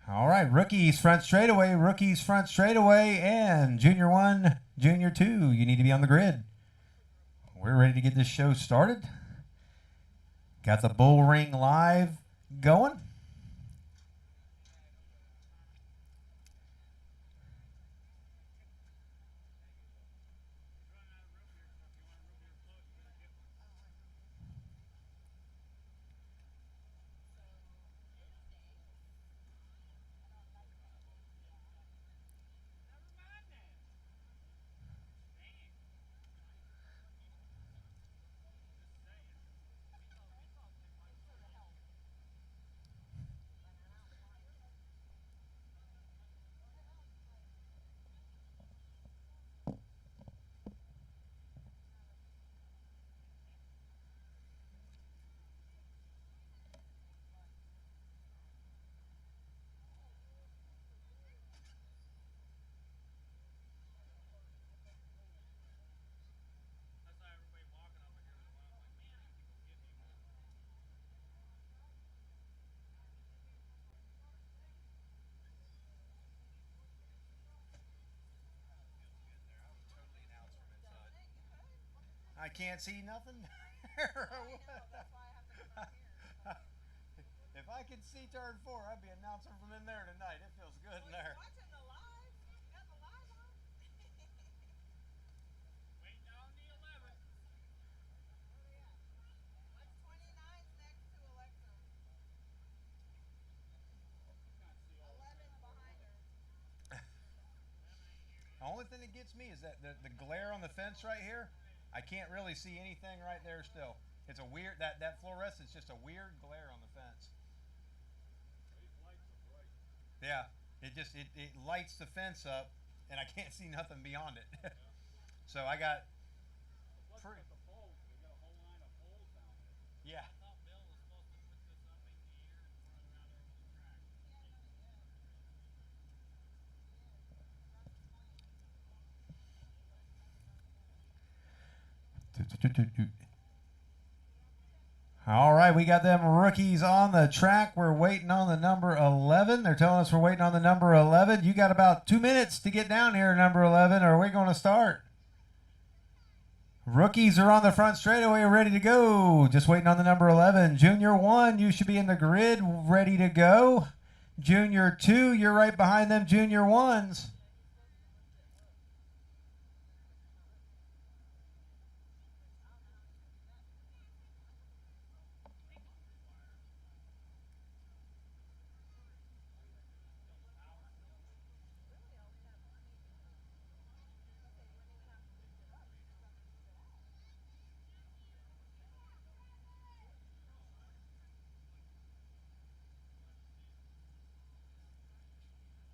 All right, rookies front straightaway, and junior 1, junior 2, you need to be on the grid. We're ready to get this show started. Got the Bullring live going. I can't see nothing. If I could see turn 4, I'd be announcing from in there tonight. It feels good in there. Watching the live? You got the live on? Waiting on the 11. Where are we at? What's 29's next to Alexa? 11's behind her. The only thing that gets me is that the glare on the fence right here. I can't really see anything right there still. It's a weird, that fluorescence, just a weird glare on the fence. These lights are bright. Yeah, it lights the fence up, and I can't see nothing beyond it. Yeah. So I got. What's with the poles? We got a whole line of poles down there. Yeah. I thought Bill was supposed to put this up in the air and run around over the track. All right, we got them rookies on the track. We're waiting on the number 11. They're telling us we're waiting on the number 11. You got about 2 minutes to get down here, number 11, or are we going to start? Rookies are on the front straightaway, ready to go. Just waiting on the number 11. Junior 1, you should be in the grid, ready to go. Junior 2, you're right behind them junior 1s.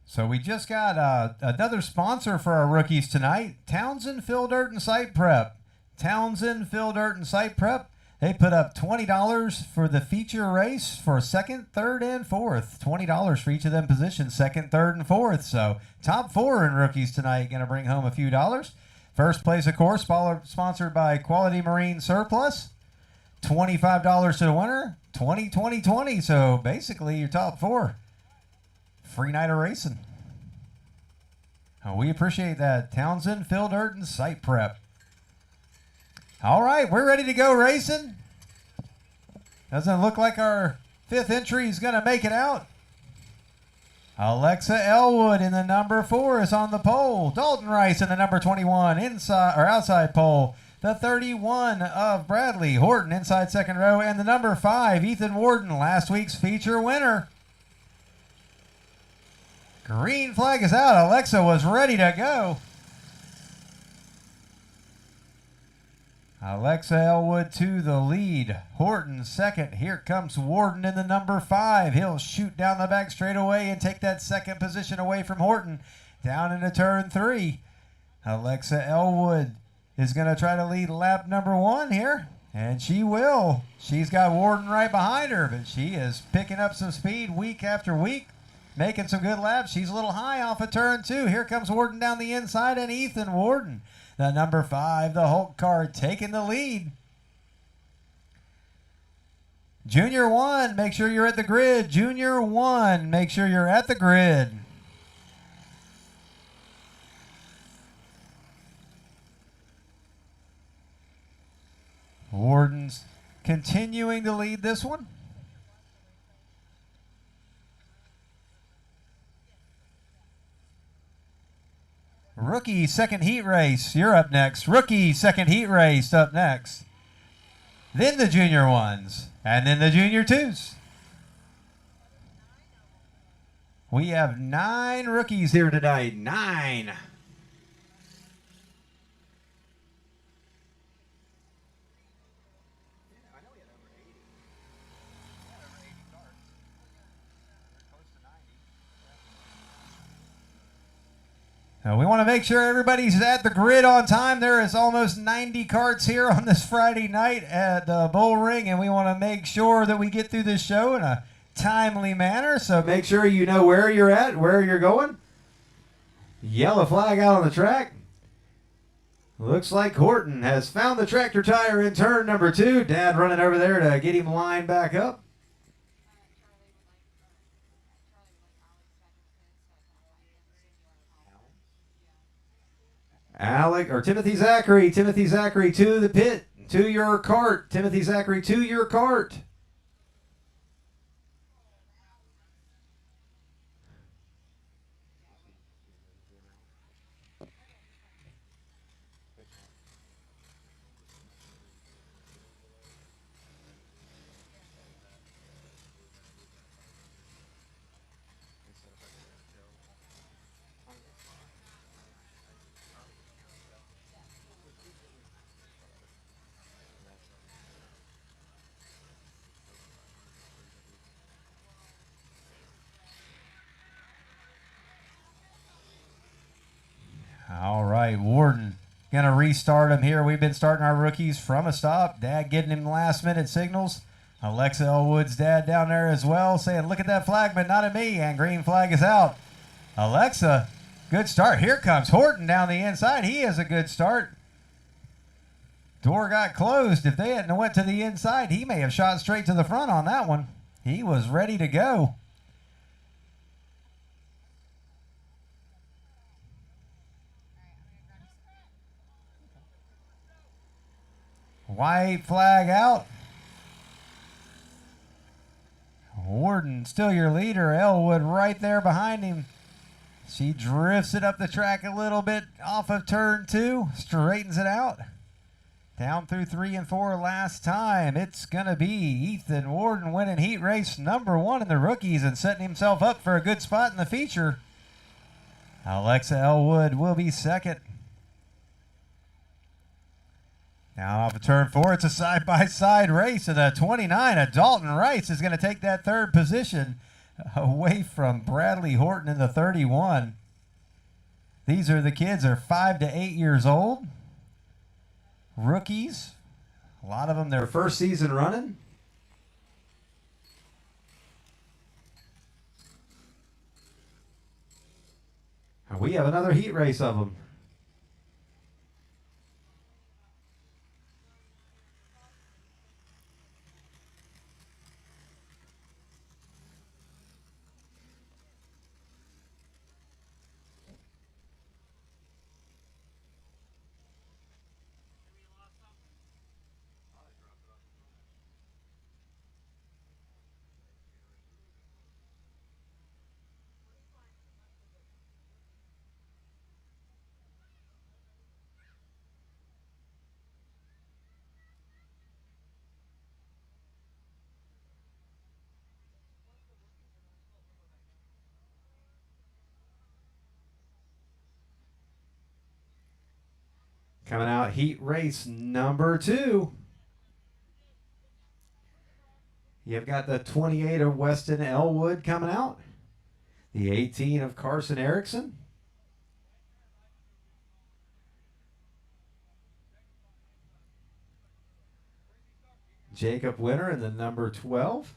So we just got another sponsor for our rookies tonight, Townsend Fill Dirt and Site Prep. Townsend Fill Dirt and Site Prep. They put up $20 for the feature race for second, third, and fourth. $20 for each of them positions, second, third, and fourth. So top 4 in rookies tonight, going to bring home a few dollars. First place, of course, sponsored by Quality Marine Surplus. $25 to the winner, 20, 20, 20. So basically your top 4. Free night of racing. Oh, we appreciate that. Townsend, Fill Dirt, and Site Prep. All right, we're ready to go racing. Doesn't look like our 5th entry is going to make it out. Alexa Elwood in the number 4 is on the pole. Dalton Rice in the number 21 inside or outside pole. The 31 of Bradley Horton inside second row, and the number 5 Ethan Warden, last week's feature winner. Green flag is out. Alexa was ready to go. Alexa Elwood to the lead. Horton second. Here comes Warden in the number 5. He'll shoot down the back straightaway and take that second position away from Horton. Down into turn 3. Alexa Elwood is going to try to lead lap number 1 here. And she will. She's got Warden right behind her, but she is picking up some speed week after week. Making some good laps. She's a little high off of turn 2. Here comes Warden down the inside, and Ethan Warden, the number 5, the Hulk car, taking the lead. Junior 1, make sure you're at the grid. Junior 1, make sure you're at the grid. Warden's continuing to lead this one. Rookie second heat race, you're up next. Rookie second heat race up next. Then the junior ones, and then the junior twos. We have 9 rookies here tonight. 9. Now we want to make sure everybody's at the grid on time. There is almost 90 carts here on this Friday night at the Bullring, and we want to make sure that we get through this show in a timely manner. So make sure you know where you're at, where you're going. Yellow flag out on the track. Looks like Horton has found the tractor tire in turn number 2. Dad running over there to get him lined back up. Timothy Zachary to the pit, to your cart. Timothy Zachary to your cart. All right, Warden going to restart him here. We've been starting our rookies from a stop. Dad getting him last-minute signals. Alexa Elwood's dad down there as well saying, look at that flag, but not at me, and green flag is out. Alexa, good start. Here comes Horton down the inside. He has a good start. Door got closed. If they hadn't went to the inside, he may have shot straight to the front on that one. He was ready to go. White flag out. Warden still your leader. Elwood right there behind him. She drifts it up the track a little bit off of turn 2. Straightens it out. Down through 3 and 4 last time. It's going to be Ethan Warden winning heat race number 1 in the rookies and setting himself up for a good spot in the feature. Alexa Elwood will be second. Now off of turn 4, it's a side-by-side race. And the 29, a Dalton Rice, is going to take that third position away from Bradley Horton in the 31. These are the kids are 5 to 8 years old. Rookies. A lot of them their first season running. And we have another heat race of them. Coming out, heat race number 2. You've got the 28 of Weston Elwood coming out. The 18 of Carson Erickson. Jacob Winter in the number 12.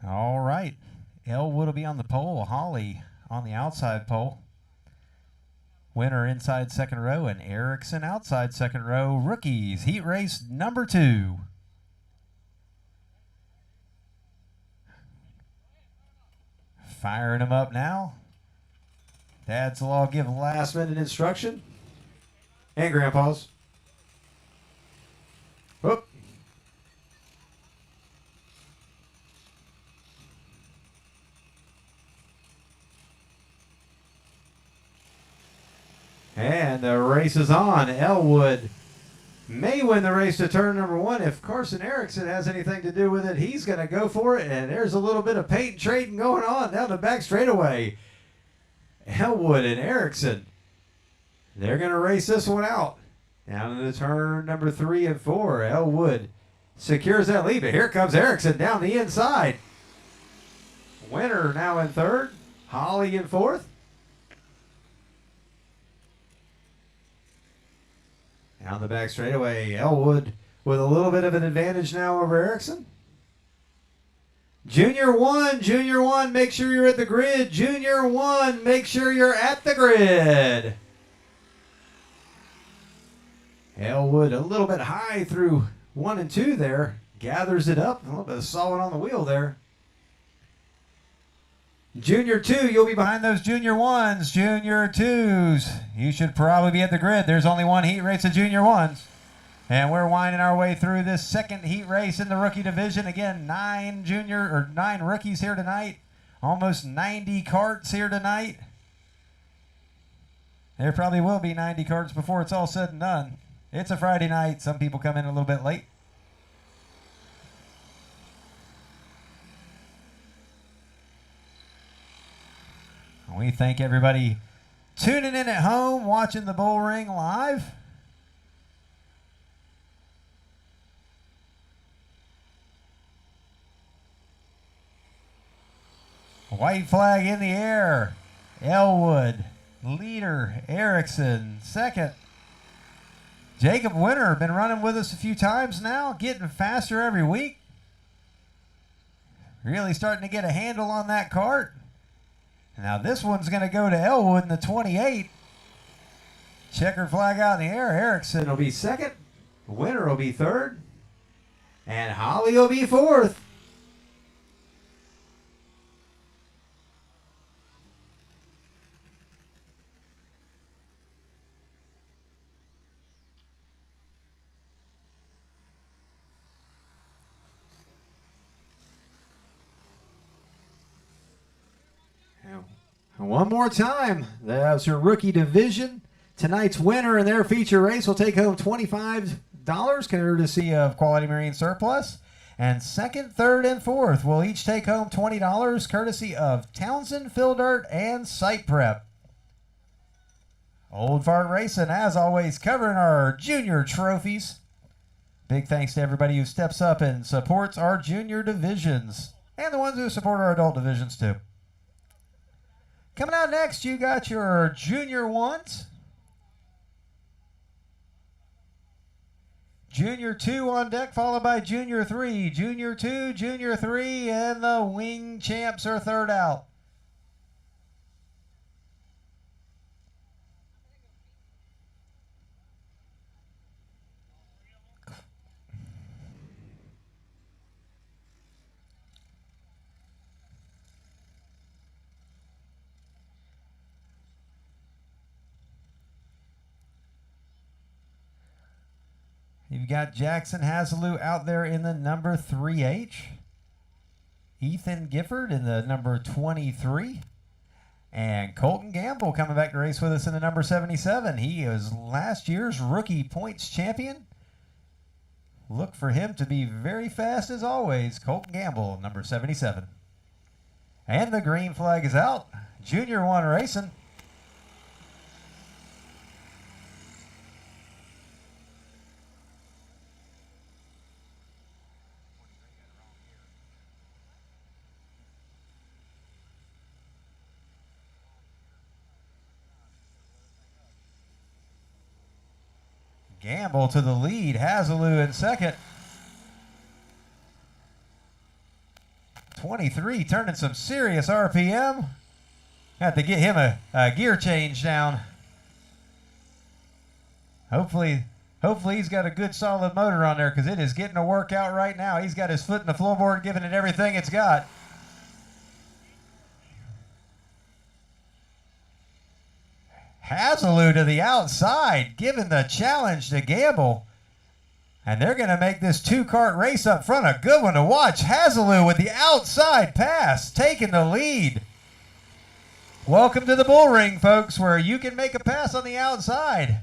All right. Elwood will be on the pole. Holly on the outside pole. Winner inside second row and Erickson outside second row. Rookies, heat race number 2. Firing them up now. Dads will all give last minute instruction. And grandpas. Whoop. And the race is on. Elwood may win the race to turn number 1. If Carson Erickson has anything to do with it, he's going to go for it. And there's a little bit of paint trading going on down the back straightaway. Elwood and Erickson, they're going to race this one out. Down to the turn number 3 and 4. Elwood secures that lead. But here comes Erickson down the inside. Winner now in third. Holly in fourth. Down the back straightaway, Elwood with a little bit of an advantage now over Erickson. Junior 1, make sure you're at the grid. Junior 1, make sure you're at the grid. Elwood a little bit high through 1 and 2 there. Gathers it up. A little bit of solid on the wheel there. Junior 2, you'll be behind those Junior 1s. Junior 2s, you should probably be at the grid. There's only one heat race of Junior 1s. And we're winding our way through this second heat race in the rookie division. Again, 9 rookies here tonight. Almost 90 carts here tonight. There probably will be 90 carts before it's all said and done. It's a Friday night. Some people come in a little bit late. We thank everybody tuning in at home, watching the Bullring live. White flag in the air. Elwood, leader, Erickson, second. Jacob Winter, been running with us a few times now, getting faster every week. Really starting to get a handle on that cart. Now this one's going to go to Elwood in the 28. Checkered flag out in the air. Erickson will be second. Winner will be third. And Holly will be fourth. One more time, that's your rookie division. Tonight's winner in their feature race will take home $25 courtesy of Quality Marine Surplus. And second, third, and fourth will each take home $20 courtesy of Townsend, Fill Dirt, and Site Prep. Old Fart Racing, as always, covering our junior trophies. Big thanks to everybody who steps up and supports our junior divisions. And the ones who support our adult divisions, too. Coming out next, you got your Junior 1s. Junior 2 on deck, followed by Junior 3. Junior 2, Junior 3, and the Wing Champs are third out. You've got Jackson Hazelou out there in the number 3H. Ethan Gifford in the number 23. And Colton Gamble coming back to race with us in the number 77. He is last year's rookie points champion. Look for him to be very fast as always. Colton Gamble, number 77. And the green flag is out. Junior 1 racing. Gamble to the lead. Hazelou in second. 23 turning some serious RPM. Have to get him a gear change down. Hopefully he's got a good solid motor on there because it is getting a workout right now. He's got his foot in the floorboard giving it everything it's got. Hazelou to the outside, giving the challenge to Gamble. And they're going to make this two-kart race up front a good one to watch. Hazelou with the outside pass, taking the lead. Welcome to the Bullring, folks, where you can make a pass on the outside.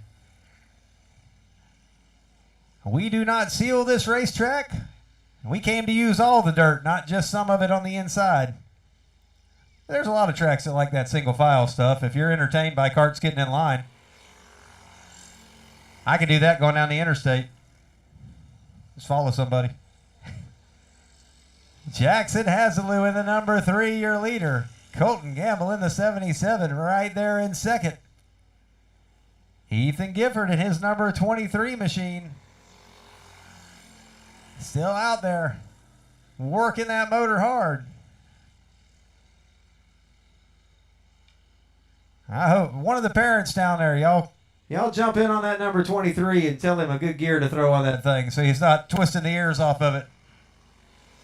We do not seal this racetrack. We came to use all the dirt, not just some of it on the inside. There's a lot of tracks that like that single file stuff. If you're entertained by karts getting in line, I can do that going down the interstate. Just follow somebody. Jackson Hazelou in the number 3, your leader. Colton Gamble in the 77, right there in second. Ethan Gifford in his number 23 machine. Still out there, working that motor hard. I hope one of the parents down there, y'all jump in on that number 23 and tell him a good gear to throw on that thing so he's not twisting the ears off of it.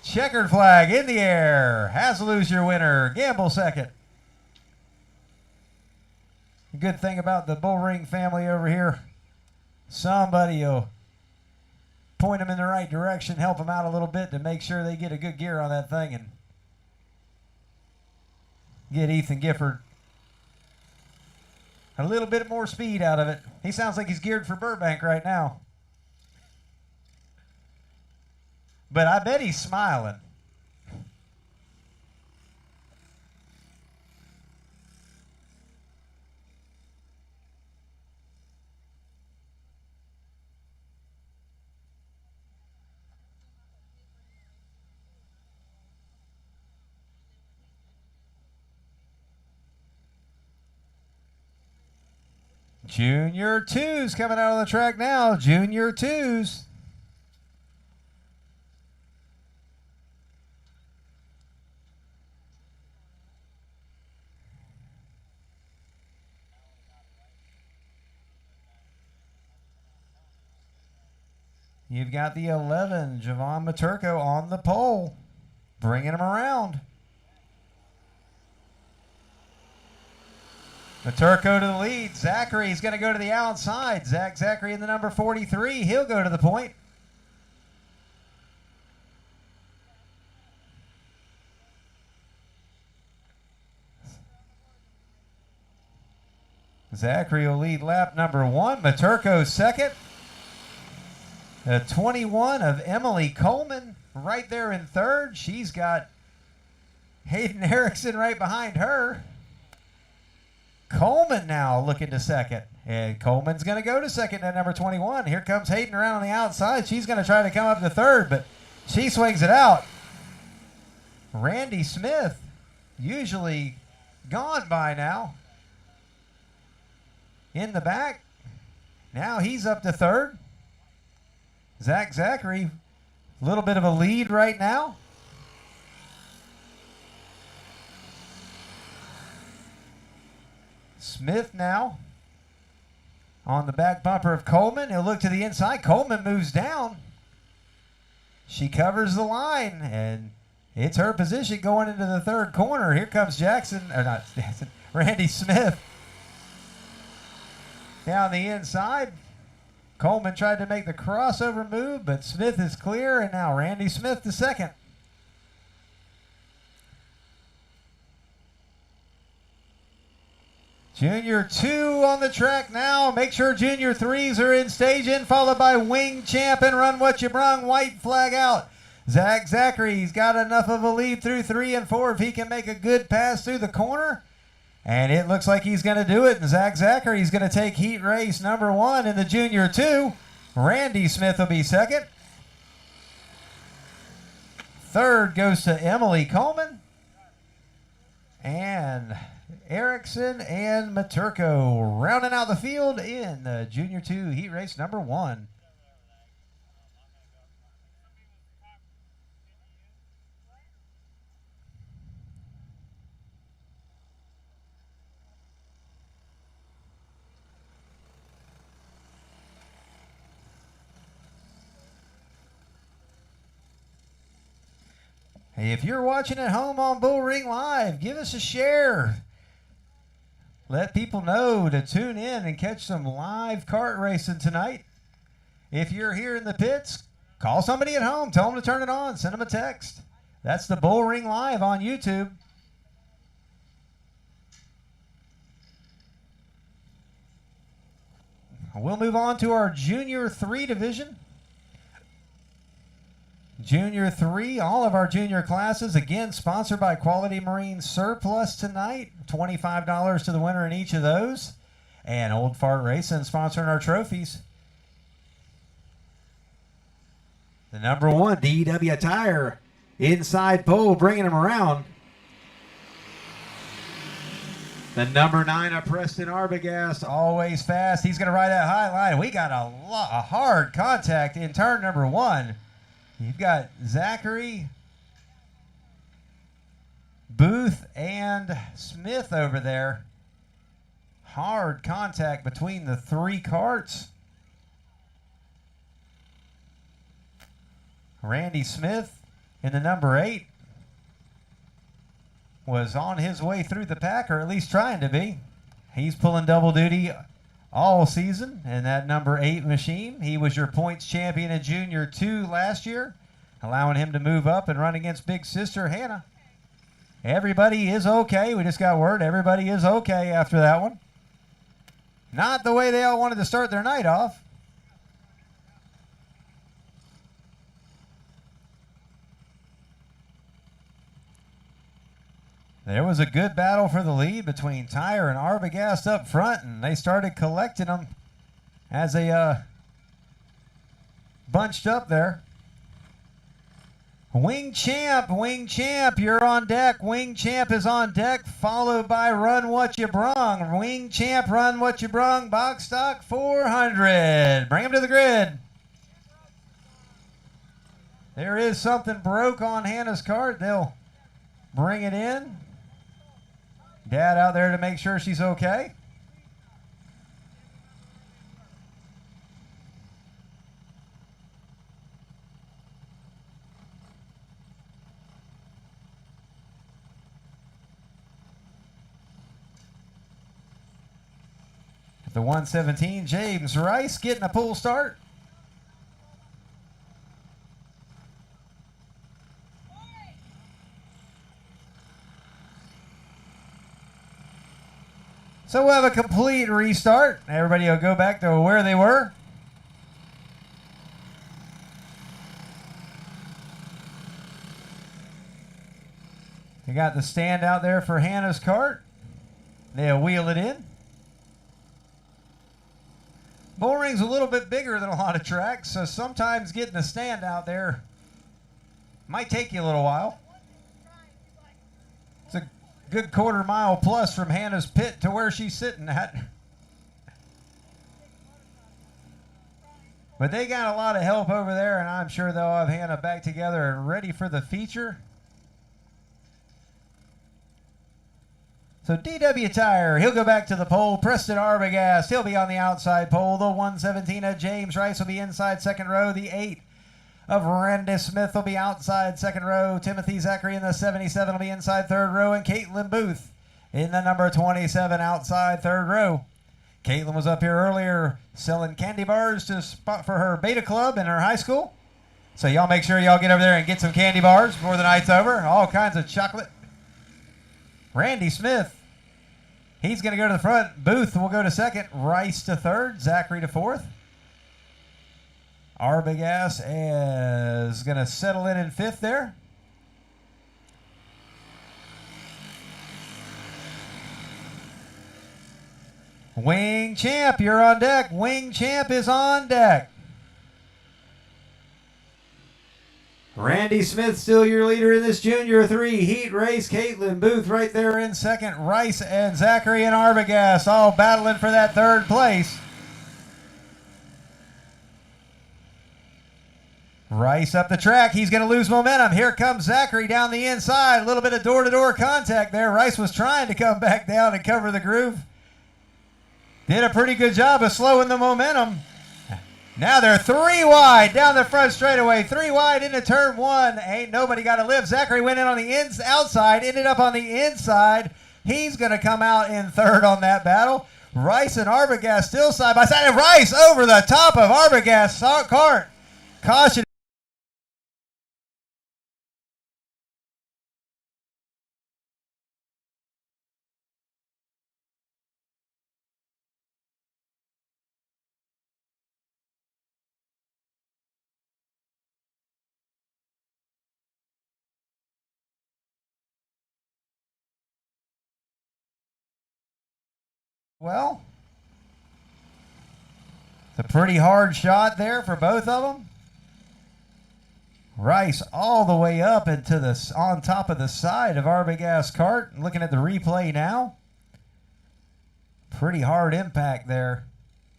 Checkered flag in the air. Hazelou's your winner. Gamble second. The good thing about the Bullring family over here, somebody will point them in the right direction, help them out a little bit to make sure they get a good gear on that thing and get Ethan Gifford a little bit more speed out of it. He sounds like he's geared for Burbank right now. But I bet he's smiling. Junior 2's coming out on the track now. Junior 2's. You've got the 11, Javon Maturko on the pole, bringing him around. Maturko to the lead. Zachary's going to go to the outside. Zachary in the number 43. He'll go to the point. Zachary will lead lap number 1. Maturko second. The 21 of Emily Coleman right there in third. She's got Hayden Erickson right behind her. Coleman now looking to second. And Coleman's going to go to second at number 21. Here comes Hayden around on the outside. She's going to try to come up to third, but she swings it out. Randy Smith, usually gone by now, in the back. Now he's up to third. Zachary, a little bit of a lead right now. Smith now on the back bumper of Coleman. He'll look to the inside. Coleman moves down. She covers the line, and it's her position going into the third corner. Here comes Randy Smith down the inside. Coleman tried to make the crossover move, but Smith is clear, and now Randy Smith to second. Junior 2 on the track now. Make sure Junior 3s are in stage in, followed by Wing Champ and Run What You Brung. White flag out. Zachary's got enough of a lead through 3 and 4 if he can make a good pass through the corner. And it looks like he's going to do it. And Zachary's going to take heat race number 1 in the Junior 2. Randy Smith will be second. Third goes to Emily Coleman. And Erickson and Maturko rounding out the field in the Junior 2 heat race number 1. Hey, if you're watching at home on Bullring Live, give us a share. Let people know to tune in and catch some live kart racing tonight. If you're here in the pits, call somebody at home. Tell them to turn it on. Send them a text. That's the Bullring Live on YouTube. We'll move on to our Junior 3 division. Junior 3, all of our junior classes, again, sponsored by Quality Marine Surplus tonight. $25 to the winner in each of those. And Old Fart Racing sponsoring our trophies. The number 1, DW Tire, inside pole, bringing him around. The number 9 of Preston Arbogast, always fast. He's going to ride that high line. We got a hard contact in turn number 1. You've got Zachary, Booth, and Smith over there. Hard contact between the 3 karts. Randy Smith in the number 8 was on his way through the pack, or at least trying to be. He's pulling double duty all season in that number 8 machine. He was your points champion in Junior 2 last year, allowing him to move up and run against big sister Hannah. Everybody is okay. We just got word everybody is okay after that one. Not the way they all wanted to start their night off. There was a good battle for the lead between Tyre and Arbogast up front, and they started collecting them as they bunched up there. Wing Champ, you're on deck. Wing Champ is on deck, followed by Run What You Brung. Wing Champ, Run What You Brung, box stock 400. Bring him to the grid. There is something broke on Hannah's cart. They'll bring it in. Dad out there to make sure she's okay. The 117, James Rice getting a pull start. So we'll have a complete restart. Everybody will go back to where they were. They got the stand out there for Hannah's cart. They'll wheel it in. Bullring's a little bit bigger than a lot of tracks, so sometimes getting a stand out there might take you a little while. It's a good quarter-mile plus from Hannah's pit to where she's sitting at. But they got a lot of help over there, and I'm sure they'll have Hannah back together and ready for the feature. So DW Tire, he'll go back to the pole. Preston Arbogast, he'll be on the outside pole. The 117 of James Rice will be inside second row. The 8 of Randy Smith will be outside second row. Timothy Zachary in the 77 will be inside third row. And Caitlin Booth in the number 27 outside third row. Caitlin was up here earlier selling candy bars to spot for her beta club in her high school. So y'all make sure y'all get over there and get some candy bars before the night's over. All kinds of chocolate. Randy Smith, he's going to go to the front. Booth will go to second. Rice to third. Zachary to fourth. Arbogast is going to settle in fifth there. Wing Champ, you're on deck. Wing Champ is on deck. Randy Smith still your leader in this Junior 3 heat race. Caitlin Booth right there in second. Rice and Zachary and Arbogast all battling for that third place. Rice up the track. He's going to lose momentum. Here comes Zachary down the inside. A little bit of door-to-door contact there. Rice was trying to come back down and cover the groove. Did a pretty good job of slowing the momentum. Now they're 3 wide down the front straightaway. 3 wide into turn 1. Ain't nobody got to live. Zachary went in on the outside, ended up on the inside. He's going to come out in third on that battle. Rice and Arbogast still side by side. And Rice over the top of Arbogast's cart. Caution. Well, it's a pretty hard shot there for both of them. Rice all the way up into on top of the side of Arbogast's cart. Looking at the replay now. Pretty hard impact there.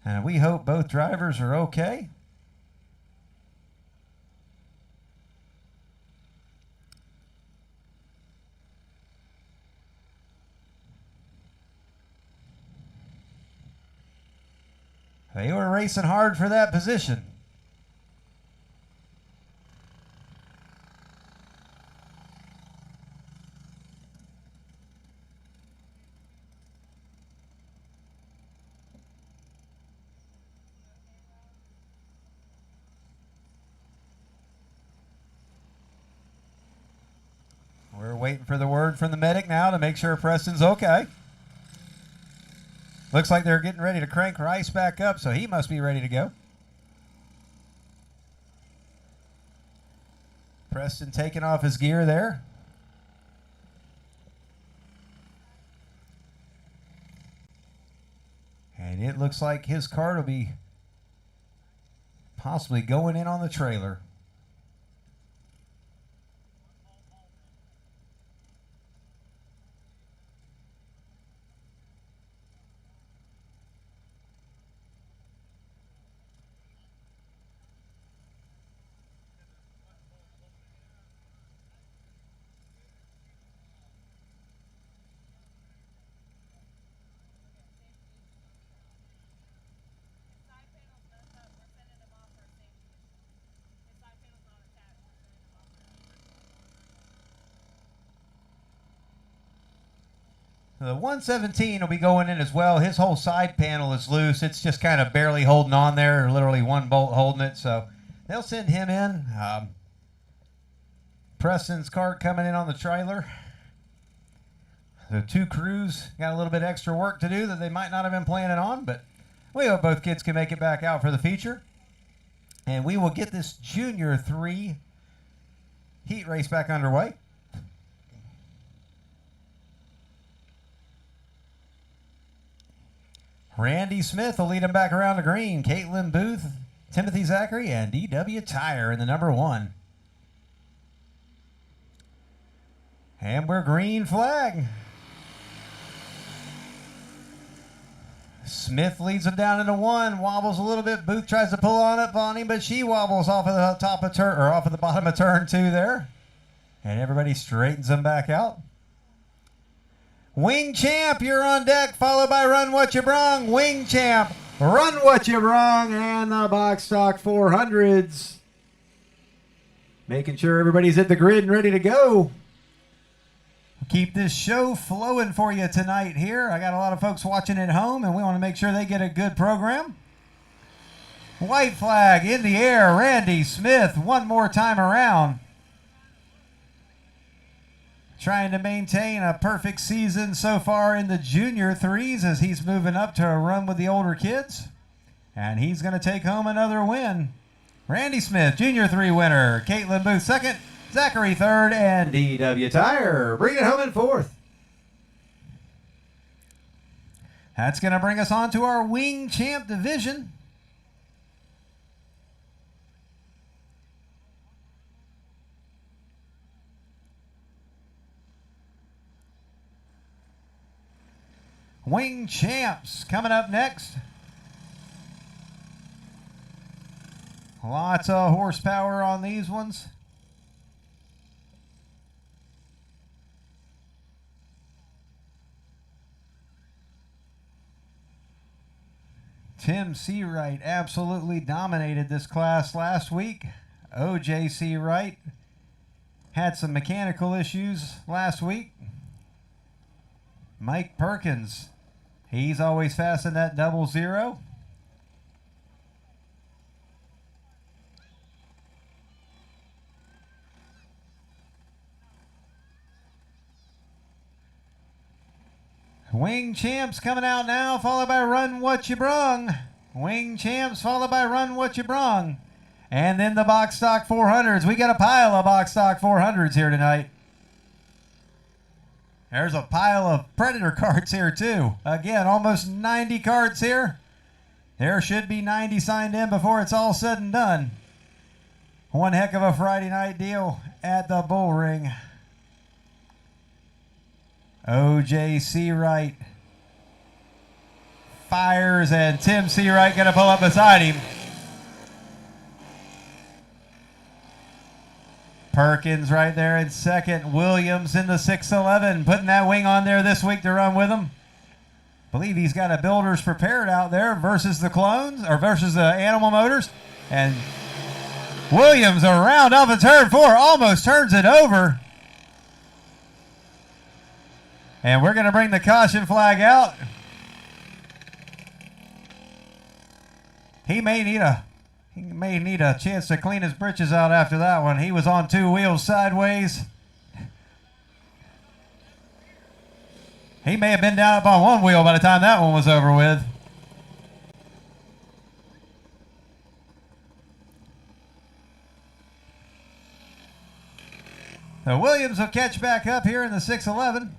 And we hope both drivers are okay. They were racing hard for that position. We're waiting for the word from the medic now to make sure Preston's okay. Looks like they're getting ready to crank Rice back up, so he must be ready to go. Preston taking off his gear there. And it looks like his cart will be possibly going in on the trailer. The 117 will be going in as well. His whole side panel is loose. It's just kind of barely holding on there, literally one bolt holding it. So they'll send him in. Preston's cart coming in on the trailer. The two crews got a little bit extra work to do that they might not have been planning on, but we hope both kids can make it back out for the feature. And we will get this Junior 3 heat race back underway. Randy Smith will lead him back around the green. Caitlin Booth, Timothy Zachary, and D.W. Tyer in the number 1. And we're green flag. Smith leads him down into 1, wobbles a little bit. Booth tries to pull up on him, but she wobbles off of the top of turn, or off of the bottom of turn 2 there. And everybody straightens them back out. Wing Champ, you're on deck, followed by Run What You Brung. Wing Champ, Run What You Brung, and the Box Stock 400s. Making sure everybody's at the grid and ready to go. Keep this show flowing for you tonight here. I got a lot of folks watching at home, and we want to make sure they get a good program. White flag in the air. Randy Smith one more time around. Trying to maintain a perfect season so far in the Junior 3s as he's moving up to a run with the older kids. And he's going to take home another win. Randy Smith, Junior 3 winner. Caitlin Booth second. Zachary third. And D.W. Tyer bring it home in 4th. That's going to bring us on to our Wing Champ division. Wing Champs coming up next. Lots of horsepower on these ones. Tim Seawright absolutely dominated this class last week. OJ Seawright had some mechanical issues last week. Mike Perkins, he's always fast in that 00. Wing Champs coming out now, followed by Run What You Brung. Wing Champs followed by Run What You Brung. And then the box stock 400s. We got a pile of box stock 400s here tonight. There's a pile of Predator cards here too. Again, almost 90 cards here. There should be 90 signed in before it's all said and done. One heck of a Friday night deal at the Bullring. OJ Seawright fires, and Tim Seawright going to pull up beside him. Perkins right there in second. Williams in the 611, putting that wing on there this week to run with him. Believe he's got a builders prepared out there versus the clones, or versus the animal motors. And Williams around off of turn 4, almost turns it over. And we're going to bring the caution flag out. He may need a chance to clean his britches out after that one. He was on 2 wheels sideways. He may have been down up on 1 wheel by the time that one was over with. So Williams will catch back up here in the 611.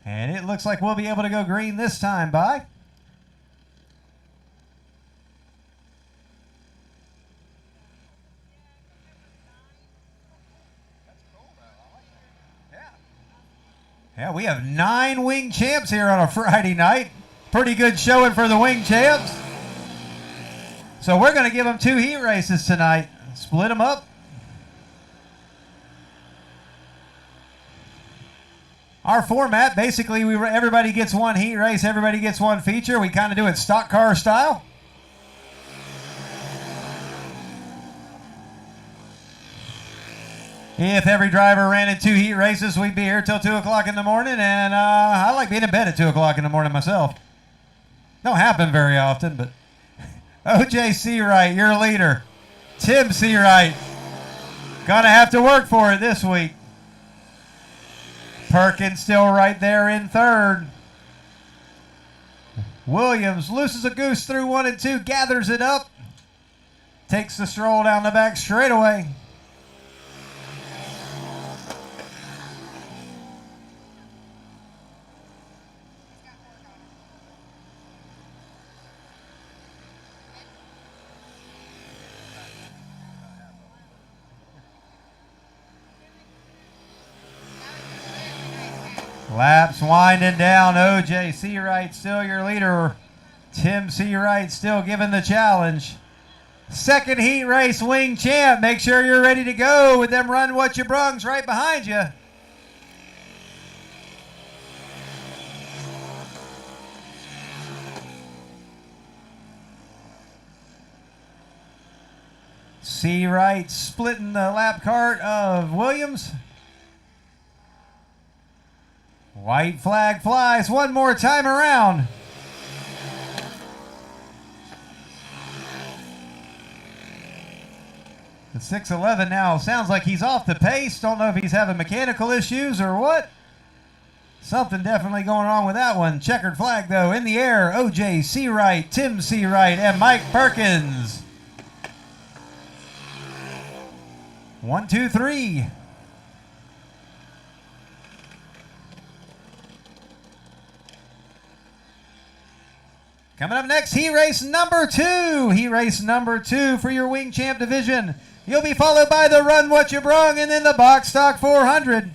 And it looks like we'll be able to go green this time, by. Yeah, we have 9 wing champs here on a Friday night. Pretty good showing for the wing champs. So we're going to give them 2 heat races tonight. Split them up. Our format, basically, everybody gets 1 heat race, everybody gets 1 feature. We kind of do it stock car style. If every driver ran in 2 heat races, we'd be here till 2 o'clock in the morning, and I like being in bed at 2 o'clock in the morning myself. Don't happen very often, but OJ Seawright, your leader. Tim Seawright, gonna have to work for it this week. Perkins still right there in third. Williams looses a goose through 1 and 2, gathers it up, takes the stroll down the back straightaway. Laps winding down. OJ Seawright still your leader. Tim Seawright still given the challenge. Second heat race wing champ. Make sure you're ready to go with them Run What You Brungs right behind you. Seawright splitting the lap cart of Williams. White flag flies 1 more time around. The 611 now sounds like he's off the pace. Don't know if he's having mechanical issues or what. Something definitely going on with that one. Checkered flag though in the air. OJ Seawright, Tim Seawright, and Mike Perkins. 1, 2, 3. Coming up next, heat race number 2. Heat race number 2 for your wing champ division. You'll be followed by the Run What You Brung and then the box stock 400.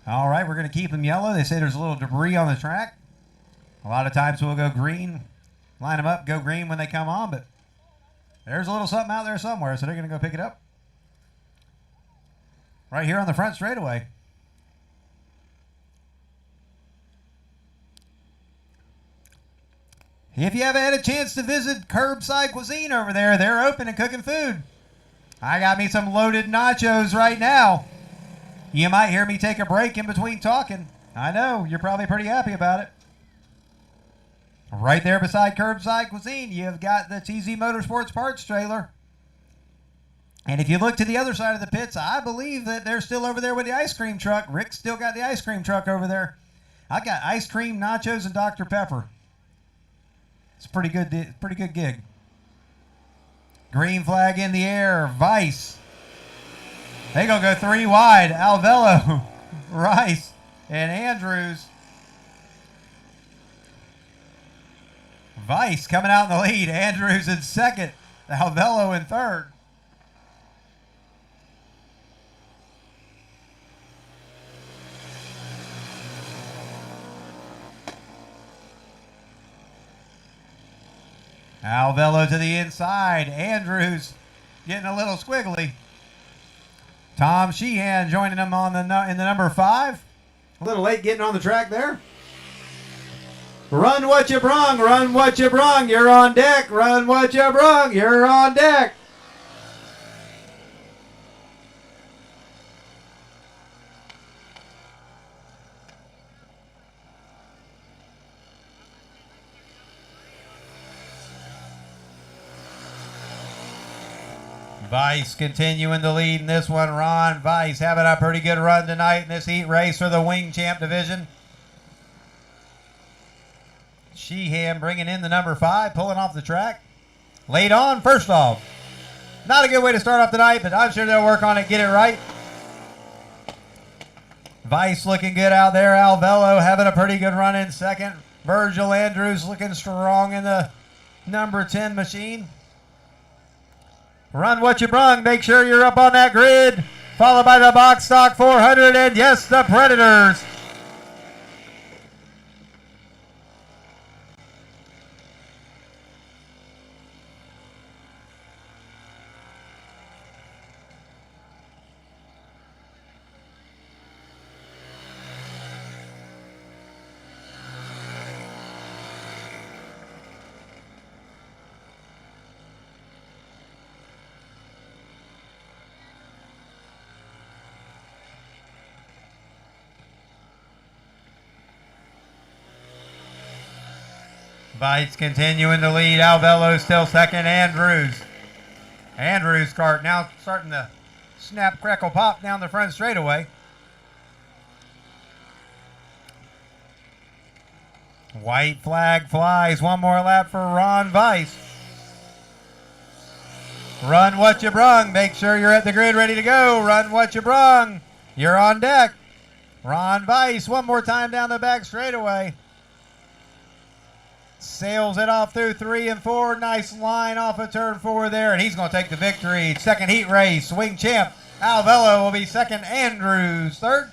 All right, we're going to keep them yellow. They say there's a little debris on the track. A lot of times we'll go green, line them up, go green when they come on, but there's a little something out there somewhere, so they're going to go pick it up. Right here on the front straightaway. If you haven't had a chance to visit Curbside Cuisine over there, they're open and cooking food. I got me some loaded nachos right now. You might hear me take a break in between talking. I know, you're probably pretty happy about it. Right there beside Curbside Cuisine, you've got the TZ Motorsports parts trailer. And if you look to the other side of the pits, I believe that they're still over there with the ice cream truck. Rick's still got the ice cream truck over there. I got ice cream, nachos, and Dr. Pepper. It's a pretty good gig. Green flag in the air. Vice. They're going to go 3 wide. Alvello, Rice, and Andrews. Vice coming out in the lead. Andrews in second. Alvello in third. Alvello to the inside. Andrews getting a little squiggly. Tom Sheehan joining him on in the number 5. A little late getting on the track there. Run what you brung, run what you brung, you're on deck. Run what you brung, you're on deck. Vice continuing the lead in this one. Ron Vice having a pretty good run tonight in this heat race for the Wing Champ division. Sheehan bringing in the number 5, pulling off the track. Late on, first off. Not a good way to start off the night, but I'm sure they'll work on it, get it right. Vice looking good out there. Alvello having a pretty good run in second. Virgil Andrews looking strong in the number 10 machine. Run what you brung. Make sure you're up on that grid. Followed by the Box Stock 400 and yes, the Predators. Vice continuing to lead. Alvello still second. Andrews kart now starting to snap, crackle, pop down the front straightaway. White flag flies. One more lap for Ron Vice. Run what you brung. Make sure you're at the grid ready to go. Run what you brung. You're on deck. Ron Vice one more time down the back straightaway. Sails it off through 3 and 4. Nice line off of turn 4 there, and he's going to take the victory. Second heat race, Wing Champ. Alvello will be second. Andrews third.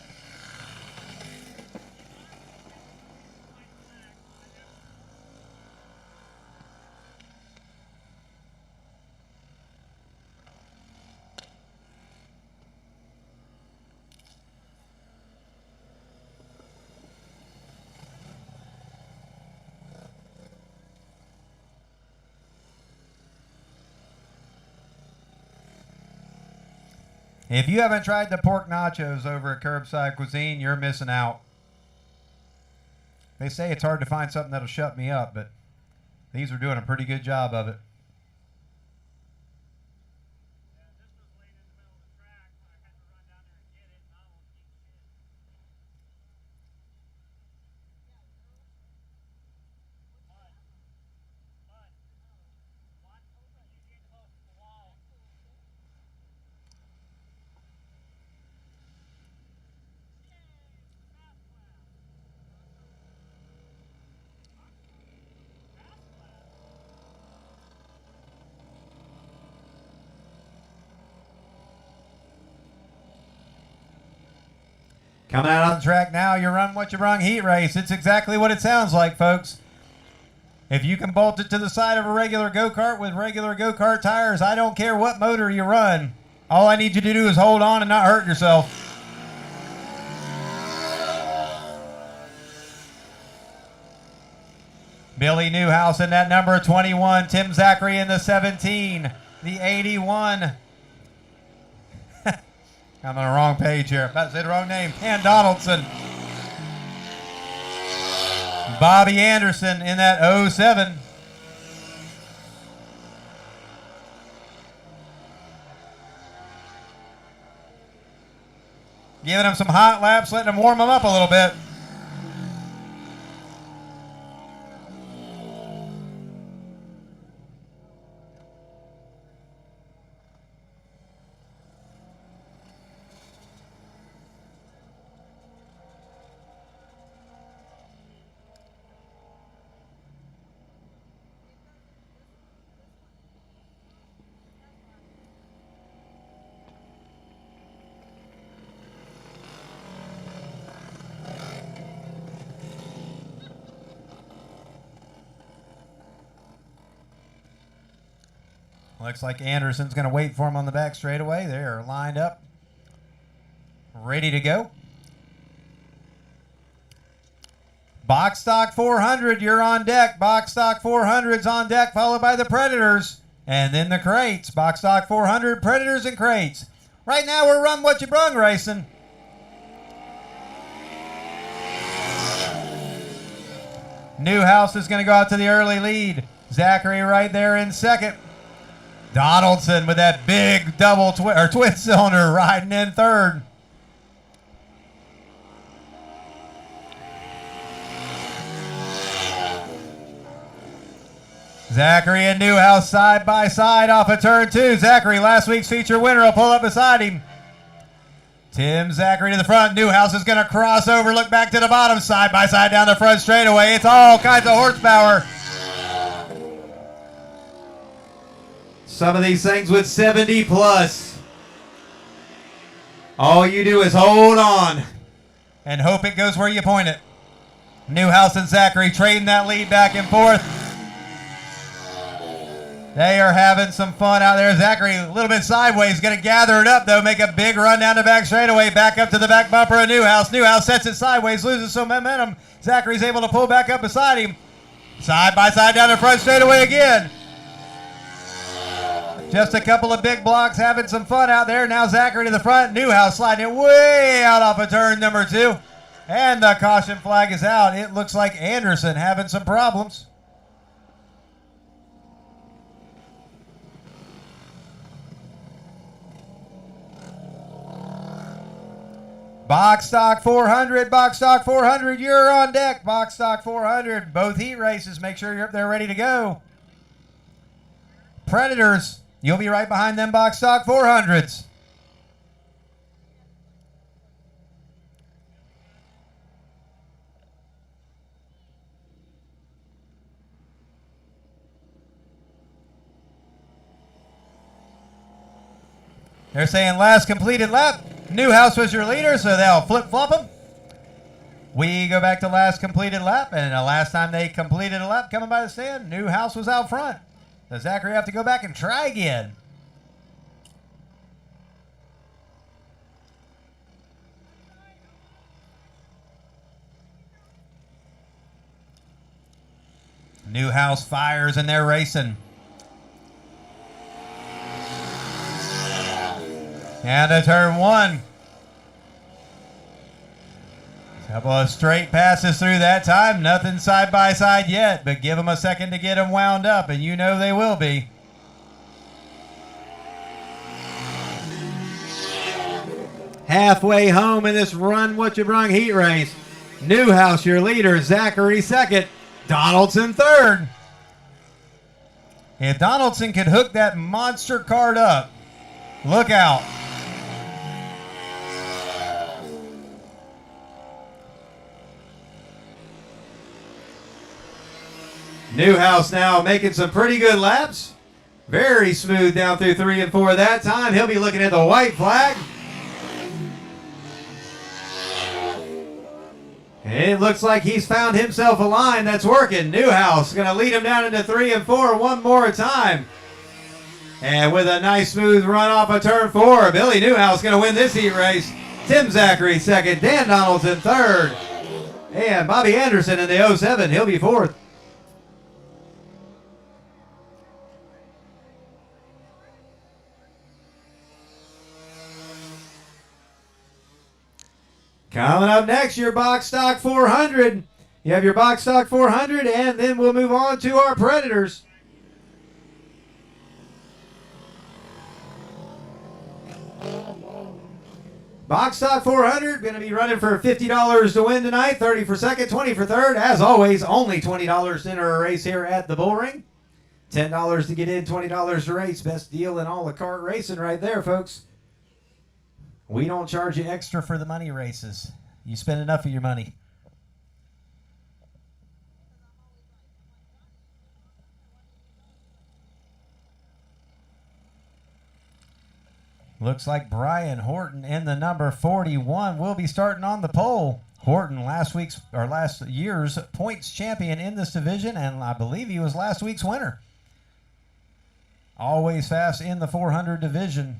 If you haven't tried the pork nachos over at Curbside Cuisine, you're missing out. They say it's hard to find something that'll shut me up, but these are doing a pretty good job of it. Yeah, this was late in the middle of the track. I had to run down there and get it, and I don't eat shit. Mud. What? You get close to the wall. Coming out on the track now, your Run What You Brung heat race. It's exactly what it sounds like, folks. If you can bolt it to the side of a regular go-kart with regular go-kart tires, I don't care what motor you run. All I need you to do is hold on and not hurt yourself. Billy Newhouse in that number 21. Tim Zachary in the 17. The 81. I'm on the wrong page here. About to say the wrong name. Ken Donaldson. Bobby Anderson in that 07. Giving him some hot laps, letting him warm him up a little bit. Looks like Anderson's going to wait for him on the back straightaway. They are lined up, ready to go. Box Stock 400, you're on deck. Box Stock 400's on deck, followed by the Predators. And then the crates. Box Stock 400, Predators and crates. Right now we're Run What You Brung racing. Newhouse is going to go out to the early lead. Zachary right there in second. Donaldson with that big double twin cylinder riding in third. Zachary and Newhouse side by side off of turn 2. Zachary, last week's feature winner, will pull up beside him. Tim Zachary to the front. Newhouse is going to cross over, look back to the bottom, side by side down the front straightaway. It's all kinds of horsepower. Some of these things with 70 plus. All you do is hold on and hope it goes where you point it. Newhouse and Zachary trading that lead back and forth. They are having some fun out there. Zachary a little bit sideways, going to gather it up though, make a big run down the back straightaway, back up to the back bumper of Newhouse. Newhouse sets it sideways, loses some momentum. Zachary's able to pull back up beside him. Side by side down the front straightaway again. Just a couple of big blocks having some fun out there. Now Zachary to the front. Newhouse sliding it way out off of turn number 2. And the caution flag is out. It looks like Anderson having some problems. Box Stock 400, Box Stock 400, you're on deck. Box Stock 400, both heat races. Make sure you're up there ready to go. Predators. You'll be right behind them Box Stock 400s. They're saying last completed lap. Newhouse was your leader, so they'll flip-flop them. We go back to last completed lap, and the last time they completed a lap coming by the stand, Newhouse was out front. Does Zachary have to go back and try again? Newhouse fires and they're racing. And to turn 1. Couple of straight passes through that time. Nothing side by side yet, but give them a second to get them wound up, and you know they will be. Halfway home in this Run What You Brung heat race. Newhouse, your leader. Zachary second. Donaldson third. If Donaldson could hook that monster cart up, look out. Newhouse now making some pretty good laps. Very smooth down through 3 and 4 that time. He'll be looking at the white flag. It looks like he's found himself a line that's working. Newhouse going to lead him down into 3 and 4 one more time. And with a nice smooth run off of turn 4, Billy Newhouse going to win this heat race. Tim Zachary second, Dan Donaldson third, and Bobby Anderson in the 07. He'll be fourth. Coming up next, your box stock 400. You have your box stock 400, and then we'll move on to our Predators. Box stock 400, going to be running for $50 to win tonight, 30 for second, 20 for third. As always, only $20 to enter a race here at the Bullring. $10 to get in, $20 to race. Best deal in all the kart racing right there, folks. We don't charge you extra for the money races. You spend enough of your money. Looks like Brian Horton in the number 41 will be starting on the pole. Horton, last year's points champion in this division, and I believe he was last week's winner. Always fast in the 400 division.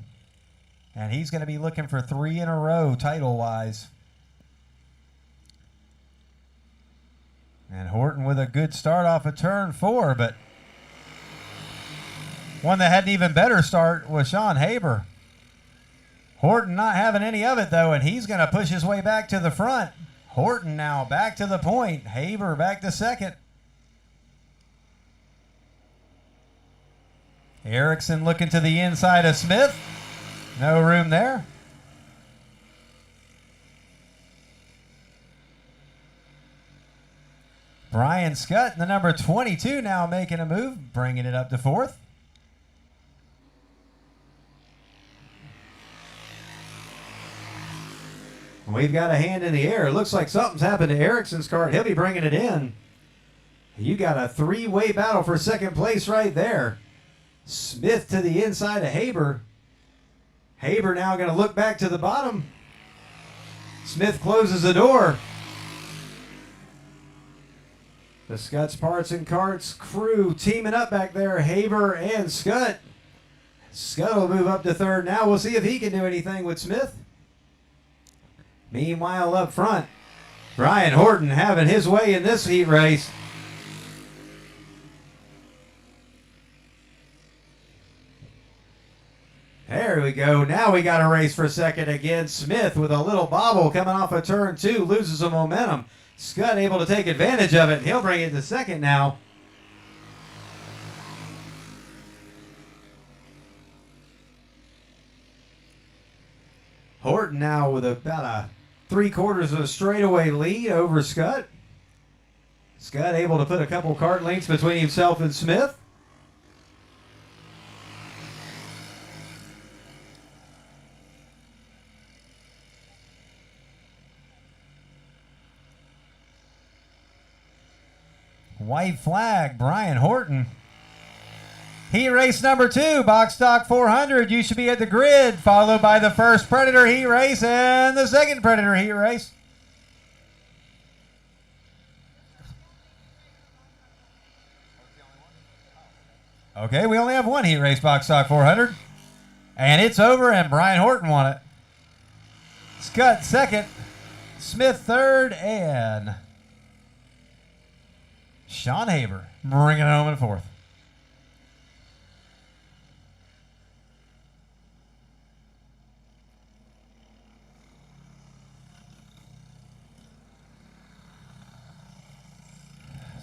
And he's going to be looking for 3 in a row title-wise. And Horton with a good start off of turn 4, but one that had an even better start was Sean Haber. Horton not having any of it, though, and he's going to push his way back to the front. Horton now back to the point. Haber back to second. Erickson looking to the inside of Smith. No room there. Brian Scott in the number 22 now making a move, bringing it up to fourth. We've got a hand in the air. It looks like something's happened to Erickson's cart. He'll be bringing it in. You got a 3-way battle for second place right there. Smith to the inside of Haber. Haber now going to look back to the bottom. Smith closes the door. The Scutt's Parts and Carts crew teaming up back there. Haber and Scutt. Scutt will move up to third now. We'll see if he can do anything with Smith. Meanwhile, up front, Brian Horton having his way in this heat race. There we go. Now we got a race for second again. Smith with a little bobble coming off of turn 2, loses some momentum. Scutt able to take advantage of it. He'll bring it to second now. Horton now with about a 3/4 of a straightaway lead over Scutt. Scutt able to put a couple kart lengths between himself and Smith. White flag, Brian Horton. Heat race number 2, box stock 400. You should be at the grid, followed by the first Predator heat race and the second Predator heat race. Okay, we only have one heat race, box stock 400. And it's over, and Brian Horton won it. Scutt second, Smith third, and Sean Haber bringing it home in fourth.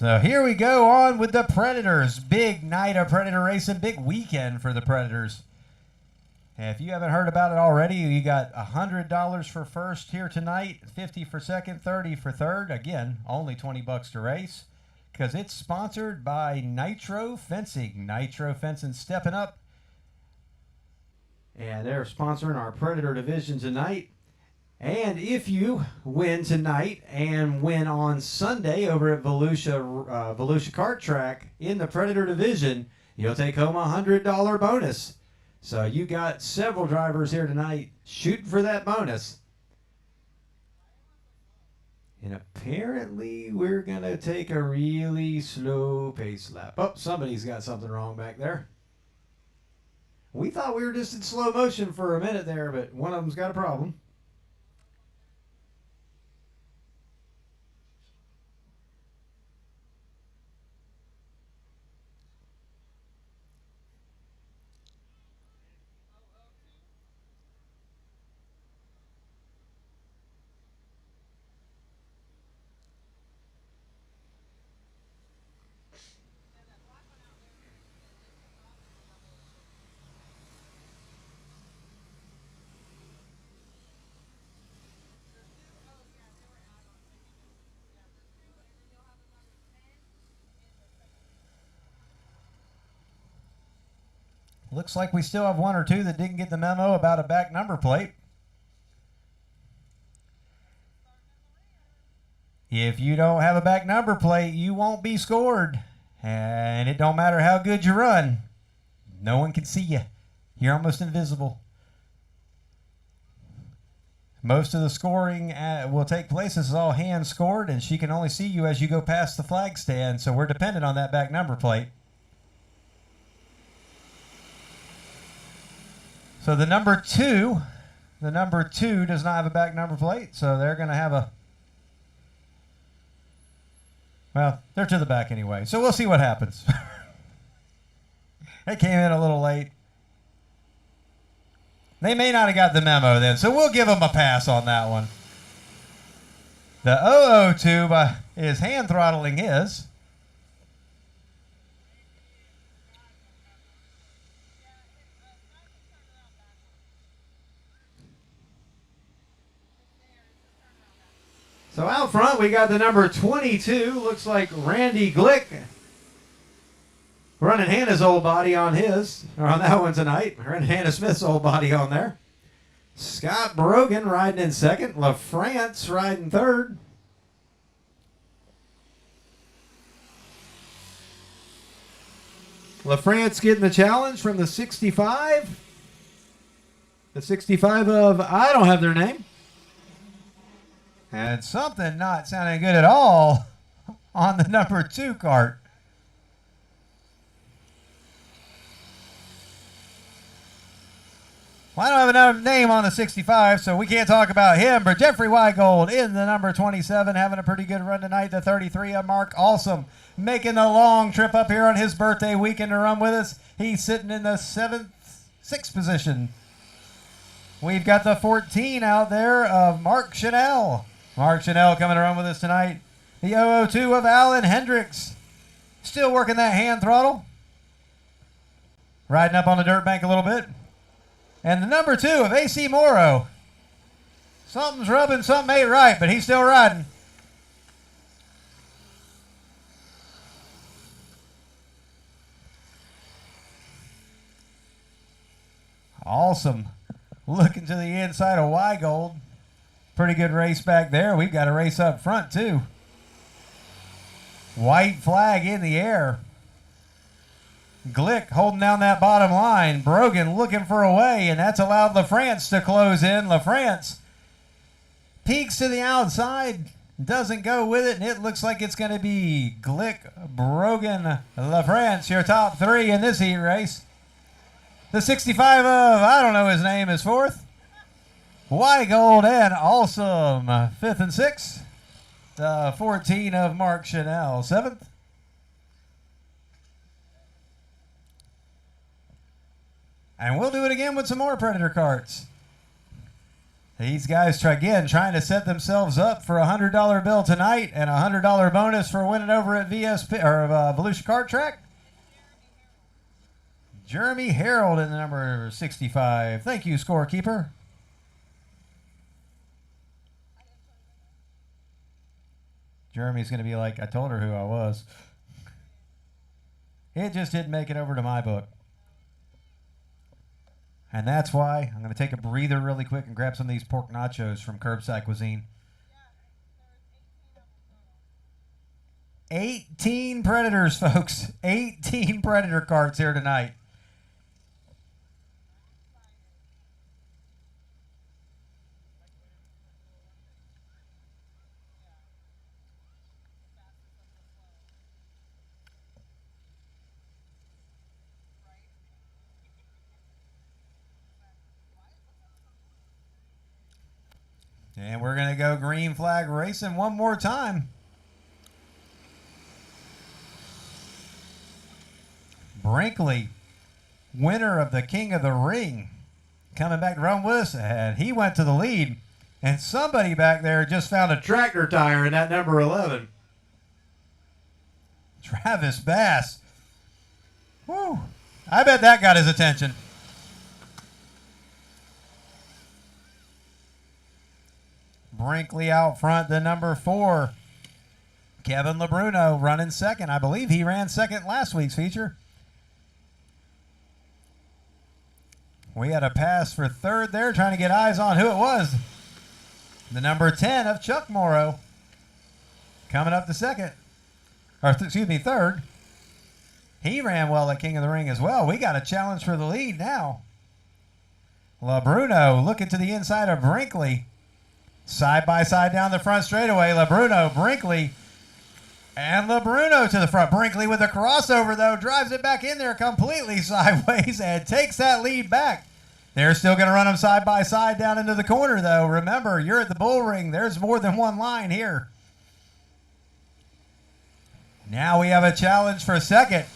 So here we go on with the Predators. Big night of Predator racing, big weekend for the Predators. And if you haven't heard about it already, you got $100 for first here tonight, $50 for second, $30 for third. Again, only $20 to race because it's sponsored by Nitro Fencing. Nitro Fencing stepping up. And they're sponsoring our Predator division tonight. And if you win tonight and win on Sunday over at Volusia Kart Track in the Predator division, you'll take home a $100 bonus. So you got several drivers here tonight shooting for that bonus. And apparently we're going to take a really slow pace lap. Oh, somebody's got something wrong back there. We thought we were just in slow motion for a minute there, but one of them's got a problem. Looks like we still have one or two that didn't get the memo about a back number plate. If you don't have a back number plate, you won't be scored. And it don't matter how good you run. No one can see you. You're almost invisible. Most of the scoring will take place. This is all hand scored, and she can only see you as you go past the flag stand. So we're dependent on that back number plate. So the number two does not have a back number plate, so they're going to have a, well, they're to the back anyway, so we'll see what happens. They came in a little late. They may not have got the memo then, so we'll give them a pass on that one. The 002 is hand throttling his. So out front, we got the number 22. Looks like Randy Glick running Hannah's old body on his, or on that one tonight. Running Hannah Smith's old body on there. Scott Brogan riding in second. LaFrance riding third. LaFrance getting the challenge from the 65. The 65 of, I don't have their name. And something not sounding good at all on the number 2 cart. Well, I don't have another name on the 65, so we can't talk about him. But Jeffrey Weigold in the number 27, having a pretty good run tonight. The 33 of Mark Awesome, making the long trip up here on his birthday weekend to run with us. He's sitting in the 6th position. We've got the 14 out there of Mark Chanel. Mark Chanel coming to run with us tonight. The 002 of Alan Hendricks. Still working that hand throttle. Riding up on the dirt bank a little bit. And the number 2 of AC Morrow. Something's rubbing, something ain't right, but he's still riding. Awesome. Looking to the inside of Weigold. Pretty good race back there. We've got a race up front, too. White flag in the air. Glick holding down that bottom line. Brogan looking for a way, and that's allowed LaFrance to close in. LaFrance peeks to the outside, doesn't go with it, and it looks like it's going to be Glick, Brogan, LaFrance, your top 3 in this heat race. The 65 of, I don't know his name, is 4th. Weigold and Awesome, 5th and 6th. The 14 of Mark Chanel, 7th. And we'll do it again with some more Predator carts. These guys trying to set themselves up for a $100 bill tonight and a $100 bonus for winning over at VSP or Volusia Kart Track. Jeremy Harold in the number 65. Thank you, scorekeeper. Jeremy's going to be like, I told her who I was. It just didn't make it over to my book. And that's why I'm going to take a breather really quick and grab some of these pork nachos from Curbside Cuisine. 18 Predators, folks. 18 Predator carts here tonight. And we're going to go green flag racing one more time. Brinkley, winner of the King of the Ring, coming back to run with us, and he went to the lead. And somebody back there just found a tractor tire in that number 11. Travis Bass. Woo. I bet that got his attention. Brinkley out front, the number 4. Kevin LeBruno running second. I believe he ran second last week's feature. We had a pass for third there, trying to get eyes on who it was. The number 10 of Chuck Morrow coming up to second. Or, excuse me, third. He ran well at King of the Ring as well. We got a challenge for the lead now. LeBruno looking to the inside of Brinkley. Side by side down the front straightaway. LeBruno, Brinkley, and LeBruno to the front. Brinkley with a crossover, though, drives it back in there completely sideways and takes that lead back. They're still going to run them side by side down into the corner, though. Remember, you're at the Bullring. There's more than one line here. Now we have a challenge for second.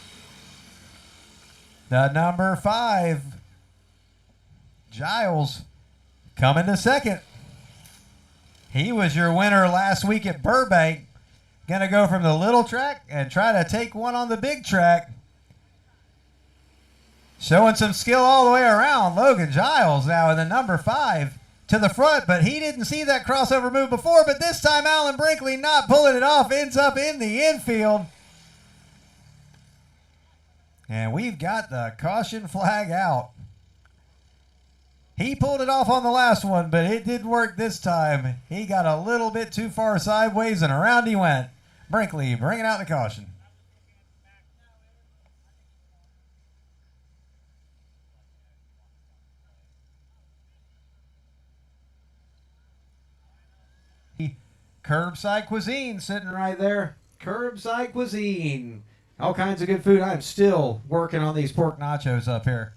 The number 5, Giles, coming to second. He was your winner last week at Burbank. Going to go from the little track and try to take one on the big track. Showing some skill all the way around. Logan Giles now in the number 5 to the front, but he didn't see that crossover move before, but this time Alan Brinkley not pulling it off, ends up in the infield. And we've got the caution flag out. He pulled it off on the last one, but it didn't work this time. He got a little bit too far sideways, and around he went. Brinkley bringing out the caution. Curbside Cuisine sitting right there. Curbside Cuisine. All kinds of good food. I'm still working on these pork nachos up here.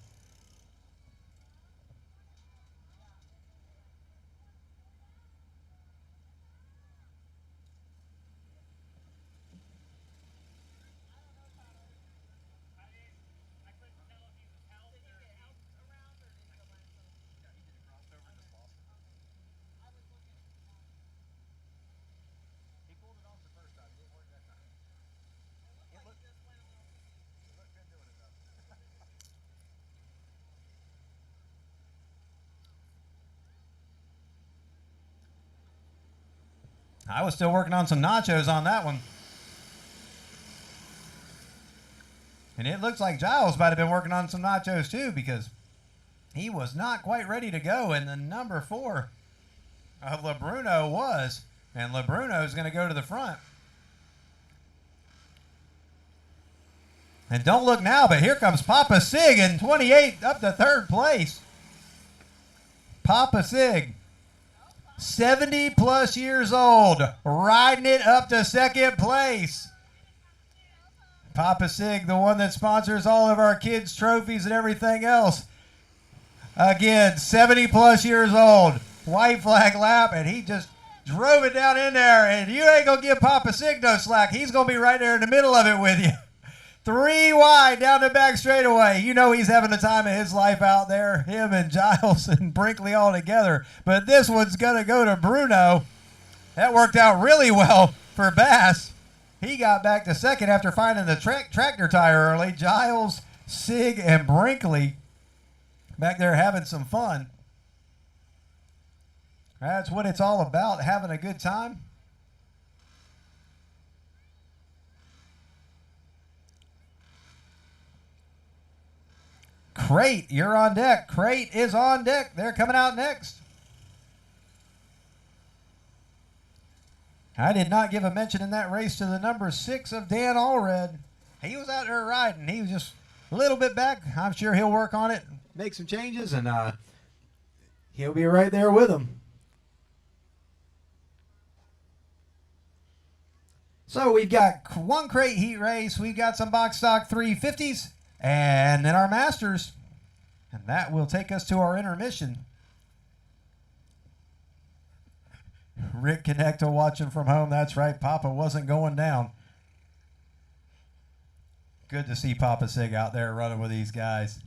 I was still working on some nachos on that one. And it looks like Giles might have been working on some nachos too, because he was not quite ready to go. And the number 4 of LeBruno was. And LeBruno is going to go to the front. And don't look now, but here comes Papa Sig in 28 up to third place. Papa Sig. 70 plus years old, riding it up to second place. Papa Sig, the one that sponsors all of our kids' trophies and everything else. Again, 70 plus years old, white flag lap, and he just drove it down in there, and you ain't going to give Papa Sig no slack. He's going to be right there in the middle of it with you. 3 wide down the back straightaway. You know he's having the time of his life out there, him and Giles and Brinkley all together. But this one's going to go to Bruno. That worked out really well for Bass. He got back to second after finding the tractor tire early. Giles, Sig, and Brinkley back there having some fun. That's what it's all about, having a good time. Crate, you're on deck. Crate is on deck. They're coming out next. I did not give a mention in that race to the number 6 of Dan Allred. He was out there riding. He was just a little bit back. I'm sure he'll work on it, make some changes, and he'll be right there with them. So we've got one crate heat race. We've got some box stock 350s. And then our Masters. And that will take us to our intermission. Rick Connecto watching from home. That's right. Papa wasn't going down. Good to see Papa Sig out there running with these guys.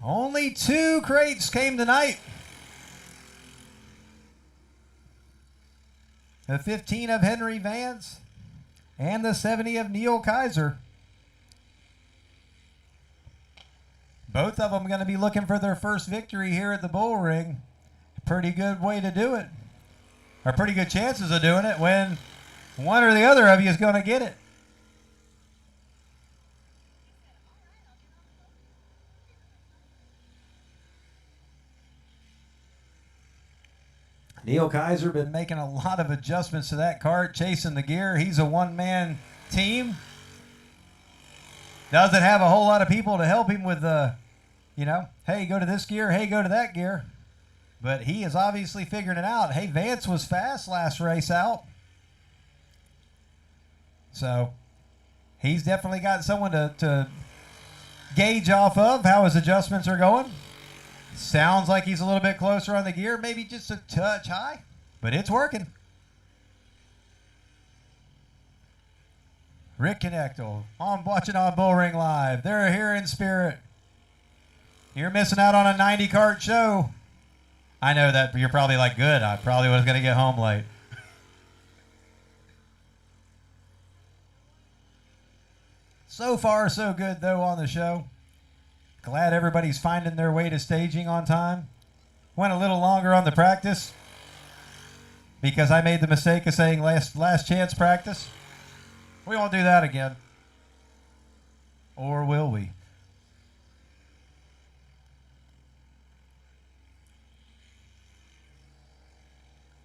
Only 2 crates came tonight. The 15 of Henry Vance and the 70 of Neil Kaiser. Both of them going to be looking for their first victory here at the Bullring. Pretty good way to do it. Or pretty good chances of doing it when one or the other of you is going to get it. Neil Kaiser been making a lot of adjustments to that cart, chasing the gear. He's a one-man team. Doesn't have a whole lot of people to help him with hey, go to this gear, hey, go to that gear. But he is obviously figuring it out. Hey, Vance was fast last race out. So he's definitely got someone to gauge off of how his adjustments are going. Sounds like he's a little bit closer on the gear, maybe just a touch high, but it's working. Rick Connecto, watching on Bullring Live. They're here in spirit. You're missing out on a 90 cart show. I know that, but you're probably like, good. I probably was going to get home late. So far, so good, though, on the show. Glad everybody's finding their way to staging on time. Went a little longer on the practice because I made the mistake of saying last chance practice. We won't do that again. Or will we?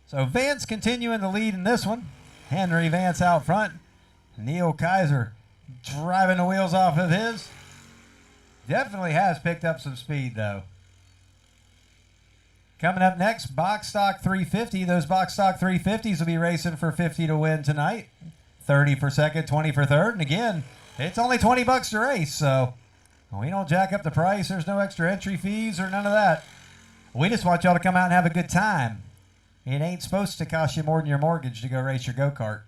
So Vance continuing the lead in this one. Henry Vance out front. Neil Kaiser driving the wheels off of his. Definitely has picked up some speed, though. Coming up next, Box Stock 350. Those Box Stock 350s will be racing for 50 to win tonight. 30 for second, 20 for third. And again, it's only $20 to race, so we don't jack up the price. There's no extra entry fees or none of that. We just want y'all to come out and have a good time. It ain't supposed to cost you more than your mortgage to go race your go-kart.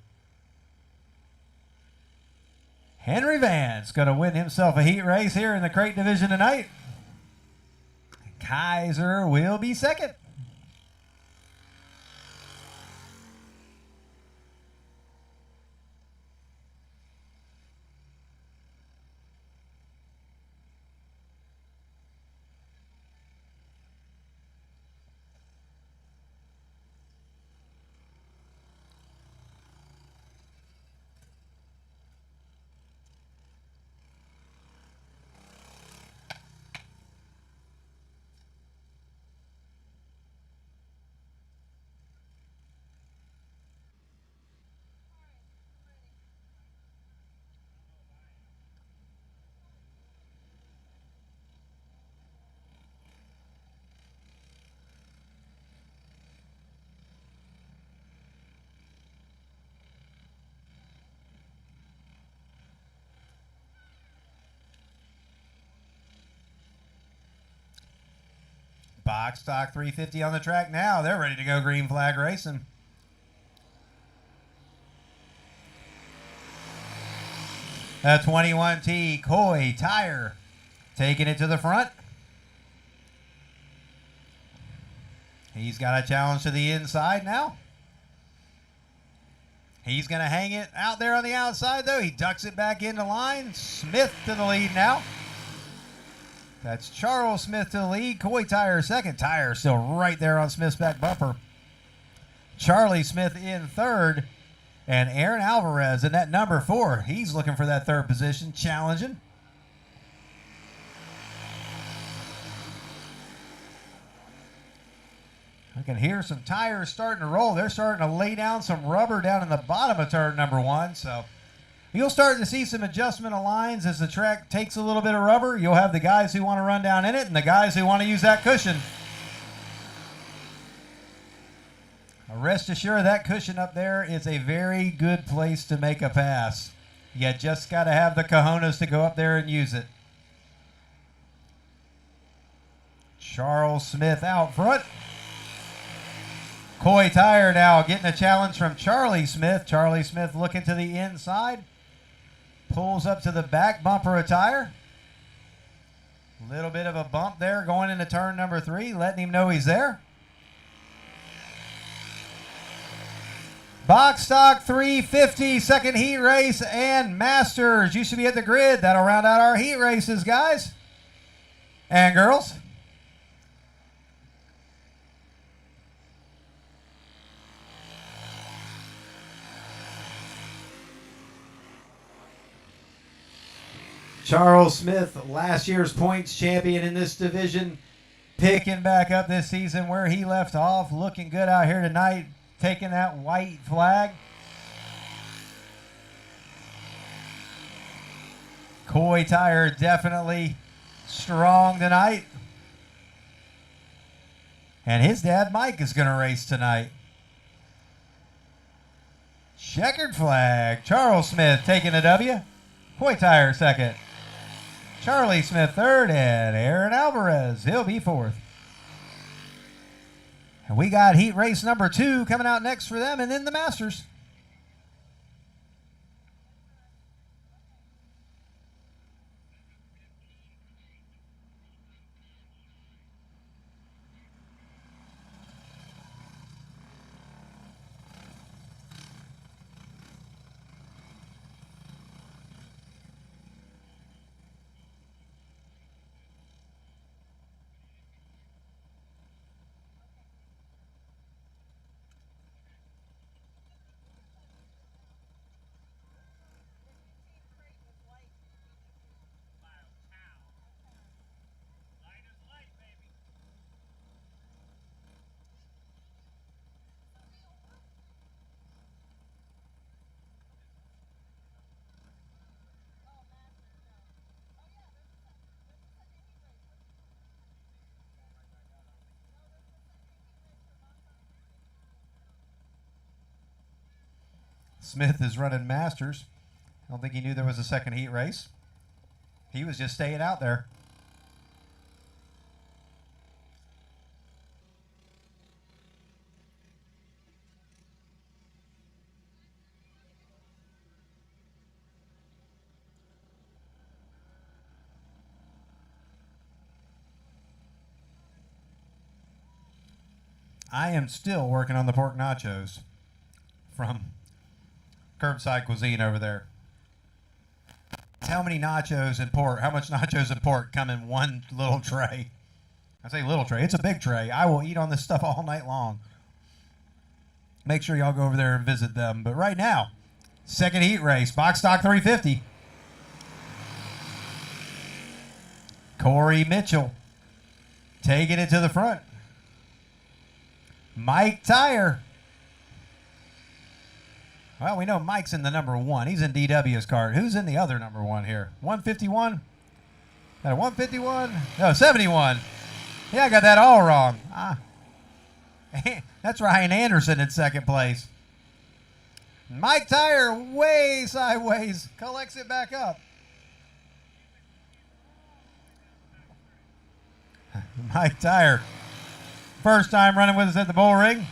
Henry Vance going to win himself a heat race here in the crate division tonight. Kaiser will be second. Box Stock 350 on the track now. They're ready to go green flag racing. A 21T Coy Tire taking it to the front. He's got a challenge to the inside now. He's going to hang it out there on the outside, though. He ducks it back into line. Smith to the lead now. That's Charles Smith to the lead. Coy Tire second. Tire still right there on Smith's back bumper. Charlie Smith in third. And Aaron Alvarez in that number 4. He's looking for that third position, challenging. I can hear some tires starting to roll. They're starting to lay down some rubber down in the bottom of turn number 1. So you'll start to see some adjustment of lines as the track takes a little bit of rubber. You'll have the guys who want to run down in it and the guys who want to use that cushion. Rest assured that cushion up there is a very good place to make a pass. You just got to have the cojones to go up there and use it. Charles Smith out front. Coy Tire now getting a challenge from Charlie Smith. Charlie Smith looking to the inside. Pulls up to the back bumper of tire. Little bit of a bump there going into turn number 3, letting him know he's there. Box Stock 350, second heat race, and Masters. You should be at the grid. That'll round out our heat races, guys and girls. Charles Smith, last year's points champion in this division, picking back up this season where he left off. Looking good out here tonight, taking that white flag. Coy Tire definitely strong tonight. And his dad, Mike, is going to race tonight. Checkered flag. Charles Smith taking a W. Coy Tire second. Charlie Smith third, and Aaron Alvarez, he'll be fourth. And we got heat race number 2 coming out next for them, and then the Masters. Light is light, baby. Smith is running Masters. I don't think he knew there was a second heat race. He was just staying out there. I am still working on the pork nachos from Curbside Cuisine over there. How many nachos and pork, how much nachos and pork come in one little tray? I say little tray, it's a big tray. I will eat on this stuff all night long. Make sure y'all go over there and visit them. But right now, second heat race, Box Stock 350. Corey Mitchell taking it to the front. Mike Tire. Well, we know Mike's in the number 1. He's in DW's cart. Who's in the other number 1 here? 151? That a 151? No, 71. Yeah, I got that all wrong. That's Ryan Anderson in second place. Mike Tire way sideways. Collects it back up. Mike Tire. First time running with us at the Bullring.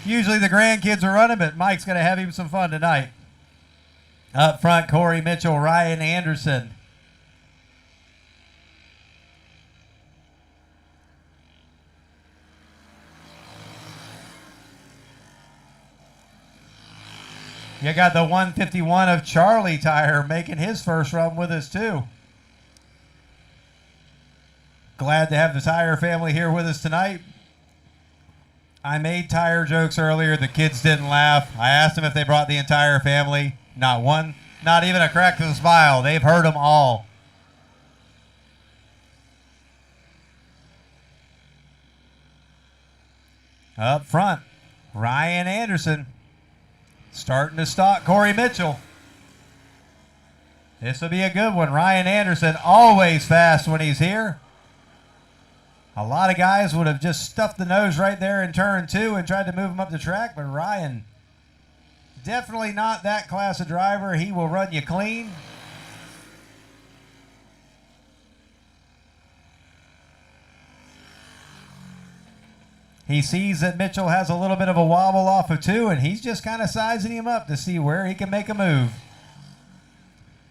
Usually the grandkids are running, but Mike's going to have him some fun tonight. Up front, Corey Mitchell, Ryan Anderson. You got the 151 of Charlie Tire making his first run with us too. Glad to have the Tire family here with us tonight. I made tire jokes earlier. The kids didn't laugh. I asked them if they brought the entire family. Not one, not even a crack of a smile. They've heard them all. Up front, Ryan Anderson. Starting to stalk Corey Mitchell. This will be a good one. Ryan Anderson, always fast when he's here. A lot of guys would have just stuffed the nose right there in turn 2 and tried to move him up the track, but Ryan, definitely not that class of driver. He will run you clean. He sees that Mitchell has a little bit of a wobble off of 2, and he's just kind of sizing him up to see where he can make a move.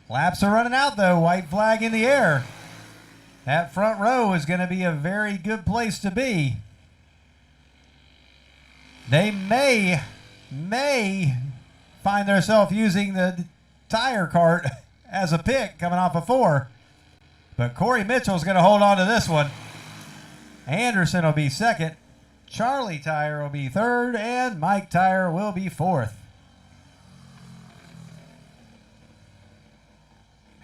Laps are running out, though. White flag in the air. That front row is going to be a very good place to be. They may find themselves using the tire cart as a pick coming off of 4. But Corey Mitchell's going to hold on to this one. Anderson will be second. Charlie Tire will be third, and Mike Tire will be fourth.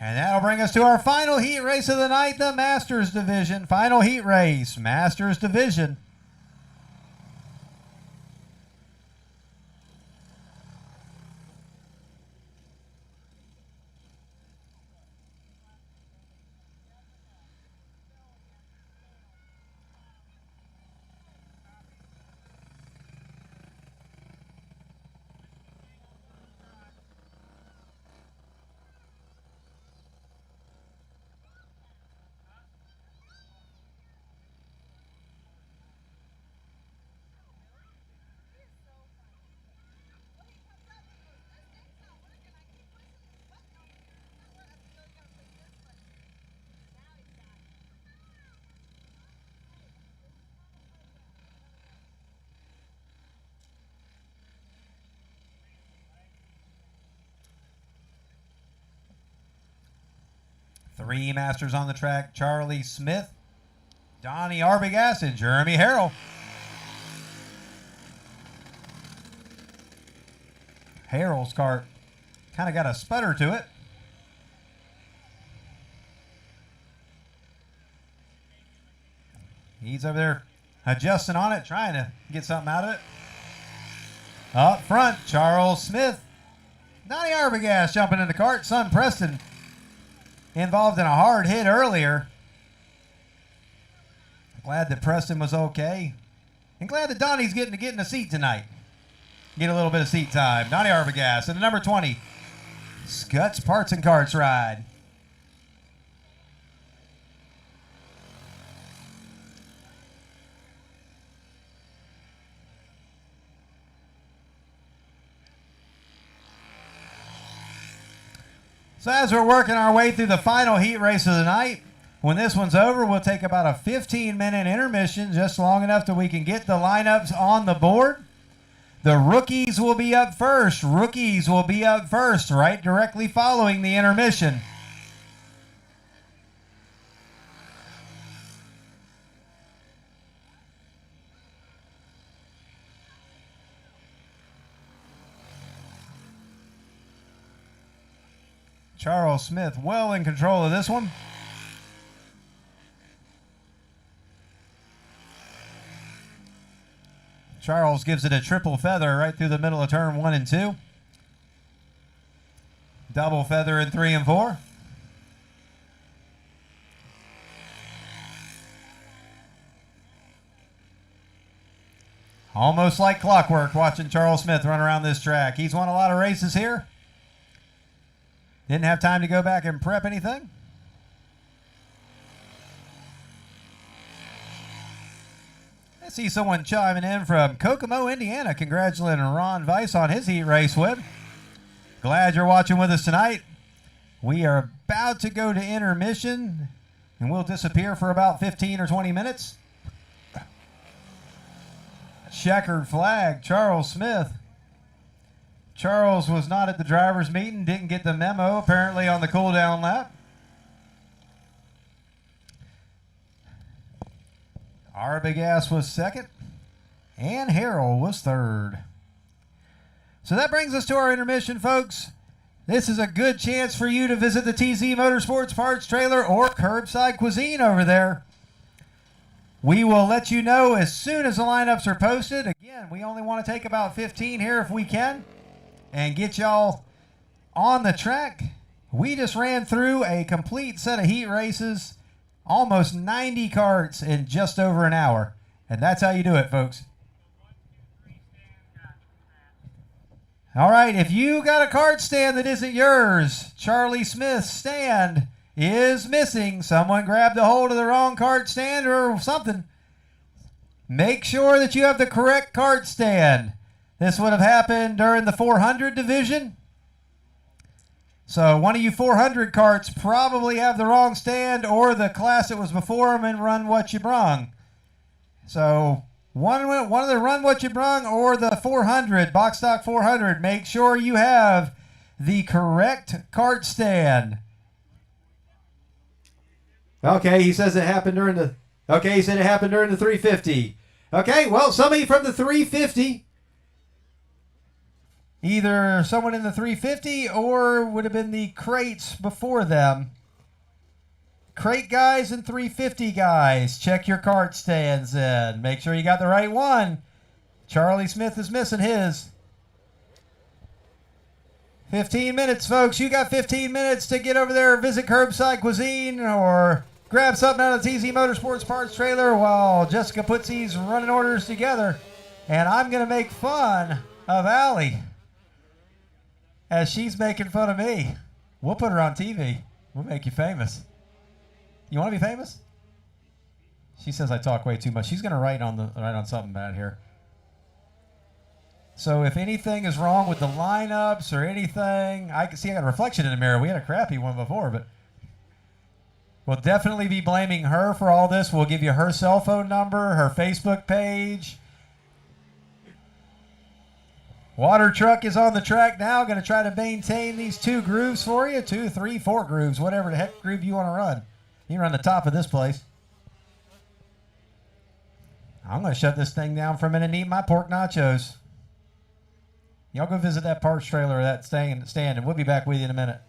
And that'll bring us to our final heat race of the night, the Masters Division. Final heat race, Masters Division. Three Masters on the track: Charlie Smith, Donnie Arbogast, and Jeremy Harrell. Harrell's cart kind of got a sputter to it. He's over there adjusting on it, trying to get something out of it. Up front, Charles Smith. Donnie Arbogast jumping in the cart. Son Preston involved in a hard hit earlier. Glad that Preston was okay. And glad that Donnie's getting a seat tonight. Get a little bit of seat time. Donnie Arbogast and the number 20 Scuts Parts and Carts ride. So as we're working our way through the final heat race of the night, when this one's over, we'll take about a 15-minute intermission, just long enough that we can get the lineups on the board. The rookies will be up first. Rookies will be up first, right directly following the intermission. Charles Smith well in control of this one. Charles gives it a triple feather right through the middle of turn 1 and 2. Double feather in 3 and 4. Almost like clockwork watching Charles Smith run around this track. He's won a lot of races here. Didn't have time to go back and prep anything. I see someone chiming in from Kokomo, Indiana, congratulating Ron Weiss on his heat race win. Glad you're watching with us tonight. We are about to go to intermission, and we'll disappear for about 15 or 20 minutes. Checkered flag, Charles Smith. Charles was not at the driver's meeting, didn't get the memo, apparently on the cool-down lap. Arbogast was second, and Harrell was third. So that brings us to our intermission, folks. This is a good chance for you to visit the TZ Motorsports Parts Trailer or Curbside Cuisine over there. We will let you know as soon as the lineups are posted. Again, we only want to take about 15 here if we can and get y'all on the track. We just ran through a complete set of heat races, almost 90 carts in just over an hour. And that's how you do it, folks. All right, if you got a cart stand that isn't yours, Charlie Smith's stand is missing. Someone grabbed a hold of the wrong cart stand or something. make sure that you have the correct cart stand. This would have happened during the 400 division. So one of you 400 carts probably have the wrong stand, or the class that was before them and run what you brung. So one of the run what you brung or the 400, box stock 400, make sure you have the correct cart stand. Okay, he says it happened during the... Okay, he said it happened during the 350. Okay, well, somebody from the 350... Either someone in the 350 or would have been the crates before them. Crate guys and 350 guys, check your cart stands in. Make sure you got the right one. Charlie Smith is missing his. 15 minutes, folks. You got 15 minutes to get over there, visit Curbside Cuisine, or grab something out of the TZ Motorsports Parts trailer while Jessica puts these running orders together. And I'm going to make fun of Allie as she's making fun of me. We'll put her on TV. We'll make you famous. You want to be famous? She says I talk way too much. She's going to write on something bad here. So if anything is wrong with the lineups or anything, I can see I got a reflection in the mirror. We had a crappy one before, but we'll definitely be blaming her for all this. We'll give you her cell phone number, her Facebook page. Water truck is on the track now. Going to try to maintain these 2 grooves for you. 2, 3, 4 grooves, whatever the heck groove you want to run. You can run the top of this place. I'm going to shut this thing down for a minute and eat my pork nachos. Y'all go visit that parts trailer or that stand, and we'll be back with you in a minute.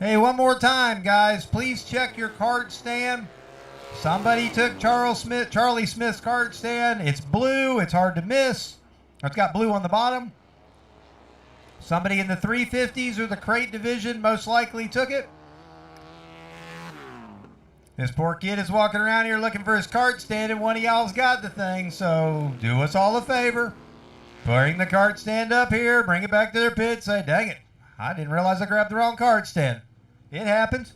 Hey, one more time, guys. Please check your cart stand. Somebody took Charlie Smith's cart stand. It's blue. It's hard to miss. It's got blue on the bottom. Somebody in the 350s or the crate division most likely took it. This poor kid is walking around here looking for his cart stand, and one of y'all's got the thing, so do us all a favor. Bring the cart stand up here, bring it back to their pit, say, dang it, I didn't realize I grabbed the wrong cart stand. It happens.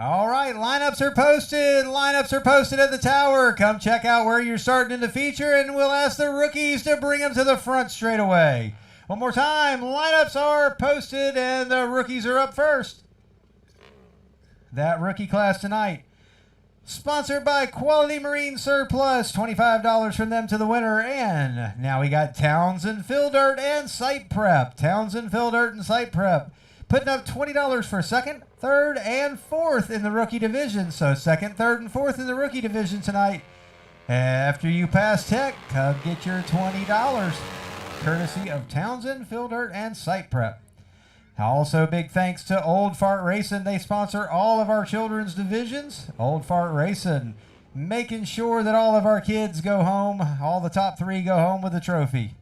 All right, lineups are posted. Lineups are posted at the tower. Come check out where you're starting in the feature, and we'll ask the rookies to bring them to the front straight away. One more time, lineups are posted, and the rookies are up first. That rookie class tonight, sponsored by Quality Marine Surplus, $25 from them to the winner. And now we got Townsend Fill Dirt and Site Prep. Townsend Fill Dirt and Site Prep putting up $20 for second, third, and fourth in the rookie division. So second, third, and fourth in the rookie division tonight. After you pass tech, come get your $20, courtesy of Townsend Fill Dirt and Site Prep. Also, big thanks to Old Fart Racing. They sponsor all of our children's divisions. Old Fart Racing, making sure that all of our kids go home, all the top three go home with a trophy.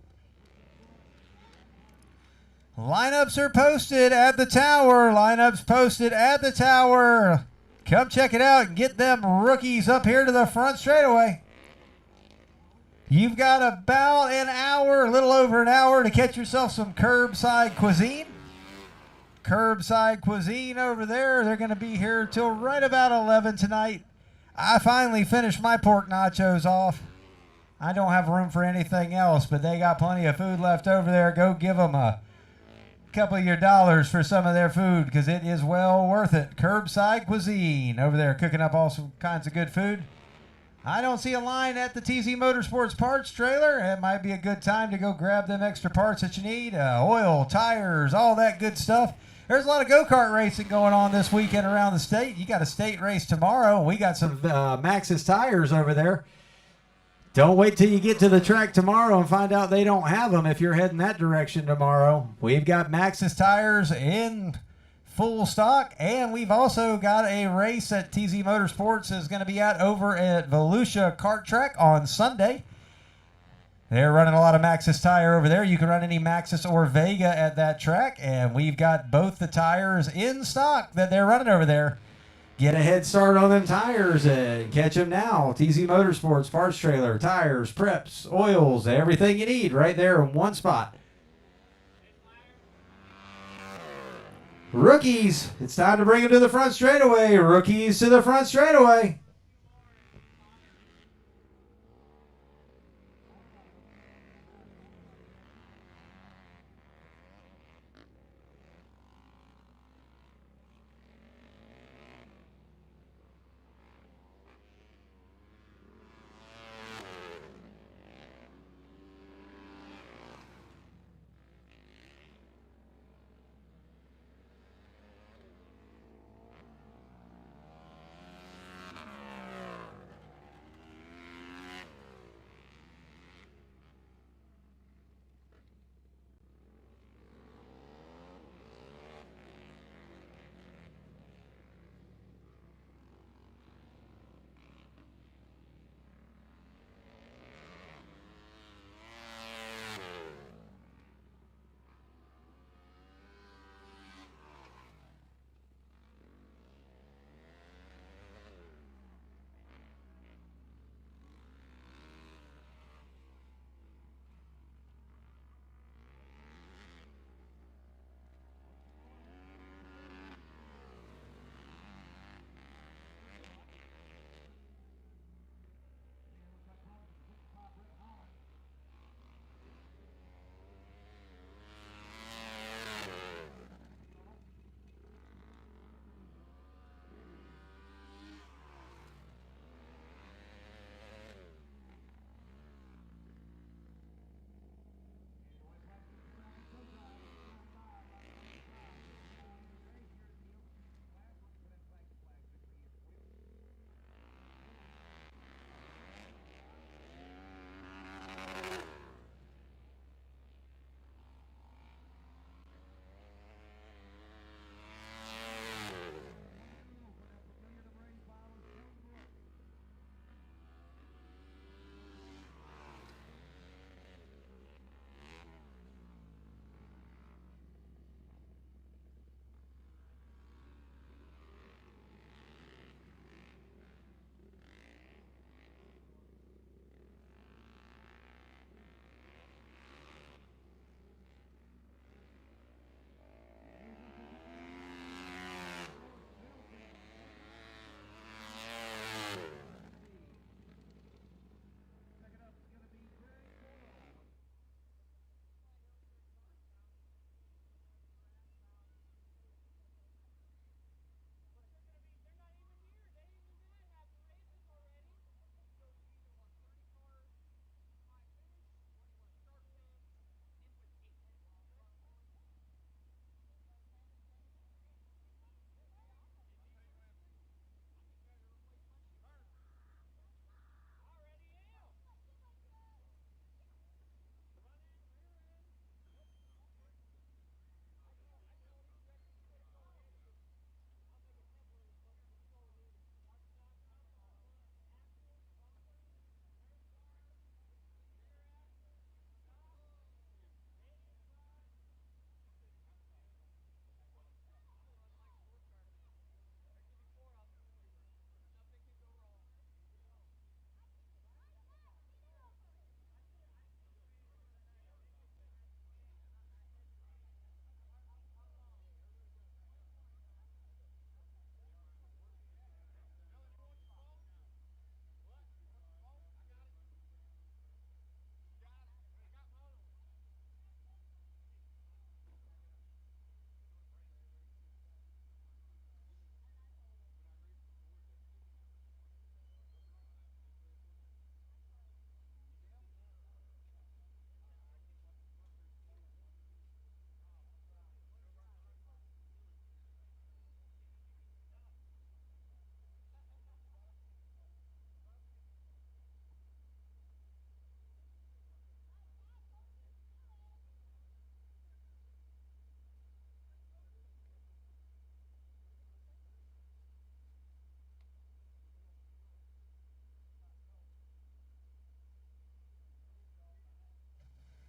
Lineups are posted at the tower. Lineups posted at the tower. Come check it out and get them rookies up here to the front straightaway. You've got about an hour, a little over an hour, to catch yourself some curbside cuisine. Curbside cuisine over there. They're going to be here till right about 11 tonight. I finally finished my pork nachos off. I don't have room for anything else, but they got plenty of food left over there. Go give them a couple of your dollars for some of their food, because it is well worth it. Curbside cuisine over there, cooking up all kinds of good food. I don't see a line at the TZ Motorsports parts trailer. It might be a good time to go grab them extra parts that you need. Oil, tires, all that good stuff. There's a lot of go-kart racing going on this weekend around the state. You got a state race tomorrow. We got some Maxxis tires over there. Don't wait till you get to the track tomorrow and find out they don't have them if you're heading that direction tomorrow. We've got Maxxis tires in full stock, and we've also got a race that TZ Motorsports is going to be at over at Volusia Kart Track on Sunday. They're running a lot of Maxxis tire over there. You can run any Maxxis or Vega at that track, and we've got both the tires in stock that they're running over there. Get a head start on them tires and catch them now. TZ Motorsports, parts trailer, tires, preps, oils, everything you need right there in one spot. Rookies, it's time to bring them to the front straightaway. Rookies to the front straightaway.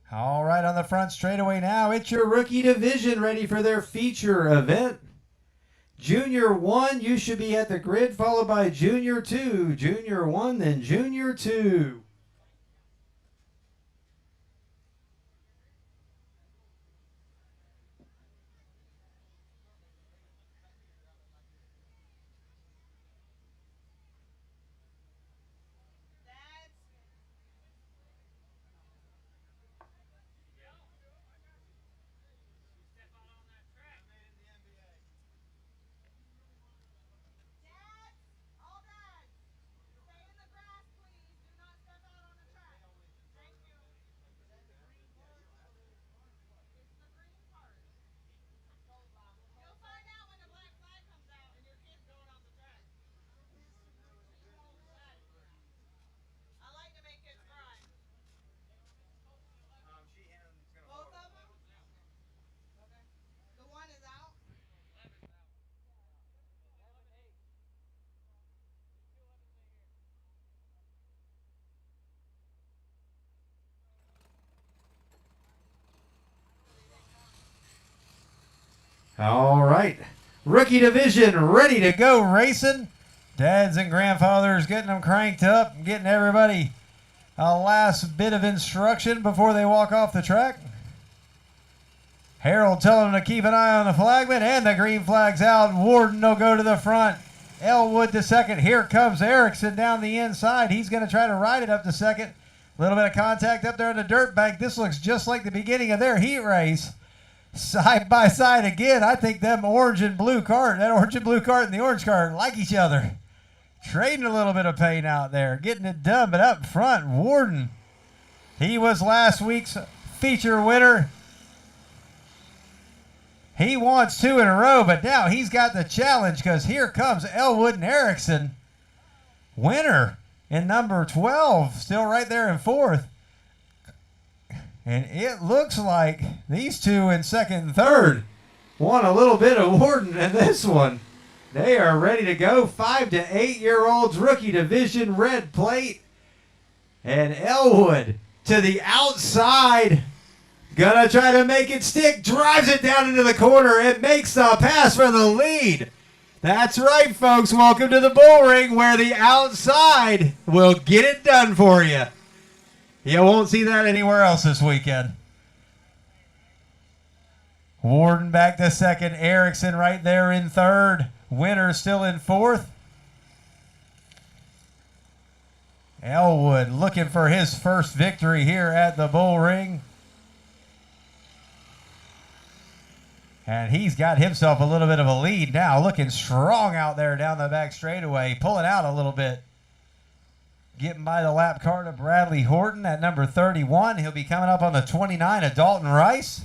All right, on the front straightaway now, it's your rookie division ready for their feature event. Junior 1, you should be at the grid, followed by Junior 2. Junior 1, then Junior 2. Step out on that track. Dads, all dads, stay in the grass, please. Do not step out on the track. Thank you. It's the green part. You'll find out when the black flag comes out and your kid's going off the track. I like to make kids cry. Both of them? Okay. The one is out? All right, rookie division ready to go racing. Dads and grandfathers getting them cranked up, getting everybody a last bit of instruction before they walk off the track. Harold telling them to keep an eye on the flagman, and the green flag's out. Warden will go to the front. Elwood to second. Here comes Erickson down the inside. He's going to try to ride it up to second. A little bit of contact up there in the dirt bank. This looks just like the beginning of their heat race. Side by side again. I think them orange and blue cart, that orange and blue cart and the orange cart like each other. Trading a little bit of pain out there, getting it done. But up front, Warden, he was last week's feature winner. He wants 2 in a row, but now he's got the challenge because here comes Elwood and Erickson. Winner in number 12, still right there in 4th. And it looks like these two in second and third want a little bit of Warden in this one. They are ready to go. 5 to 8-year-olds, rookie division, red plate. And Elwood to the outside. Gonna try to make it stick. Drives it down into the corner and makes the pass for the lead. That's right, folks. Welcome to the Bullring, where the outside will get it done for you. You won't see that anywhere else this weekend. Warden back to second. Erickson right there in third. Winner still in 4th. Elwood looking for his first victory here at the Bullring. And he's got himself a little bit of a lead now. Looking strong out there down the back straightaway. Pulling out a little bit. Getting by the lap car to Bradley Horton at number 31. He'll be coming up on the 29 of Dalton Rice.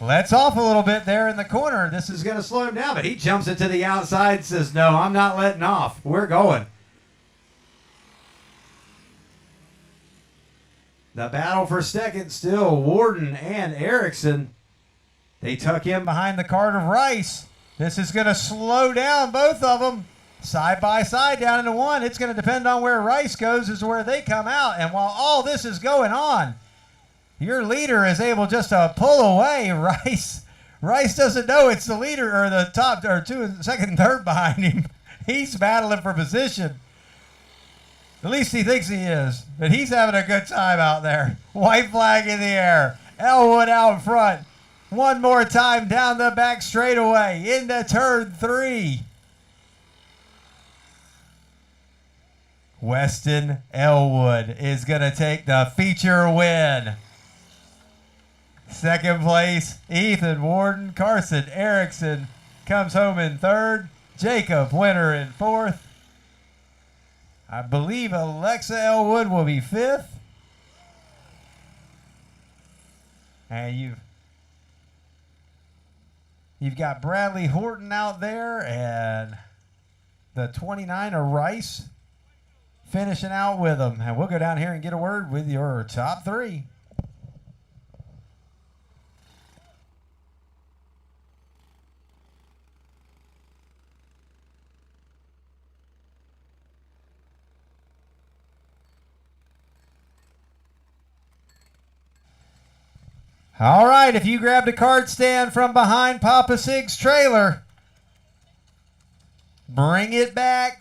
Lets off a little bit there in the corner. This is going to slow him down, but he jumps it to the outside, says, no, I'm not letting off. We're going. The battle for second still Warden and Erickson. They tuck in behind the cart of Rice. This is going to slow down both of them. Side by side down into one. It's going to depend on where Rice goes as to where they come out. And while all this is going on, your leader is able just to pull away. Rice doesn't know it's the leader or the top or second and third behind him. He's battling for position. At least he thinks he is. But he's having a good time out there. White flag in the air. Elwood out front. One more time down the back straightaway into turn 3. Weston Elwood is going to take the feature win. Second place, Ethan Warden. Carson Erickson comes home in 3rd. Jacob Winter in 4th. I believe Alexa Elwood will be 5th. And you've got Bradley Horton out there and the 29 of Rice finishing out with them. And we'll go down here and get a word with your top 3. All right, if you grabbed a cart stand from behind Papa Sig's trailer, bring it back.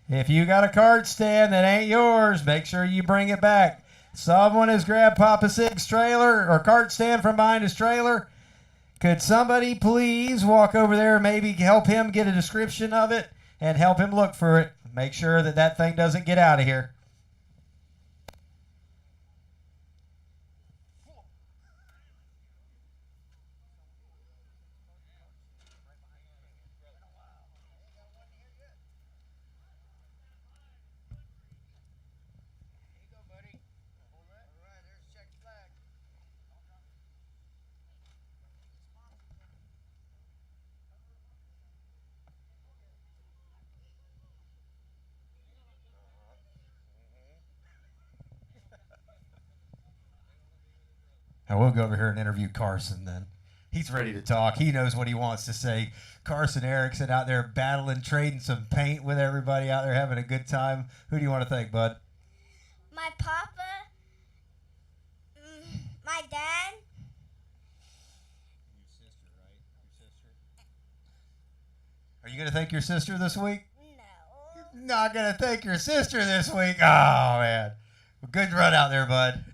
If you got a cart stand that ain't yours, make sure you bring it back. Someone has grabbed Papa Sig's trailer or cart stand from behind his trailer. Could somebody please walk over there and maybe help him get a description of it and help him look for it? Make sure that that thing doesn't get out of here. And we'll go over here and interview Carson then. He's ready to talk. He knows what he wants to say. Carson Erickson out there battling, trading some paint with everybody out there, having a good time. Who do you want to thank, bud? My papa, my dad. Your sister, right? Your sister. Are you going to thank your sister this week? No. Not going to thank your sister this week. Oh, man. Well, good run out there, bud.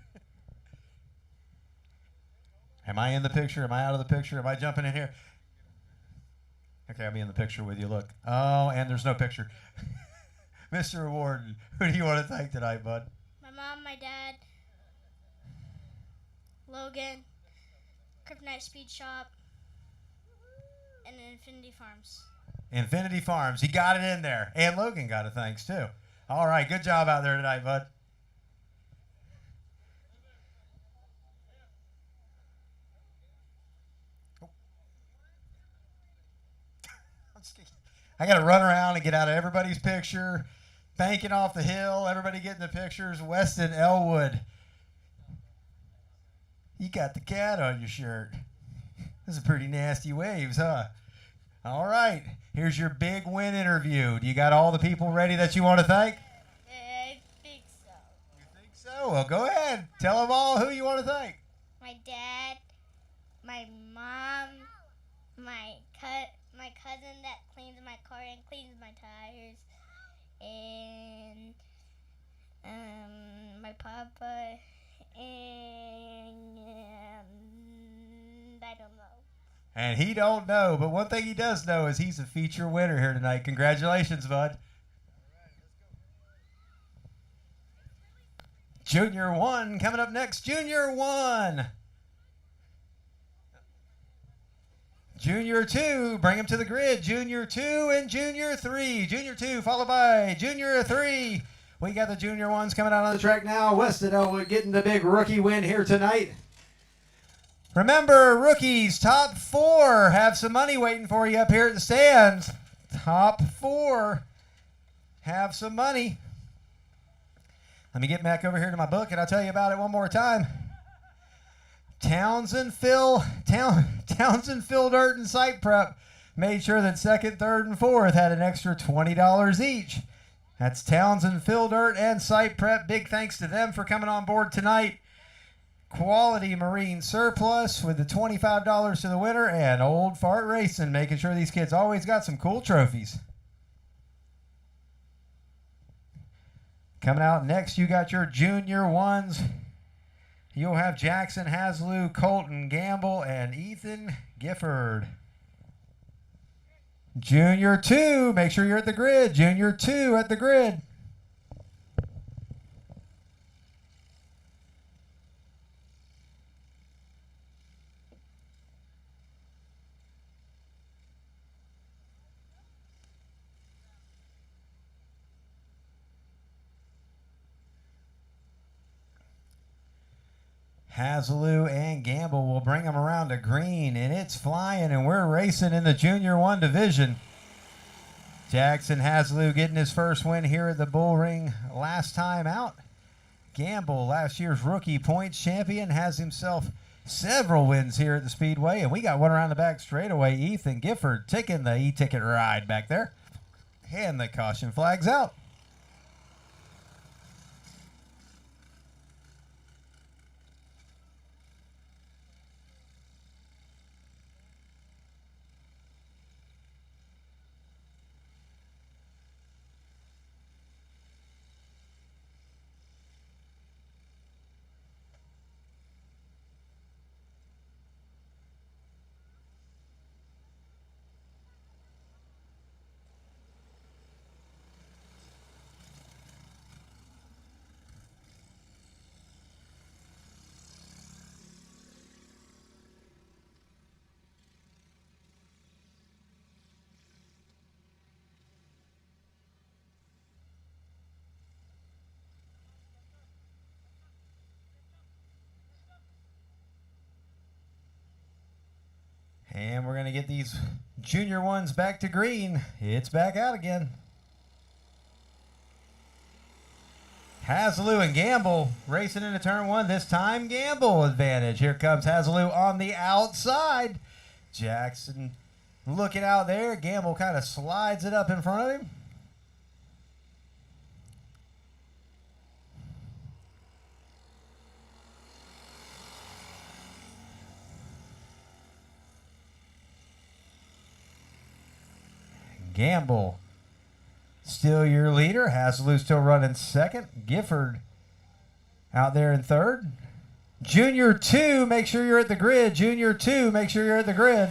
Am I in the picture? Am I out of the picture? Am I jumping in here? Okay, I'll be in the picture with you. Look. Oh, and there's no picture. Mr. Warden, who do you want to thank tonight, bud? My mom, my dad, Logan, Kryptonite Speed Shop, and Infinity Farms. Infinity Farms. He got it in there. And Logan got it, thanks, too. All right, good job out there tonight, bud. I got to run around and get out of everybody's picture. Banking off the hill. Everybody getting the pictures. Weston Elwood. You got the cat on your shirt. Those are pretty nasty waves, huh? All right. Here's your big win interview. Do you got all the people ready that you want to thank? I think so. You think so? Well, go ahead. Tell them all who you want to thank. My dad, my mom, my cousin that cleans my car and cleans my tires, and my papa, and I don't know. And he don't know, but one thing he does know is he's a feature winner here tonight. Congratulations, bud. Junior 1 coming up next. Junior 1. Junior 2, bring him to the grid. Junior 2 and Junior 3. Junior 2 followed by Junior 3. We got the Junior 1s coming out on the track now. Weston Elwood getting the big rookie win here tonight. Remember, rookies, top 4 have some money waiting for you up here at the stands. Top 4 have some money. Let me get back over here to my book and I'll tell you about it one more time. Townsend Phil Dirt and Site Prep made sure that 2nd, 3rd, and 4th had an extra $20 each. That's Townsend Phil Dirt and Site Prep. Big thanks to them for coming on board tonight. Quality Marine Surplus with the $25 to the winner, and Old Fart Racing making sure these kids always got some cool trophies. Coming out next, you got your Junior 1s. You'll have Jackson Haslew, Colton Gamble, and Ethan Gifford. Junior 2, make sure you're at the grid. Junior 2 at the grid. Haslew and Gamble will bring them around to green, and it's flying, and we're racing in the Junior 1 division. Jackson Haslew getting his first win here at the Bullring last time out. Gamble, last year's rookie points champion, has himself several wins here at the Speedway, and we got one around the back straightaway. Ethan Gifford taking the e-ticket ride back there. And the caution flag's out. And we're going to get these junior ones back to green. It's back out again. Hazeloo and Gamble racing into turn one. This time, Gamble advantage. Here comes Hazeloo on the outside. Jackson looking out there. Gamble kind of slides it up in front of him. Gamble still your leader. Hazeloo still running second. Gifford out there in third. Junior 2, make sure you're at the grid. Junior 2, make sure you're at the grid.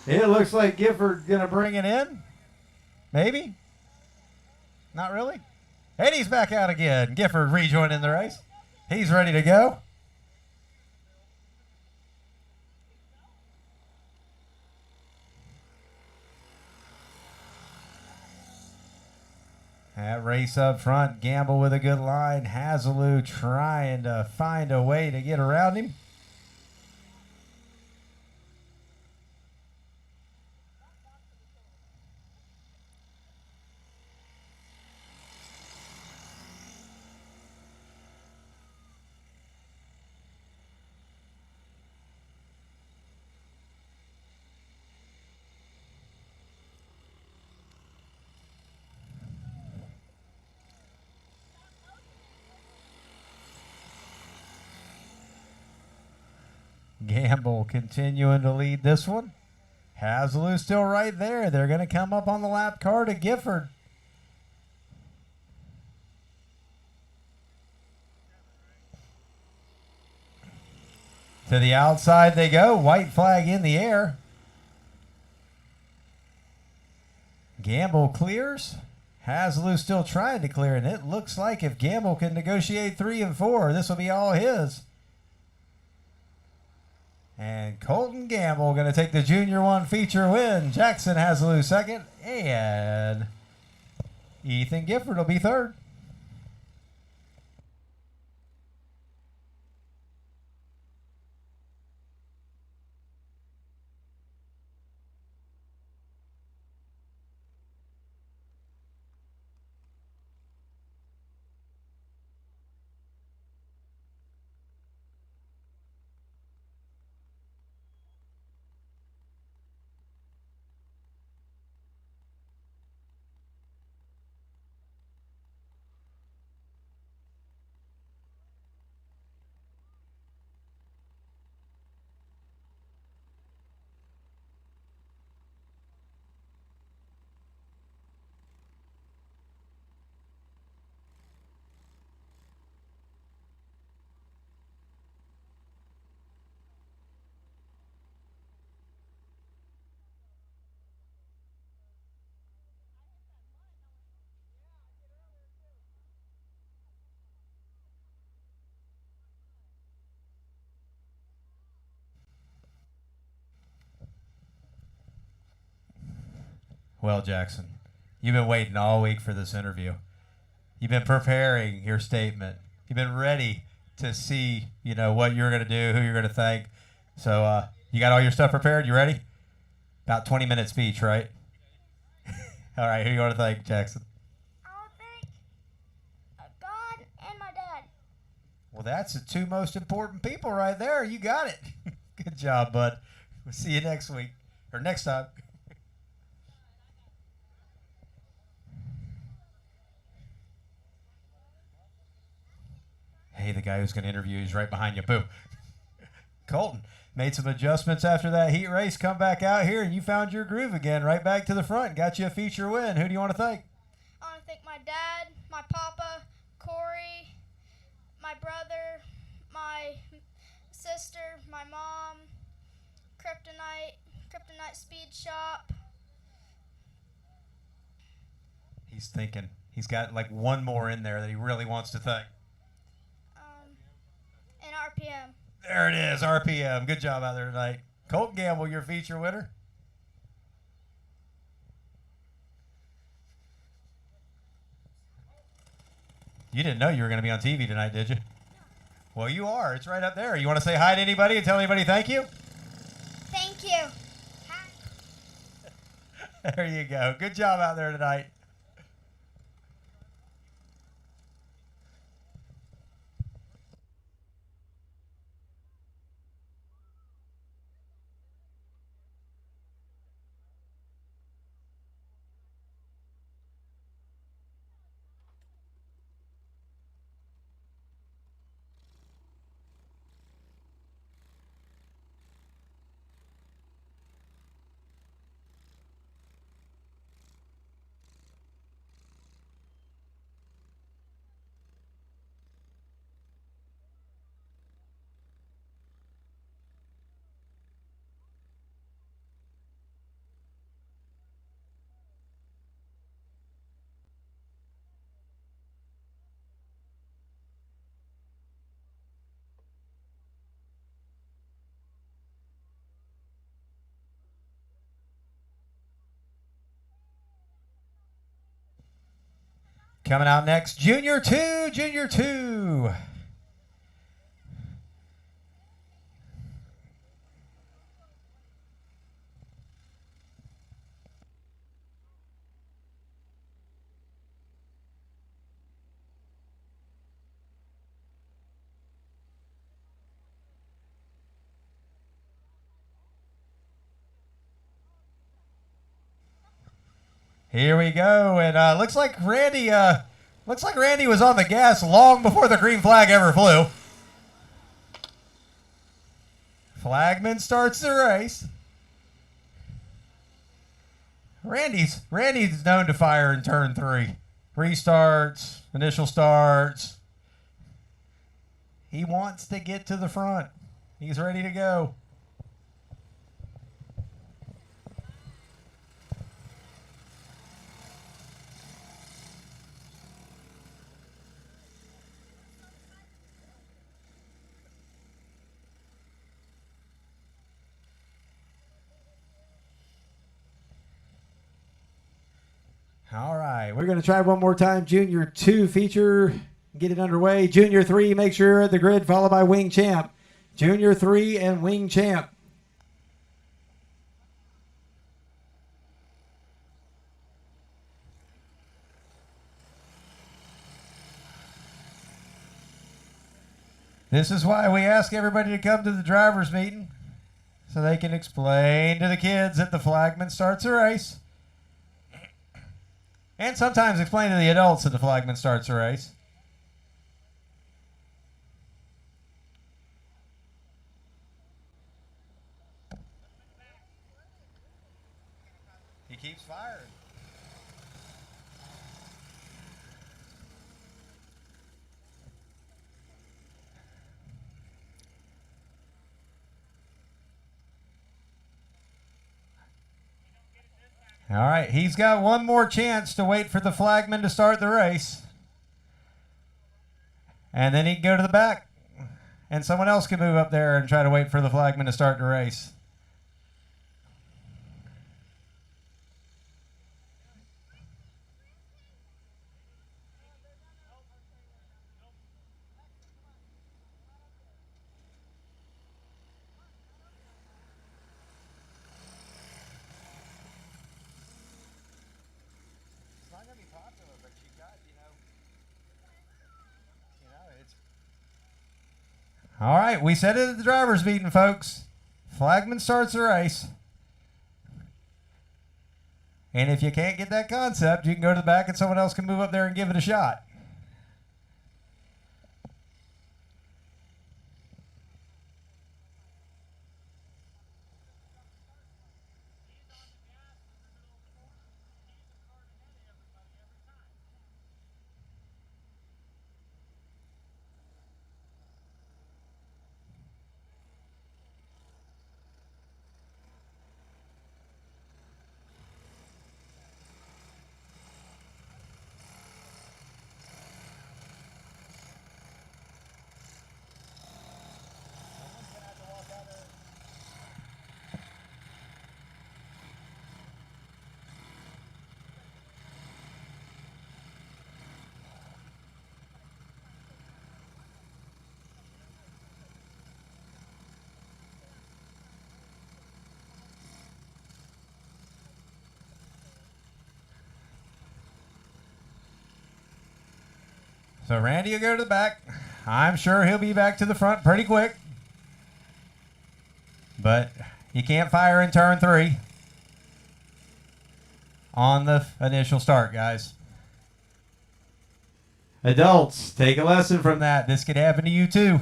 It looks like Gifford gonna bring it in. Maybe. Not really. And he's back out again. Gifford rejoining the race. He's ready to go. That race up front, Gamble with a good line. Hazeloo trying to find a way to get around him. Gamble continuing to lead this one. Hazeloo still right there. They're going to come up on the lap car to Gifford. To the outside they go. White flag in the air. Gamble clears. Hazeloo still trying to clear, and it looks like if Gamble can negotiate 3 and 4, this will be all his. And Colton Gamble going to take the Junior 1 feature win. Jackson Hazeloo second, and Ethan Gifford will be third. Well, Jackson, you've been waiting all week for this interview. You've been preparing your statement. You've been ready to see, what you're going to do, who you're going to thank. So you got all your stuff prepared? You ready? About 20-minute speech, right? All right, who you want to thank, Jackson? I want to thank God and my dad. Well, that's the 2 most important people right there. You got it. Good job, bud. We'll see you next week, or next time. Hey, the guy who's going to interview you is right behind you. Boo. Colton made some adjustments after that heat race. Come back out here, and you found your groove again. Right back to the front. Got you a feature win. Who do you want to thank? I want to thank my dad, my papa, Corey, my brother, my sister, my mom, Kryptonite Speed Shop. He's thinking. He's got like one more in there that he really wants to thank. And RPM. There it is, RPM. Good job out there tonight. Colt Gamble, your feature winner. You didn't know you were going to be on TV tonight, did you? Well, you are. It's right up there. You want to say hi to anybody and tell anybody thank you? Thank you. There you go. Good job out there tonight. Coming out next, Junior 2, Junior 2. Here we go, and looks like Randy was on the gas long before the green flag ever flew. Flagman starts the race. Randy's known to fire in turn 3. Restarts, initial starts. He wants to get to the front. He's ready to go. All right, we're going to try one more time. Junior 2 feature, get it underway. Junior 3, make sure you're at the grid, followed by Wing Champ. Junior 3 and Wing Champ. This is why we ask everybody to come to the driver's meeting, so they can explain to the kids that the flagman starts a race. And sometimes explain to the adults that the flagman starts a race. He keeps firing. All right, he's got one more chance to wait for the flagman to start the race. And then he can go to the back. And someone else can move up there and try to wait for the flagman to start the race. All right, we said it at the driver's meeting, folks. Flagman starts the race. And if you can't get that concept, you can go to the back and someone else can move up there and give it a shot. So Randy will go to the back. I'm sure he'll be back to the front pretty quick. But you can't fire in turn 3 on the initial start, guys. Adults, take a lesson from that. This could happen to you too.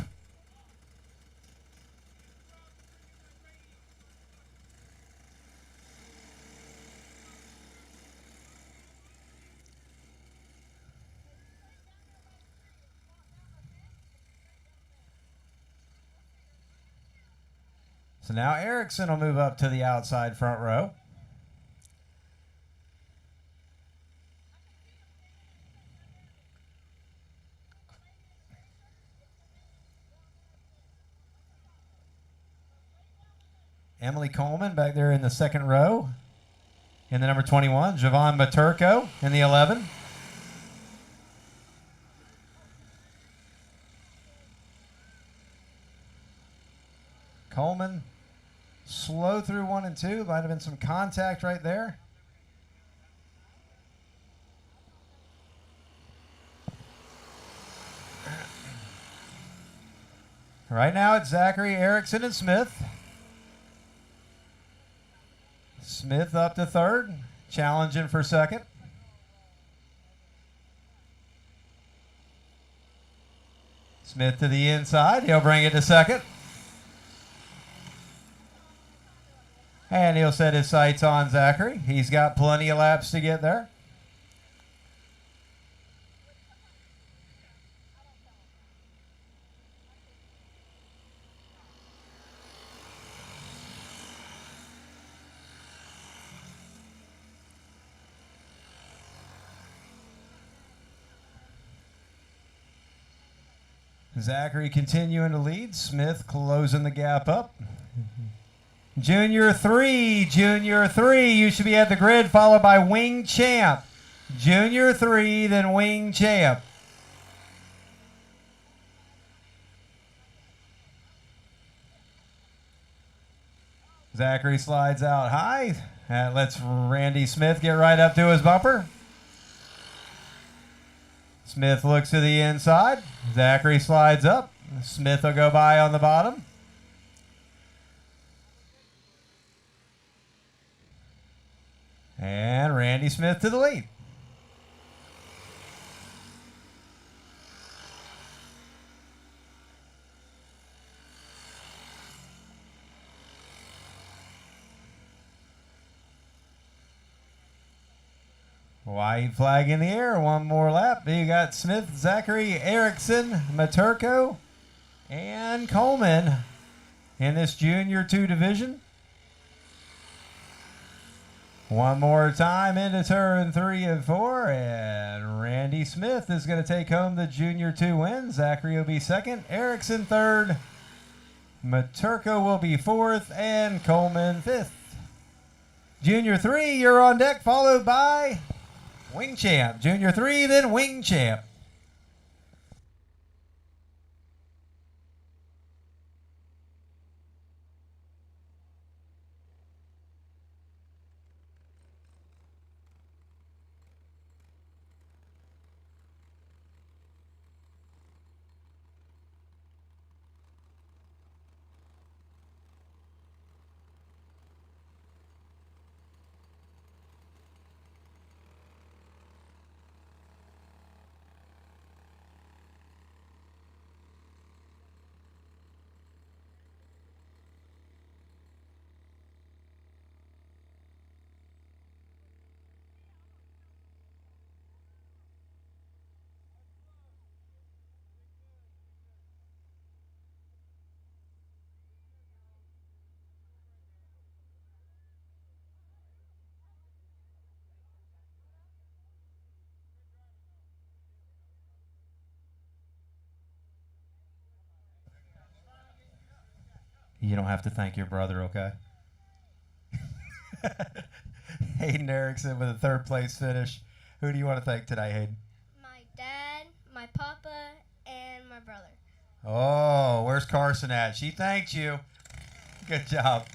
So now Erickson will move up to the outside front row. Emily Coleman back there in the second row. In the number 21, Javon Maturko in the 11. Coleman slow through 1 and 2. Might have been some contact right there. Right now it's Zachary, Erickson, and Smith. Smith up to third, challenging for second. Smith to the inside. He'll bring it to second. And he'll set his sights on Zachary. He's got plenty of laps to get there. Zachary continuing to lead. Smith closing the gap up. Junior 3, you should be at the grid, followed by Wing Champ. Junior 3, then Wing Champ. Zachary slides out high. That lets Randy Smith get right up to his bumper. Smith looks to the inside. Zachary slides up. Smith will go by on the bottom. And Randy Smith to the lead. White flag in the air. One more lap. You got Smith, Zachary, Erickson, Maturko, and Coleman in this Junior 2 division. One more time into turn 3 and 4, and Randy Smith is going to take home the Junior 2 win. Zachary will be second, Erickson third, Maturko will be fourth, and Coleman fifth. Junior 3, you're on deck, followed by Wing Champ. Junior 3, then Wing Champ. You don't have to thank your brother, okay? Hayden Erickson with a third place finish. Who do you want to thank today, Hayden? My dad, my papa, and my brother. Oh, where's Carson at? She thanked you. Good job.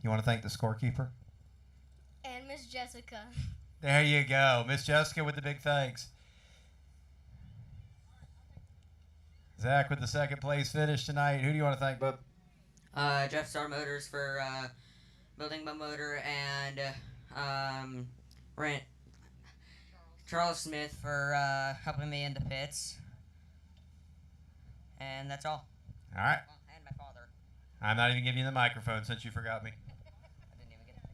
You want to thank the scorekeeper? And Miss Jessica. There you go. Miss Jessica with the big thanks. Zach with the second place finish tonight. Who do you want to thank, bub? Jeff Star Motors for building my motor, and Charles Smith for helping me into pits. And that's all. All right. And my father. I'm not even giving you the microphone since you forgot me. I didn't even get a picture.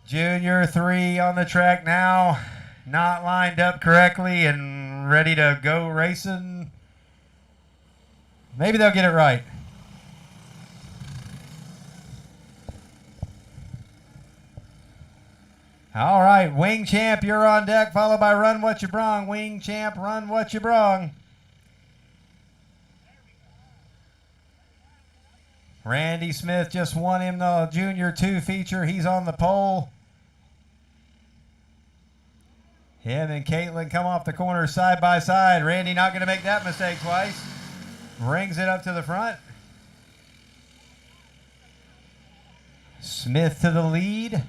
Junior 3 on the track now. Not lined up correctly and ready to go racing. Maybe they'll get it right. All right, Wing Champ, you're on deck, followed by Run What You Brung. Wing Champ, Run What You Brung. Randy Smith just won him the Junior 2 feature. He's on the pole. Him and Caitlin come off the corner side by side. Randy not going to make that mistake twice. Brings it up to the front. Smith to the lead.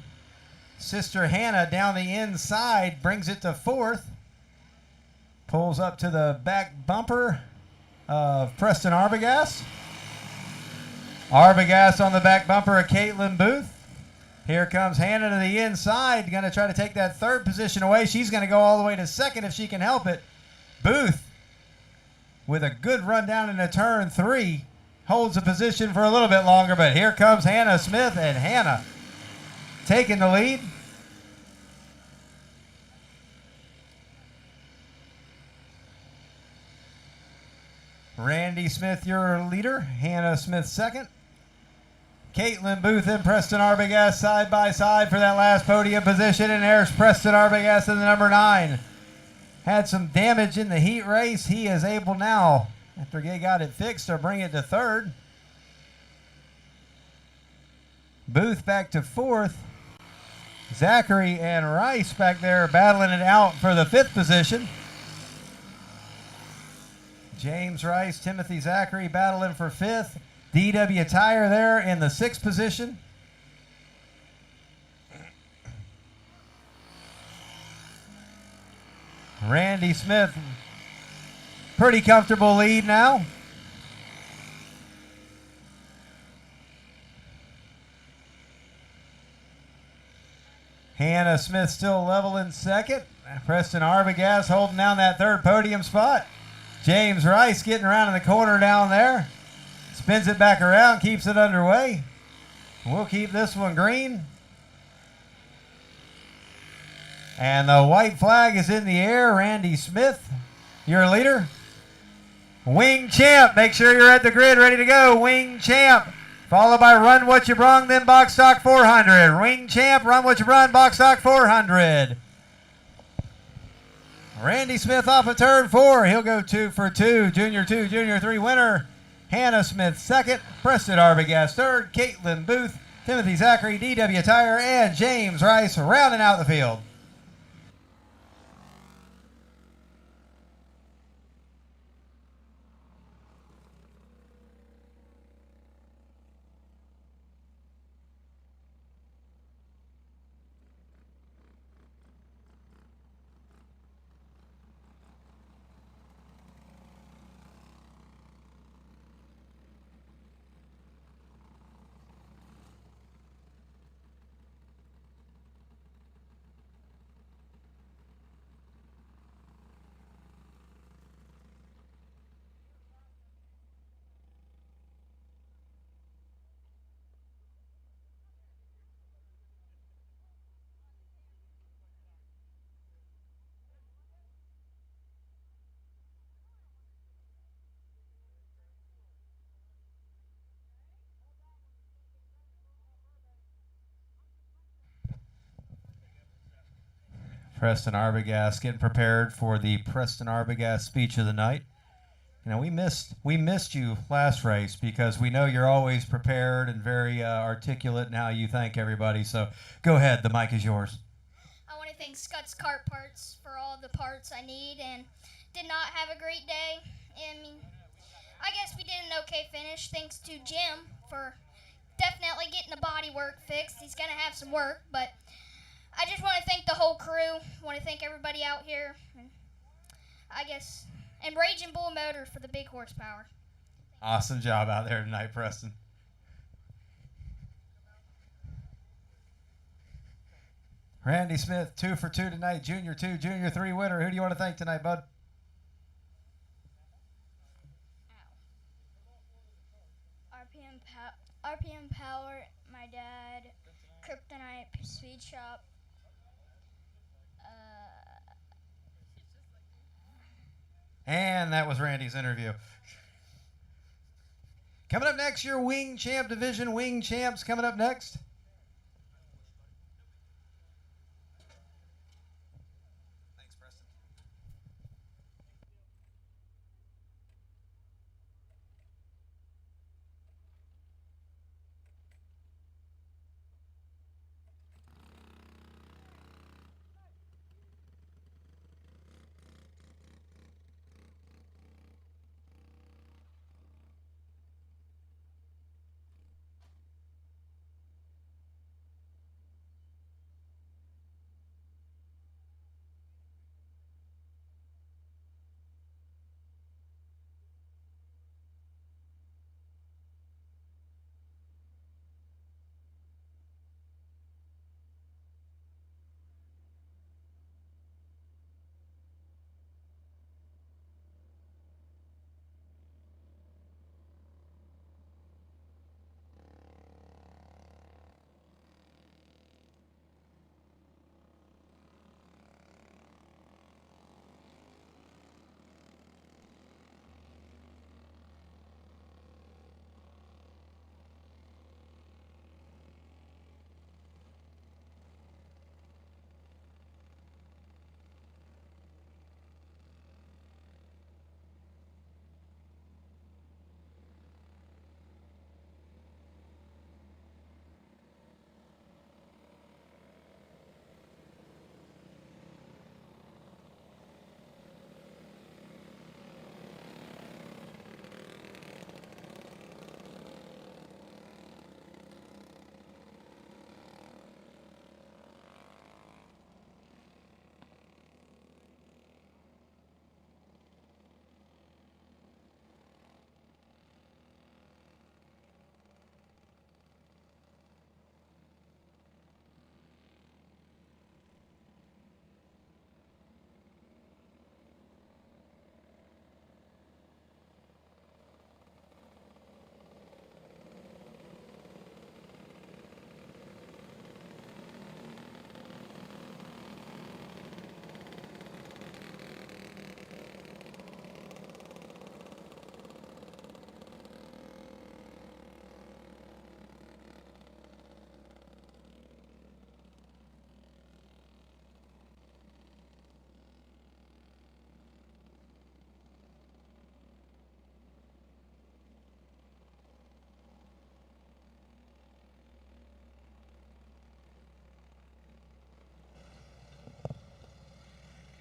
Sister Hannah down the inside brings it to fourth. Pulls up to the back bumper of Preston Arbogast. Arbogast on the back bumper of Caitlin Booth. Here comes Hannah to the inside, going to try to take that third position away. She's going to go all the way to second if she can help it. Booth, with a good run down into turn 3, holds the position for a little bit longer, but here comes Hannah Smith, and Hannah taking the lead. Randy Smith, your leader. Hannah Smith second. Caitlin Booth and Preston Arbogast side by side for that last podium position, and there's Preston Arbogast in the number 9. Had some damage in the heat race. He is able now, after they got it fixed, to bring it to third. Booth back to fourth. Zachary and Rice back there battling it out for the 5th position. James Rice, Timothy Zachary battling for 5th. DW Tire there in the 6th position. Randy Smith, pretty comfortable lead now. Hannah Smith still level in second. Preston Arbogast holding down that third podium spot. James Rice getting around in the corner down there. Spins it back around, keeps it underway. We'll keep this one green. And the white flag is in the air. Randy Smith, your leader. Wing Champ, make sure you're at the grid ready to go. Wing Champ, followed by Run What You Brung, then Box Stock 400. Wing Champ, Run What You Brung, Box Stock 400. Randy Smith off of turn 4. He'll go 2 for 2. Junior 2, Junior 3 winner. Hannah Smith second. Preston Arbogast third. Caitlin Booth, Timothy Zachary, DW Tire, and James Rice rounding out the field. Preston Arbogast getting prepared for the Preston Arbogast speech of the night. You know, we missed you last race because we know you're always prepared and very articulate in how you thank everybody. So go ahead, the mic is yours. I want to thank Scott's Kart Parts for all the parts I need and did not have a great day. I mean, I guess we did an okay finish thanks to Jim for definitely getting the body work fixed. He's going to have some work, but I just want to thank the whole crew. I want to thank everybody out here. I guess, and Raging Bull Motor for the big horsepower. Awesome job out there tonight, Preston. Randy Smith, 2 for 2 tonight, Junior 2, Junior 3 winner. Who do you want to thank tonight, bud? RPM Power, my dad, Kryptonite Speed Shop. And that was Randy's interview. Coming up next, your Wing Champ Division. Wing Champs coming up next. Thanks, Preston.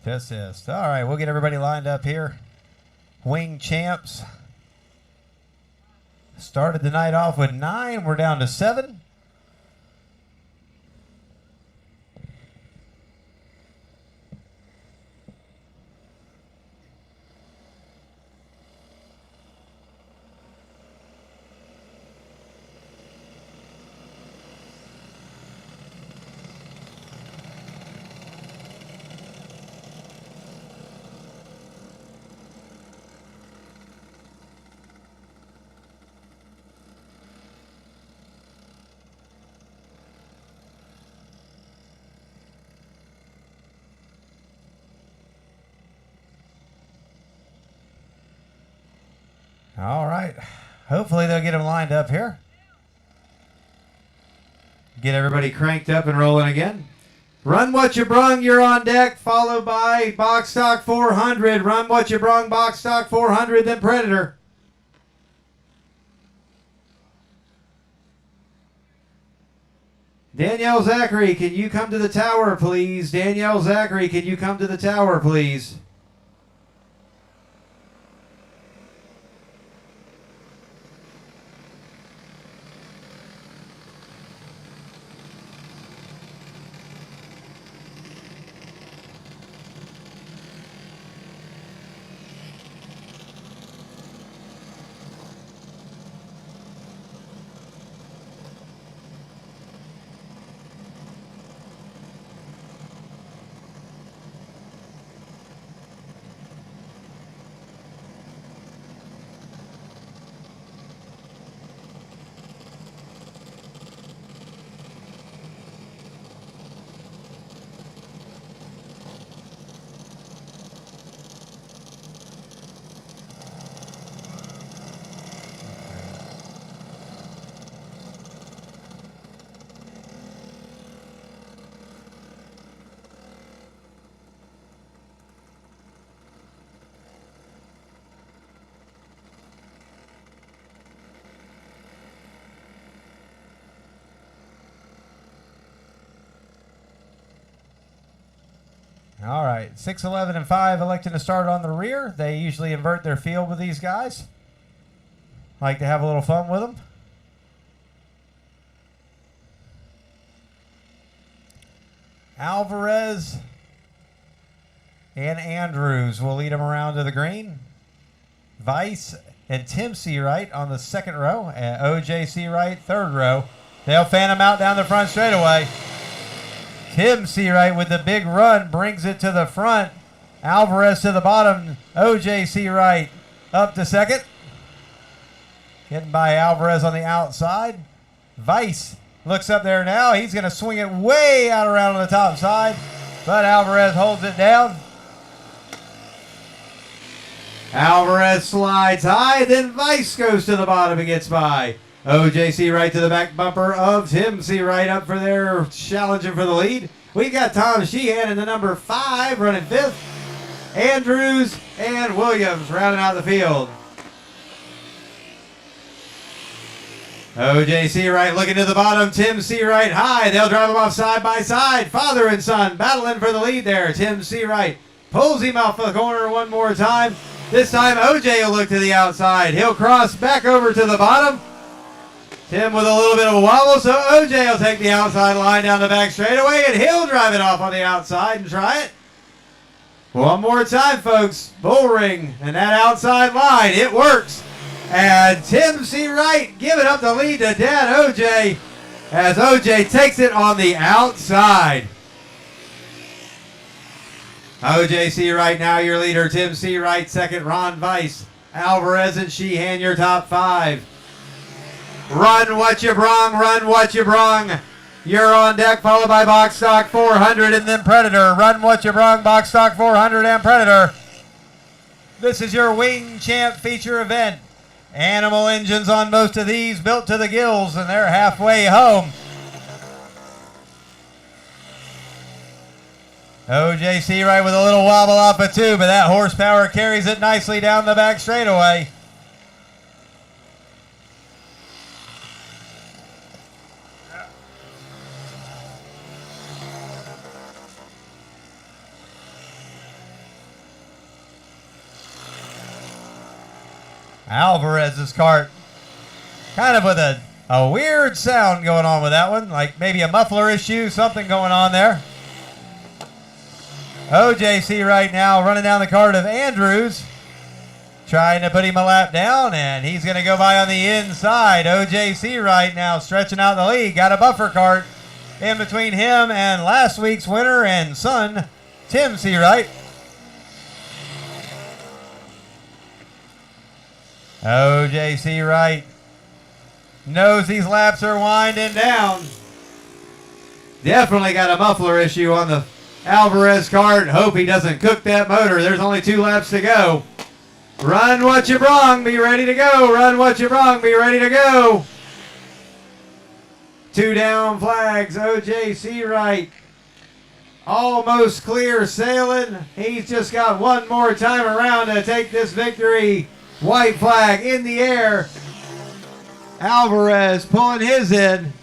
Test. All right, we'll get everybody lined up here. Wing Champs. Started the night off with 9. We're down to 7. All right. Hopefully they'll get them lined up here. Get everybody cranked up and rolling again. Run What You Brung, you're on deck, followed by Box Stock 400. Run What You Brung, Box Stock 400, then Predator. Danielle Zachary, can you come to the tower, please? Danielle Zachary, can you come to the tower, please? All right, 6, 11, and 5 electing to start on the rear. They usually invert their field with these guys. Like to have a little fun with them. Alvarez and Andrews will lead them around to the green. Vice and Tim Seawright on the second row, and OJ Seawright third row. They'll fan them out down the front straightaway. Tim Seawright with the big run brings it to the front. Alvarez to the bottom. OJ Seawright up to second. Getting by Alvarez on the outside. Vice looks up there now. He's going to swing it way out around on the top side, but Alvarez holds it down. Alvarez slides high, then Vice goes to the bottom and gets by. OJ Seawright to the back bumper of Tim Seawright up for their challenging for the lead. We got Tom Sheehan in the number 5 running 5th. Andrews and Williams rounding out the field. OJ Seawright looking to the bottom. Tim Seawright high. They'll drive him off side by side. Father and son battling for the lead there. Tim Seawright pulls him off the corner one more time. This time OJ will look to the outside. He'll cross back over to the bottom. Tim with a little bit of a wobble, so OJ will take the outside line down the back straightaway, and he'll drive it off on the outside and try it. One more time, folks. Bullring and that outside line. It works. And Tim Seawright giving up the lead to Dad OJ as OJ takes it on the outside. OJ Seawright now your leader. Tim Seawright second. Ron Vice. Alvarez and Sheehan your top 5. Run What You Brung, Run What You Brung. You're on deck, followed by Box Stock 400 and then Predator. Run What You Brung, Box Stock 400 and Predator. This is your Wing Champ feature event. Animal engines on most of these, built to the gills, and they're halfway home. OJ Seawright with a little wobble off a 2, but that horsepower carries it nicely down the back straightaway. Alvarez's cart, kind of with a weird sound going on with that one, like maybe a muffler issue, something going on there. OJ Seawright now running down the cart of Andrews, trying to put him a lap down, and he's going to go by on the inside. OJ Seawright now stretching out the lead, got a buffer cart in between him and last week's winner and son, Tim Seawright. OJ Seawright knows these laps are winding down. Definitely got a muffler issue on the Alvarez cart. Hope he doesn't cook that motor. There's only 2 laps to go. Run What You Brung, be ready to go. Run What You Brung, be ready to go. 2 down flags. OJ Seawright Almost clear sailing. He's just got one more time around to take this victory. White flag in the air. Alvarez pulling his in.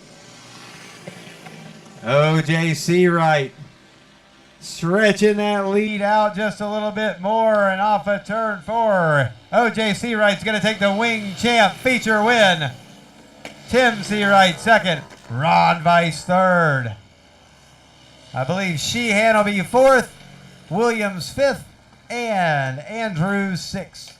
O.J. Seawright stretching that lead out just a little bit more, and off of turn 4. O.J. Seawright's going to take the Wing Champ feature win. Tim Seawright second. Ron Weiss third. I believe Sheehan will be 4th, Williams 5th, and Andrews 6th.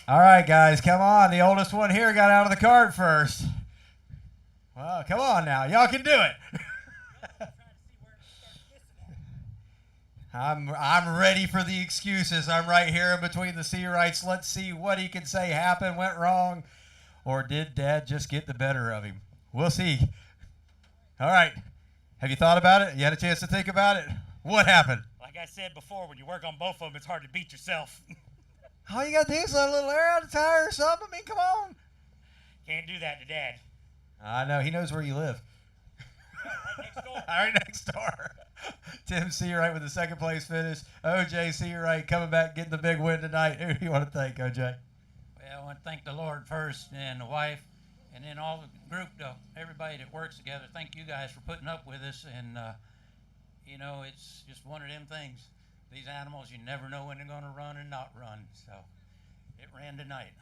All right, guys, come on. The oldest one here got out of the cart first. Well, come on now. Y'all can do it. I'm ready for the excuses. I'm right here in between the Seawrights. Let's see what he can say happened, went wrong, or did Dad just get the better of him? We'll see. All right. Have you thought about it? You had a chance to think about it? What happened? Like I said before, when you work on both of them, it's hard to beat yourself. All you got to do is let a little air out of the tire or something. I mean, come on. Can't do that to Dad. I know. He knows where you live. Right next door. Right next door. Tim Seawright with the second place finish. O.J. Seawright coming back, getting the big win tonight. Who do you want to thank, O.J.? Well, I want to thank the Lord first, and the wife, and then all the group, everybody that works together. Thank you guys for putting up with us, and, you know, it's just one of them things. These animals, you never know when they're going to run and not run, so it ran tonight.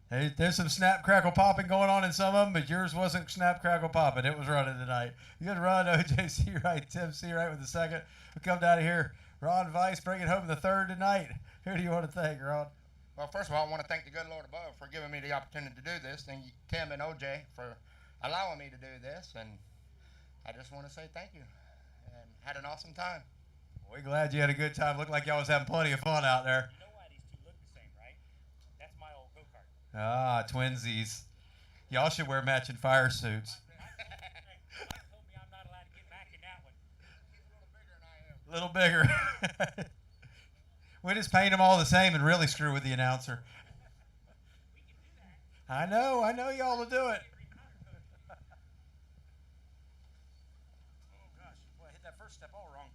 Hey, there's some snap, crackle, popping going on in some of them, but yours wasn't snap, crackle, popping. It was running tonight. Good run, O.J. Seawright, Tim Seawright with the second. We'll come down here. Ron Weiss bringing home the third tonight. Who do you want to thank, Ron? Well, first of all, I want to thank the good Lord above for giving me the opportunity to do this, and Tim and O.J. for allowing me to do this, and I just want to say thank you, and had an awesome time. We're glad you had a good time. Looked like y'all was having plenty of fun out there. You know why these two look the same, right? That's my old go-kart. Ah, twinsies. Y'all should wear matching fire suits. Mike told me I'm not allowed to get back in that one. He's a little bigger than I am. A little bigger. We just paint them all the same and really screw with the announcer. We can do that. I know y'all will do it. Oh, gosh. Boy, I hit that first step all wrong.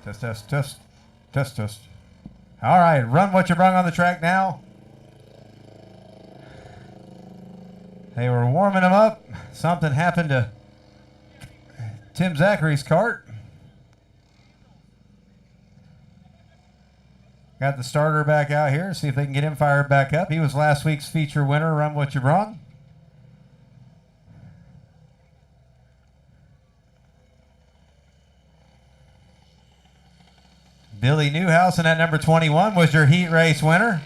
Test, test, test, test, test. All right, run what you brung on the track now. They were warming them up. Something happened to Tim Zachary's cart. Got the starter back out here. See if they can get him fired back up. He was last week's feature winner, Run What You Brung. Billy Newhouse in that number 21 was your heat race winner.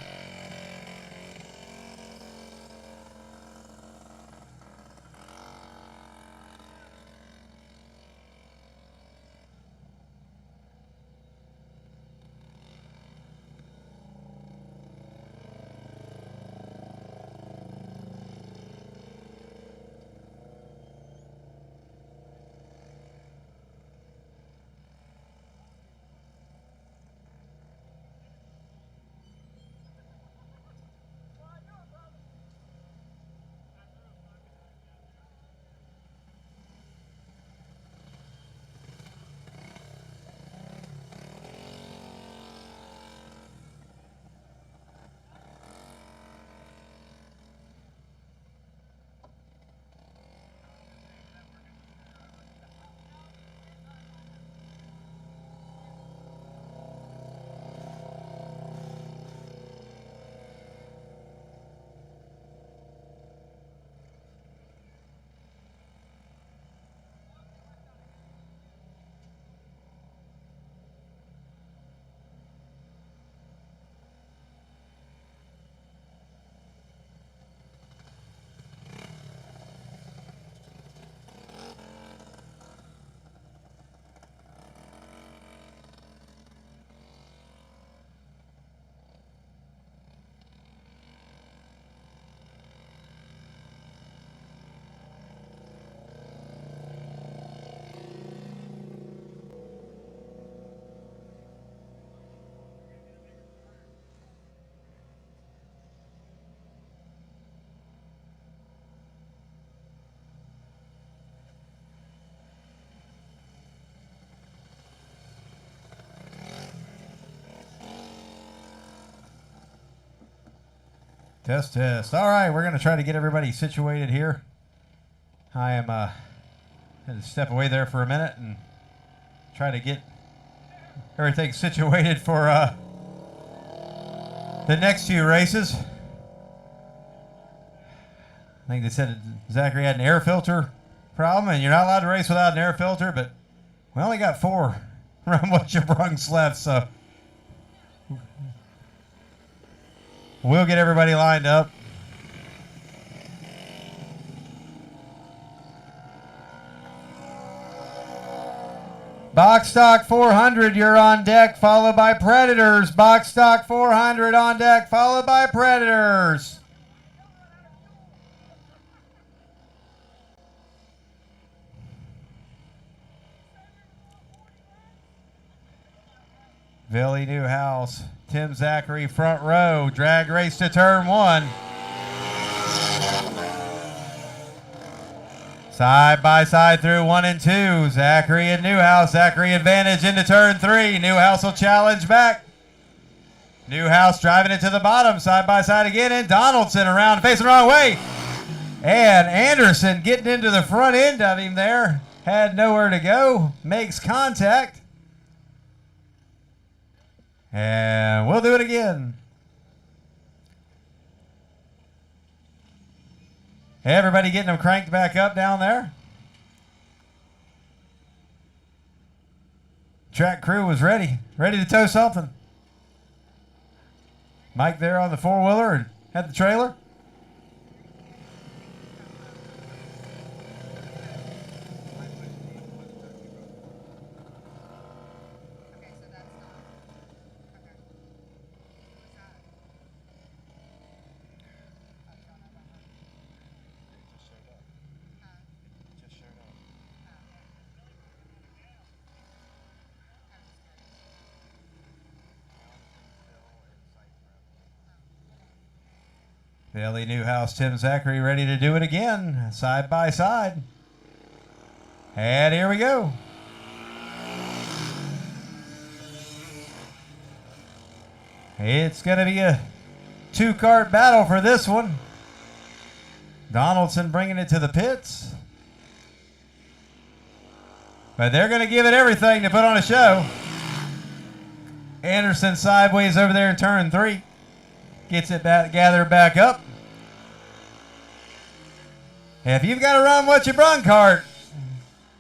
Test, test. All right, we're going to try to get everybody situated here. I am going to step away there for a minute and try to get everything situated for the next few races. I think they said Zachary had an air filter problem, and you're not allowed to race without an air filter, but we only got 4 Run What You Brungs left, so we'll get everybody lined up. Box Stock 400, you're on deck, followed by Predators. Box Stock 400 on deck, followed by Predators. Billy Newhouse, Tim Zachary front row, drag race to turn 1. Side by side through 1 and 2. Zachary and Newhouse. Zachary advantage into turn 3. Newhouse will challenge back. Newhouse driving it to the bottom, side by side again, and Donaldson around facing the wrong way. And Anderson getting into the front end of him there. Had nowhere to go. Makes contact. And we'll do it again. Hey, everybody getting them cranked back up down there? Track crew was ready to tow something. Mike there on the 4-wheeler and had the trailer. Billy Newhouse, Tim Zachary ready to do it again, side by side. And here we go. It's going to be a two-kart battle for this one. Donaldson bringing it to the pits. But they're going to give it everything to put on a show. Anderson sideways over there in turn 3. Gets it back, gathered back up. If you've got a run what you brung cart,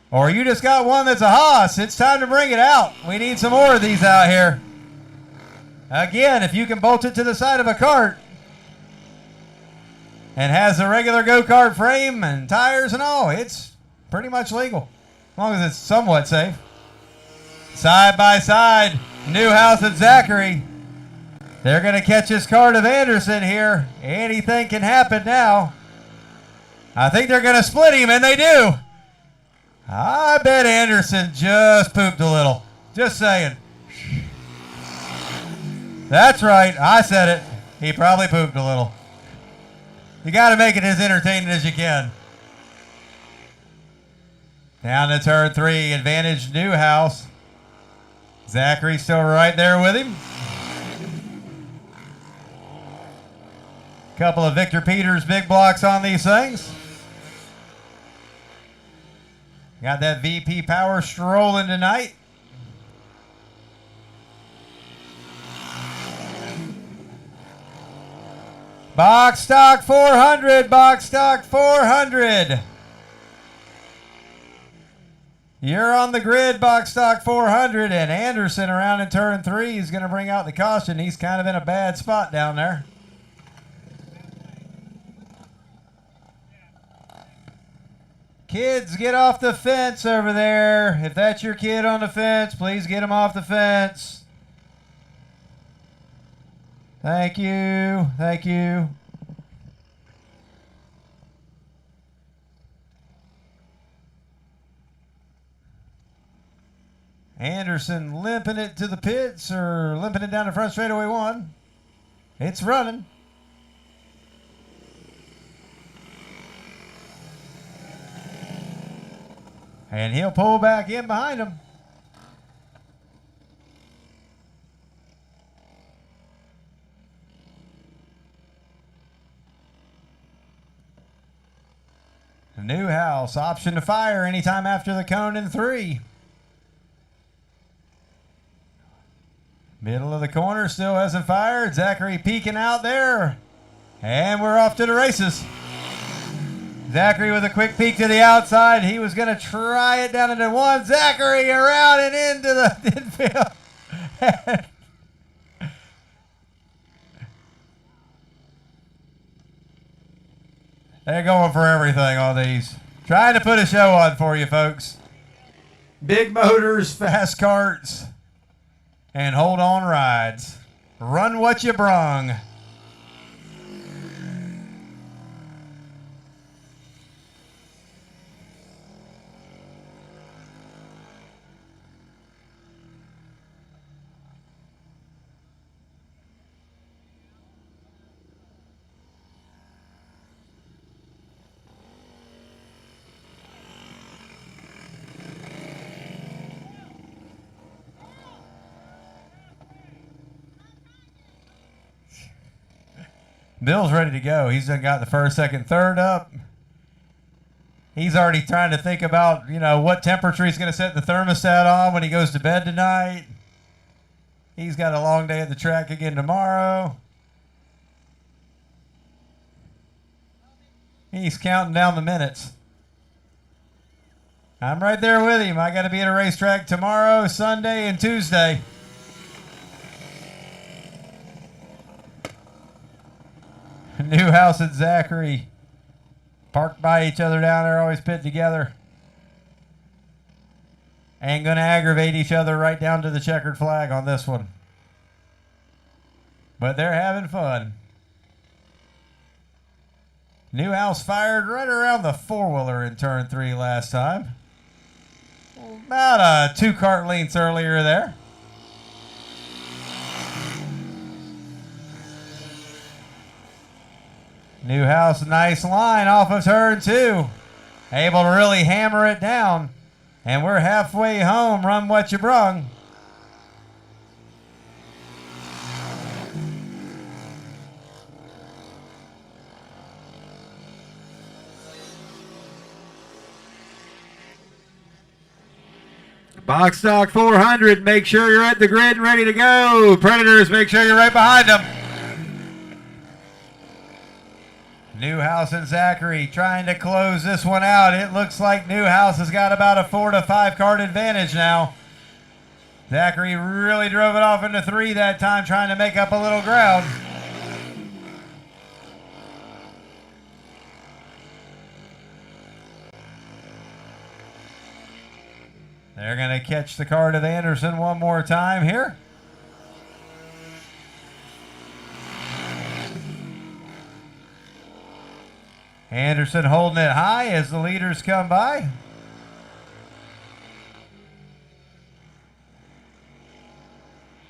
or you just got one that's a Haas, it's time to bring it out. We need some more of these out here. Again, if you can bolt it to the side of a cart and has a regular go-kart frame and tires and all, it's pretty much legal, as long as it's somewhat safe. Side by side, Newhouse and Zachary. They're going to catch this cart of Anderson here. Anything can happen now. I think they're going to split him, and they do. I bet Anderson just pooped a little. Just saying. That's right. I said it. He probably pooped a little. You got to make it as entertaining as you can. Down to turn 3. Advantage Newhouse. Zachary still right there with him. Couple of Victor Peters big blocks on these things. Got that VP power strolling tonight. Box stock 400, box stock 400. You're on the grid, box stock 400, and Anderson around in turn 3 is going to bring out the caution. He's kind of in a bad spot down there. Kids, get off the fence over there. If that's your kid on the fence, please get him off the fence. Thank you. Thank you. Anderson limping it to the pits, or limping it down the front straightaway 1. It's running. And he'll pull back in behind him. Newhouse, option to fire anytime after the cone in 3. Middle of the corner, still hasn't fired. Zachary peeking out there. And we're off to the races. Zachary with a quick peek to the outside. He was going to try it down into 1. Zachary around and into the infield. They're going for everything on these. Trying to put a show on for you, folks. Big motors, fast carts, and hold on rides. Run what you brung. Bill's ready to go. He's done got the first, second, third up. He's already trying to think about, what temperature he's going to set the thermostat on when he goes to bed tonight. He's got a long day at the track again tomorrow. He's counting down the minutes. I'm right there with him. I got to be at a racetrack tomorrow, Sunday, and Tuesday. Newhouse and Zachary parked by each other down there, always pit together. Ain't going to aggravate each other right down to the checkered flag on this one. But they're having fun. Newhouse fired right around the four-wheeler in turn 3 last time. About 2 kart lengths earlier there. Newhouse, nice line off of turn 2. Able to really hammer it down. And we're halfway home. Run what you brung. Box stock 400, make sure you're at the grid and ready to go. Predators, make sure you're right behind them. Newhouse and Zachary trying to close this one out. It looks like Newhouse has got about a 4 to 5 card advantage now. Zachary really drove it off into 3 that time, trying to make up a little ground. They're going to catch the card of Anderson one more time here. Anderson holding it high as the leaders come by.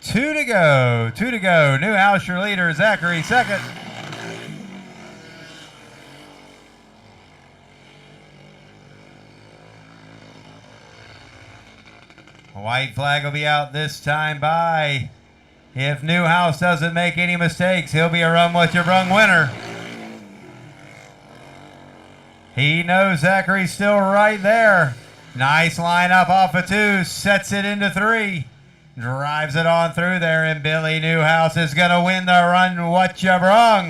Two to go. Newhouse, your leader. Zachary, second. A white flag will be out this time by. If Newhouse doesn't make any mistakes, he'll be a run with your brung winner. He knows Zachary's still right there. Nice lineup off of 2, sets it into 3. Drives it on through there, and Billy Newhouse is going to win the run. What you brung?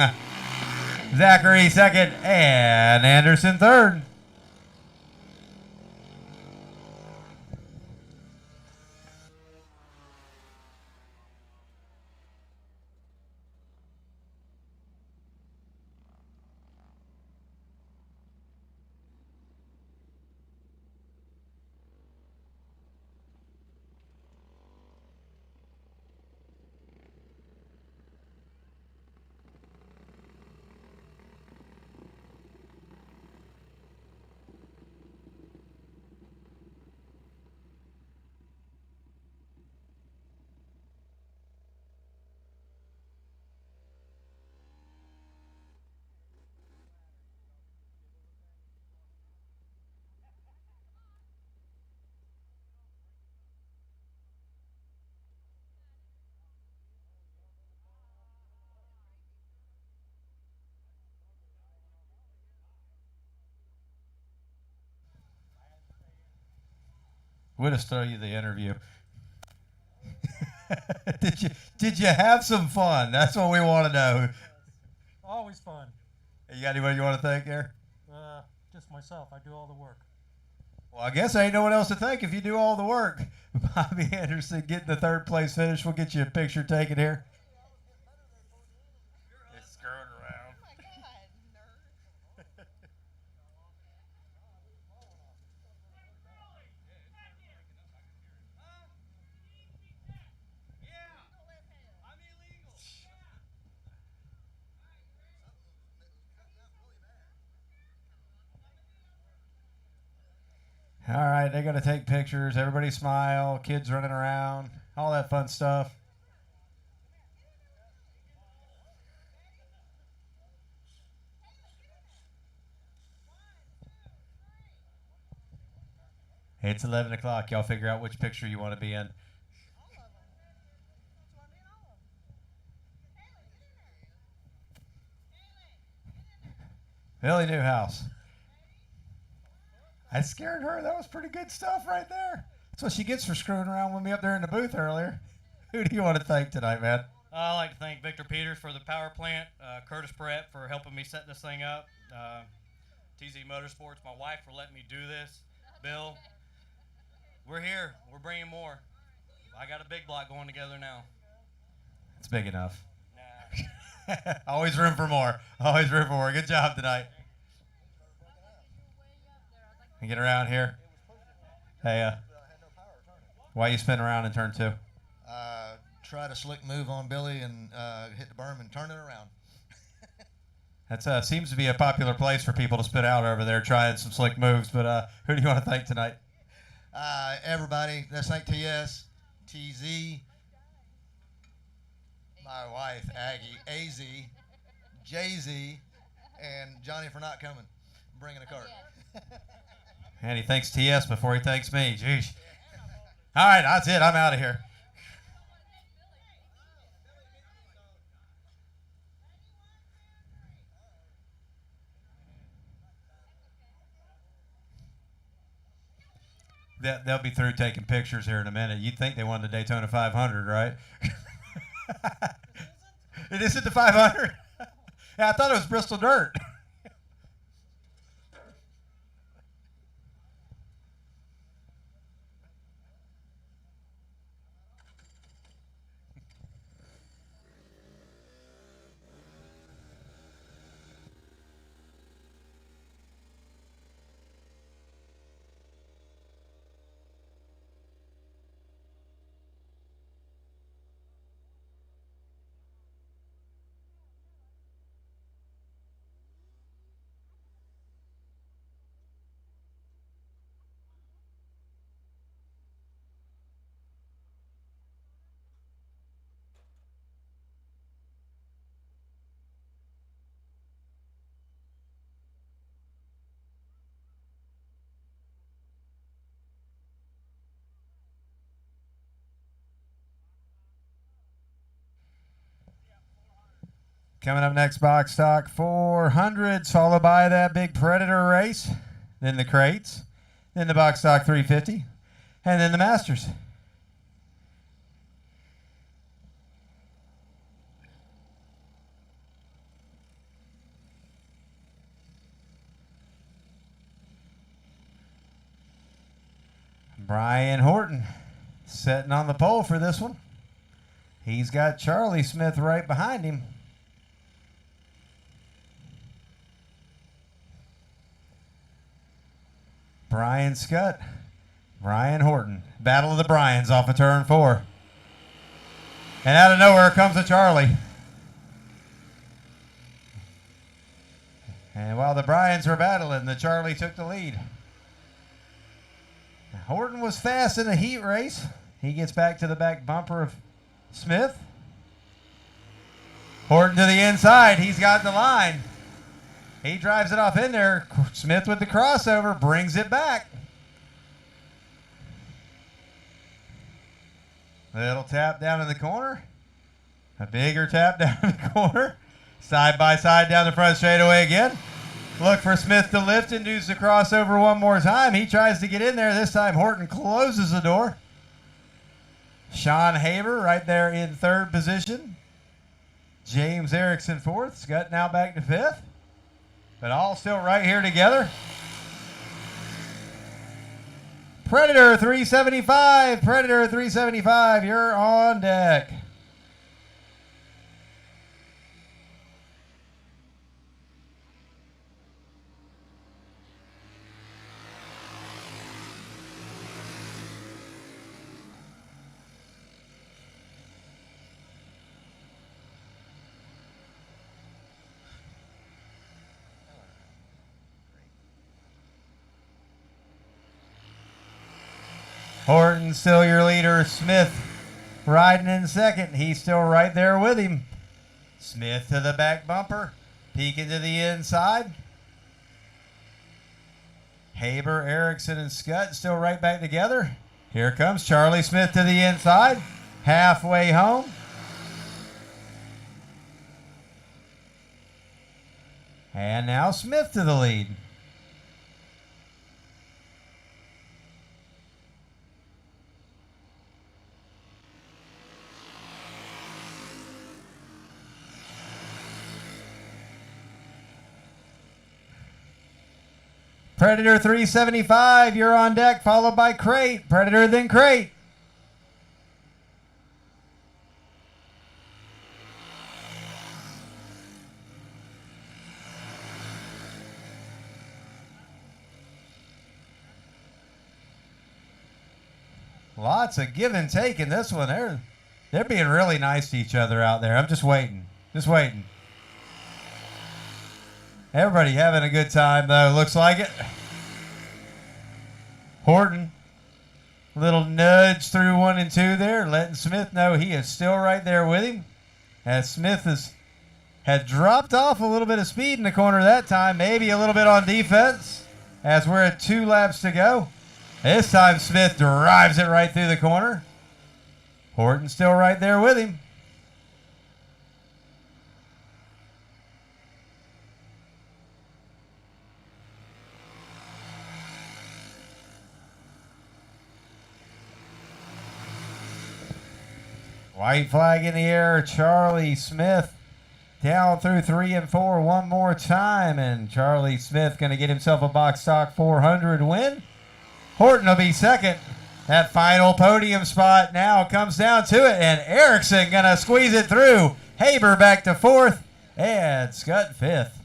Zachary second, and Anderson third. We'll just throw you the interview. Did you have some fun? That's what we want to know. Always fun. You got anybody you want to thank there? Just myself. I do all the work. Well, I guess ain't no one else to thank if you do all the work. Bobby Anderson getting the 3rd place finish. We'll get you a picture taken here. It's screwing around. Oh my God, nerd. All right, they're going to take pictures. Everybody smile. Kids running around. All that fun stuff. It's 11 o'clock. Y'all figure out which picture you want to be in. Billy Newhouse. I scared her. That was pretty good stuff right there. That's what she gets for screwing around with me up there in the booth earlier. Who do you want to thank tonight, man? I'd like to thank Victor Peters for the power plant, Curtis Brett for helping me set this thing up, TZ Motorsports, my wife for letting me do this, Bill. We're here. We're bringing more. I got a big block going together now. It's big enough. Nah. Always room for more. Always room for more. Good job tonight. And get around here. Hey, why you spin around in turn 2? Tried a slick move on Billy and hit the berm and turn it around. That seems to be a popular place for people to spin out over there, trying some slick moves. But who do you want to thank tonight? Everybody. Let's thank TS, TZ, my wife, Aggie, AZ, JZ, and Johnny for not coming, bringing a cart. And he thanks TS before he thanks me. Jeez. All right, that's it. I'm out of here. They'll be through taking pictures here in a minute. You'd think they won the Daytona 500, right? It isn't the 500? Yeah, I thought it was Bristol Dirt. Coming up next, box stock 400s, followed by that big Predator race, then the crates, then the box stock 350, and then the Masters. Brian Horton sitting on the pole for this one. He's got Charlie Smith right behind him. Brian Scott, Brian Horton. Battle of the Bryans off of turn 4. And out of nowhere comes a Charlie. And while the Bryans were battling, the Charlie took the lead. Horton was fast in the heat race. He gets back to the back bumper of Smith. Horton to the inside. He's got the line. He drives it off in there. Smith with the crossover brings it back. Little tap down in the corner. A bigger tap down in the corner. Side by side down the front straightaway again. Look for Smith to lift and does the crossover one more time. He tries to get in there. This time Horton closes the door. Sean Haber right there in 3rd position. James Erickson 4th. Scott now back to 5th. But all still right here together. Predator 375. Predator 375. You're on deck. Horton still your leader. Smith riding in 2nd. He's still right there with him. Smith to the back bumper. Peeking to the inside. Haber, Erickson, and Scott still right back together. Here comes Charlie Smith to the inside. Halfway home. And now Smith to the lead. Predator 375, you're on deck, followed by Crate. Predator, then Crate. Lots of give and take in this one. They're being really nice to each other out there. I'm just waiting. Just waiting. Everybody having a good time, though. Looks like it. Horton, little nudge through 1 and 2 there, letting Smith know he is still right there with him. As Smith had dropped off a little bit of speed in the corner that time, maybe a little bit on defense, as we're at 2 laps to go. This time Smith drives it right through the corner. Horton still right there with him. White flag in the air. Charlie Smith down through 3 and 4 one more time. And Charlie Smith going to get himself a box stock 400 win. Horton will be second. That final podium spot now comes down to it. And Erickson going to squeeze it through. Haber back to fourth. And Scott fifth.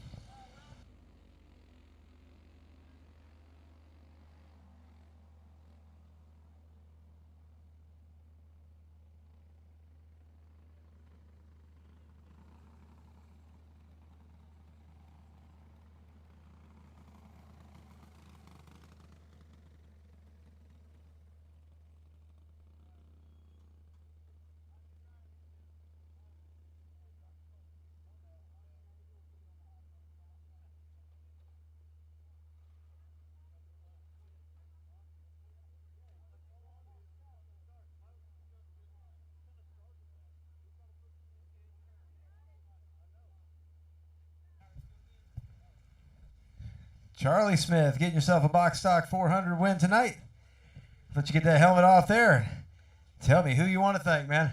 Charlie Smith, getting yourself a box stock 400 win tonight. Let you get that helmet off there. Tell me who you want to thank, man.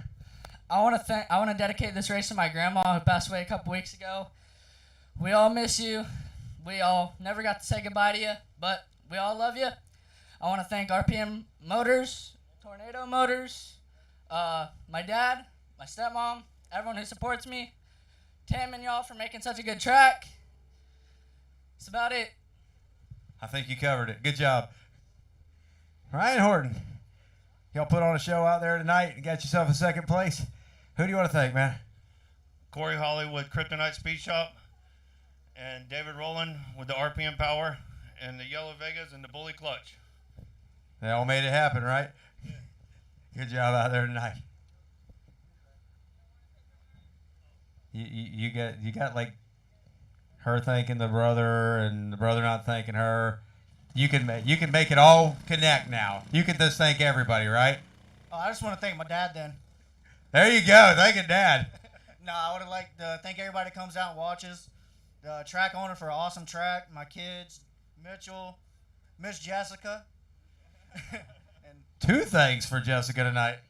I want to dedicate this race to my grandma who passed away a couple weeks ago. We all miss you. We all never got to say goodbye to you, but we all love you. I want to thank RPM Motors, Tornado Motors, my dad, my stepmom, everyone who supports me, Tam and y'all for making such a good track. That's about it. I think you covered it. Good job. Ryan Horton, y'all put on a show out there tonight and got yourself a second place. Who do you want to thank, man? Corey Hollywood, Kryptonite Speed Shop, and David Rowland with the RPM Power, and the Yellow Vegas and the Bully Clutch. They all made it happen, right? Good job out there tonight. You got like her thanking the brother and the brother not thanking her. You can make it all connect now. You can just thank everybody, right? Oh, I just want to thank my dad then. There you go. Thank your dad. No, I would have liked to thank everybody that comes out and watches. The track owner for an awesome track. My kids, Mitchell, Miss Jessica. And 2 thanks for Jessica tonight.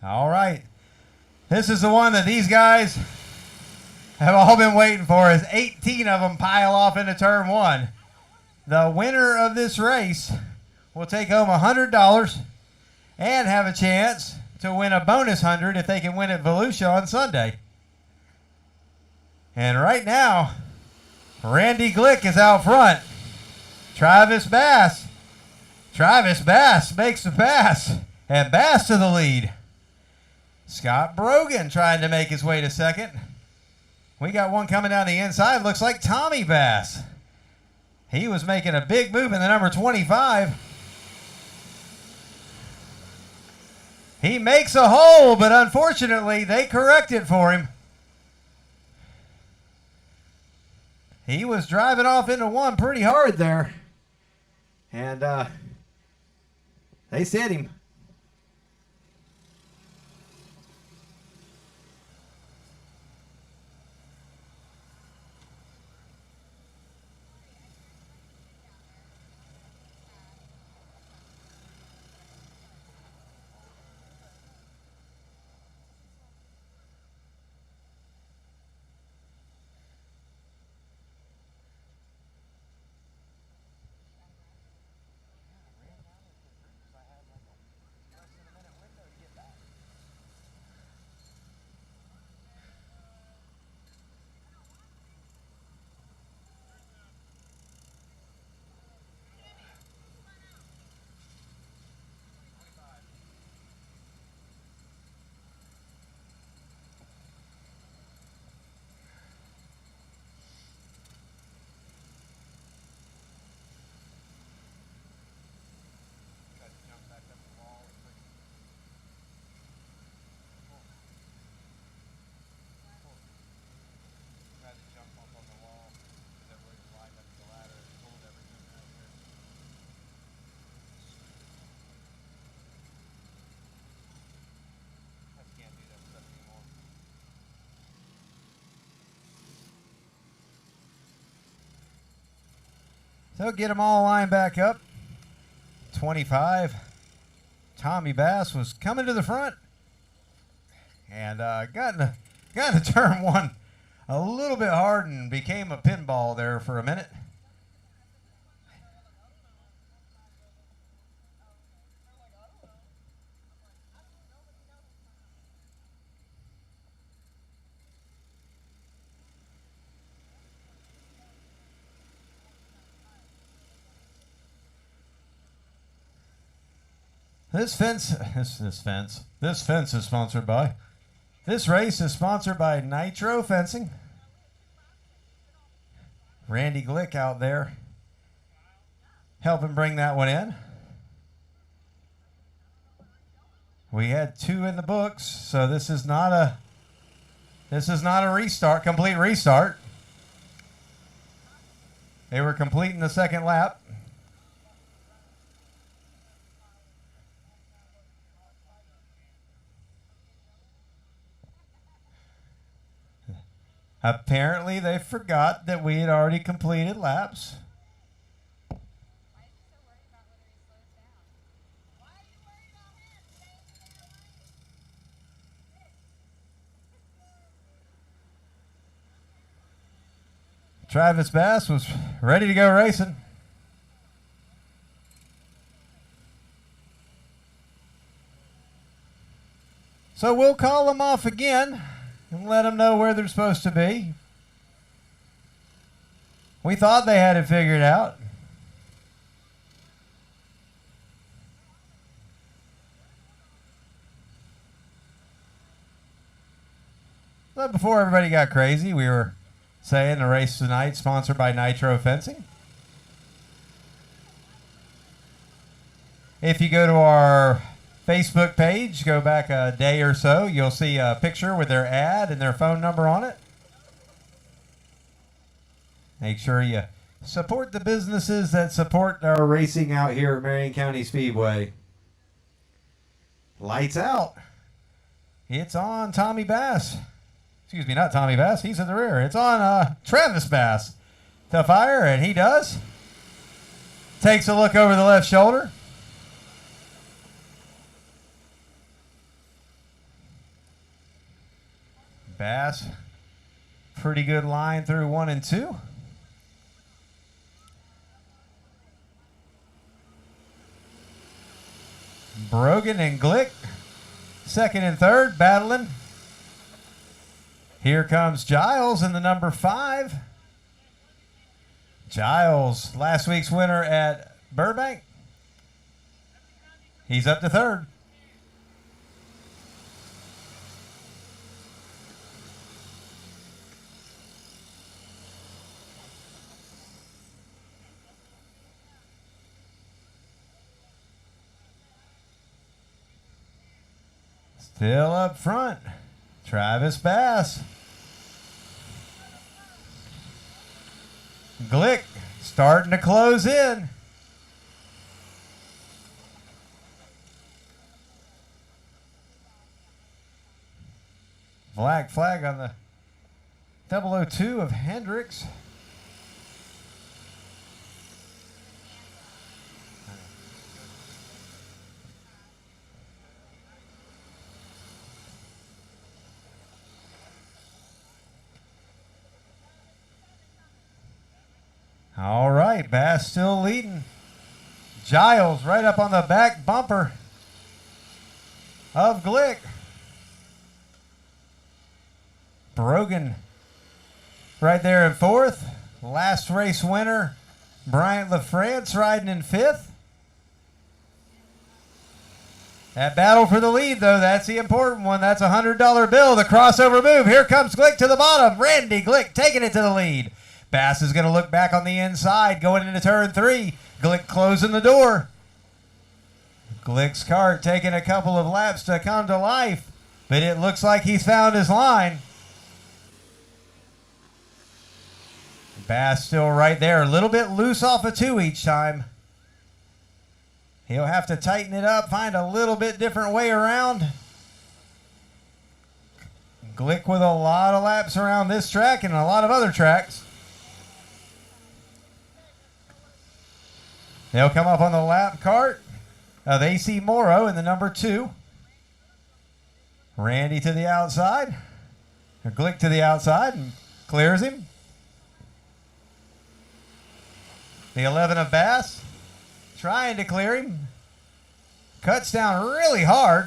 All right. This is the one that these guys have all been waiting for as 18 of them pile off into turn 1. The winner of this race will take home $100 and have a chance to win a bonus 100 if they can win at Volusia on Sunday. And right now, Randy Glick is out front. Travis Bass makes the pass, and Bass to the lead. Scott Brogan trying to make his way to second. We got one coming down the inside. Looks like Tommy Bass. He was making a big move in the number 25. He makes a hole, but unfortunately, they correct it for him. He was driving off into one pretty hard there. And they set him. So get them all lined back up. 25. Tommy Bass was coming to the front. And got into turn one a little bit hard and became a pinball there for a minute. This fence is sponsored by. This race is sponsored by Nitro Fencing. Randy Glick out there helping bring that one in. We had 2 in the books, so this is not a restart, complete restart. They were completing the second lap. Apparently, they forgot that we had already completed laps. Travis Bass was ready to go racing. So we'll call them off again and let them know where they're supposed to be. We thought they had it figured out. But before everybody got crazy, we were saying the race tonight sponsored by Nitro Fencing. If you go to our Facebook page, go back a day or so, you'll see a picture with their ad and their phone number on it. Make sure you support the businesses that support our racing out here at Marion County Speedway. Lights out. It's on Tommy Bass. Excuse me, not Tommy Bass. He's in the rear. It's on Travis Bass to fire, and he does. Takes a look over the left shoulder. Bass, pretty good line through 1 and 2. Brogan and Glick, second and third, battling. Here comes Giles in the number 5. Giles, last week's winner at Burbank. He's up to third. Still up front, Travis Bass. Glick starting to close in. Black flag on the 002 of Hendricks. All right, Bass still leading. Giles right up on the back bumper of Glick. Brogan right there in 4th. Last race winner, Bryant LaFrance riding in 5th. That battle for the lead, though, that's the important one. That's a $100 bill. The crossover move. Here comes Glick to the bottom. Randy Glick taking it to the lead. Bass is going to look back on the inside going into turn 3. Glick closing the door. Glick's cart taking a couple of laps to come to life, but it looks like he's found his line. Bass still right there. A little bit loose off of 2 each time. He'll have to tighten it up, find a little bit different way around. Glick with a lot of laps around this track and a lot of other tracks. They'll come up on the lap cart of AC Morrow in the number 2. Randy to the outside. Glick to the outside and clears him. The 11 of Bass trying to clear him. Cuts down really hard.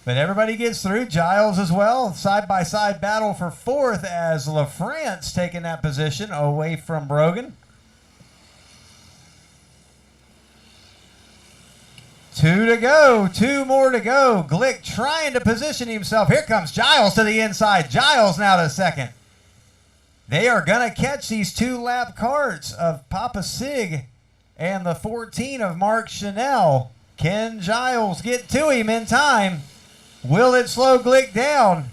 But everybody gets through. Giles as well. Side-by-side battle for 4th as LaFrance taking that position away from Brogan. 2 to go. 2 more to go. Glick trying to position himself. Here comes Giles to the inside. Giles now to 2nd. They are going to catch these 2-lap carts of Papa Sig and the 14 of Mark Chanel. Can Giles get to him in time? Will it slow Glick down?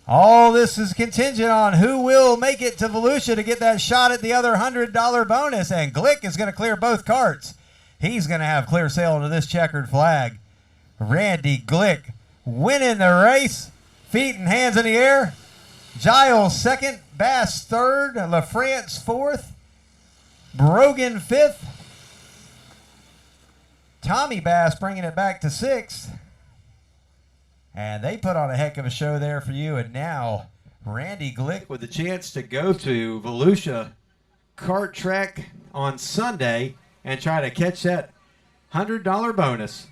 All this is contingent on who will make it to Volusia to get that shot at the other $100 bonus. And Glick is going to clear both carts. He's going to have clear sail to this checkered flag. Randy Glick winning the race. Feet and hands in the air. Giles 2nd. Bass 3rd. LaFrance 4th. Brogan 5th. Tommy Bass bringing it back to 6th. And they put on a heck of a show there for you. And now Randy Glick with a chance to go to Volusia Kart Track on Sunday and try to catch that $100 bonus.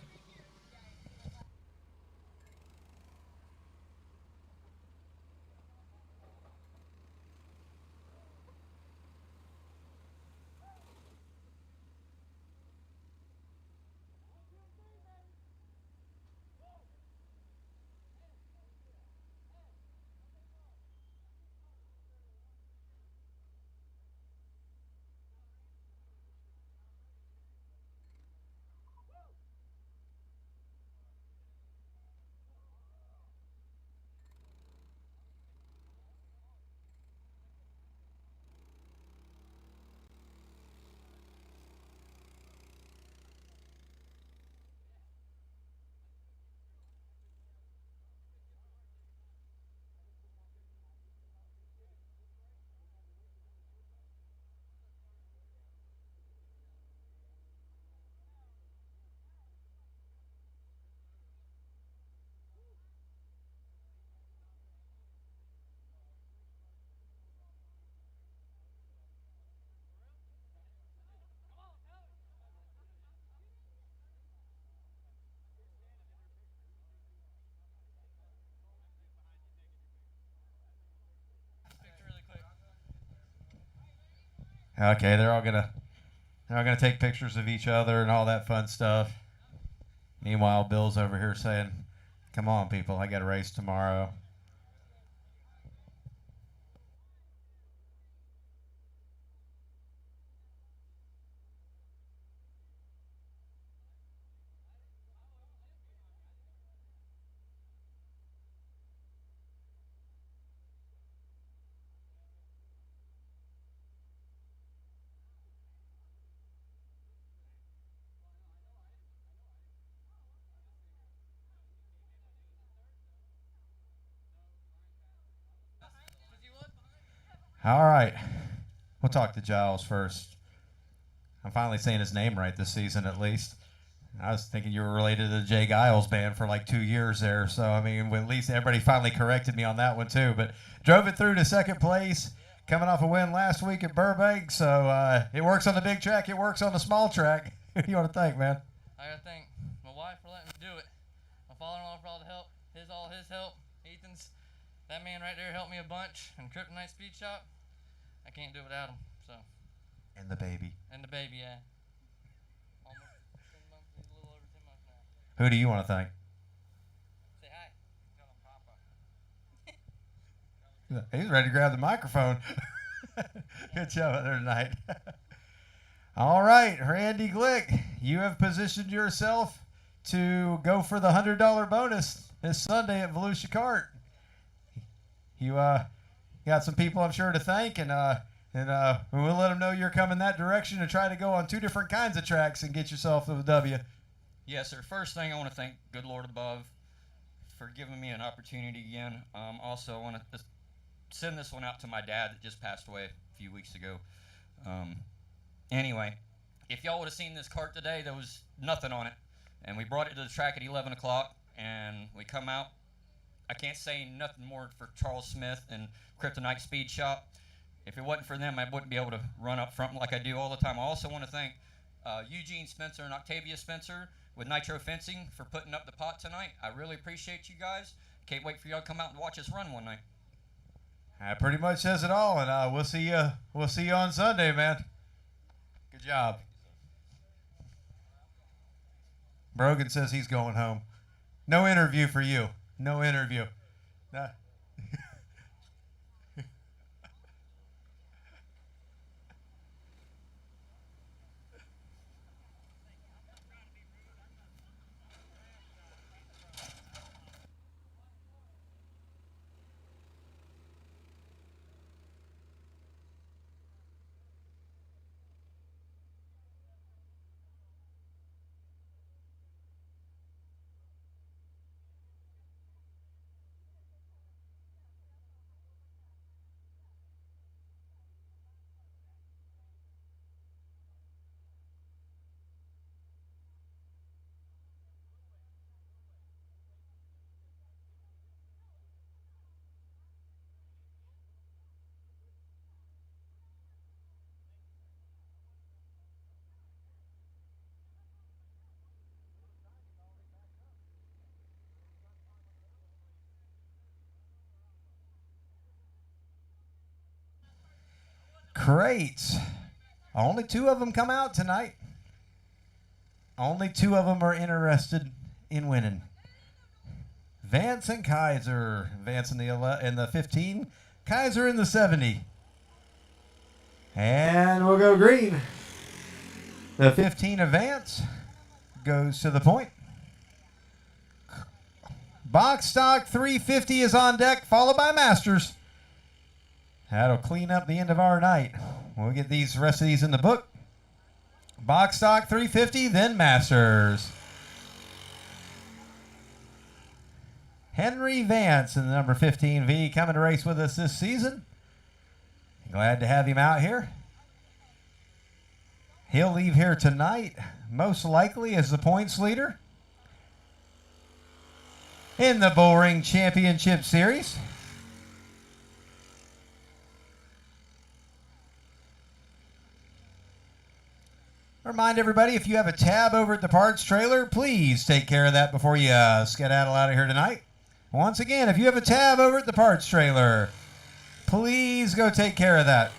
Okay, they're all gonna take pictures of each other and all that fun stuff. Meanwhile, Bill's over here saying, "Come on, people, I got a race tomorrow." All right. We'll talk to Giles first. I'm finally saying his name right this season, at least. I was thinking you were related to the Jay Giles band for like 2 years there. So, I mean, at least everybody finally corrected me on that one, too. But drove it through to second place, coming off a win last week at Burbank. So, it works on the big track. It works on the small track. Who do you want to thank, man? I got to thank my wife for letting me do it. My father-in-law for all the help. All his help. Ethan's. That man right there helped me a bunch. And Kryptonite Speed Shop. I can't do it without him, so. And the baby. And the baby, yeah. Almost 10 months, a little over 10 months now. Who do you want to thank? Say hi. Tell him Papa. He's ready to grab the microphone. Good job out there tonight. All right, Randy Glick, you have positioned yourself to go for the $100 bonus this Sunday at Volusia Kart. You got some people, I'm sure, to thank, and we'll let them know you're coming that direction and try to go on 2 different kinds of tracks and get yourself a W. Yes, sir. First thing, I want to thank good Lord above for giving me an opportunity again. Also, I want to send this one out to my dad that just passed away a few weeks ago. Anyway, if y'all would have seen this cart today, there was nothing on it. And we brought it to the track at 11 o'clock, and we come out. I can't say nothing more for Charles Smith and Kryptonite Speed Shop. If it wasn't for them, I wouldn't be able to run up front like I do all the time. I also want to thank Eugene Spencer and Octavia Spencer with Nitro Fencing for putting up the pot tonight. I really appreciate you guys. Can't wait for y'all to come out and watch us run one night. That pretty much says it all, and we'll see you on Sunday, man. Good job. Brogan says he's going home. No interview for you. No interview. Nah. Crates. Only 2 of them come out tonight. Only 2 of them are interested in winning. Vance and Kaiser. Vance in the 15. Kaiser in the 70. And we'll go green. The 15 of Vance goes to the point. Box stock 350 is on deck, followed by Masters. That'll clean up the end of our night. We'll get these rest of these in the book. Box stock 350, then Masters. Henry Vance in the number 15V coming to race with us this season. Glad to have him out here. He'll leave here tonight, most likely as the points leader in the Bullring Championship Series. Remind everybody, if you have a tab over at the parts trailer, please take care of that before you skedaddle out of here tonight. Once again, if you have a tab over at the parts trailer, please go take care of that.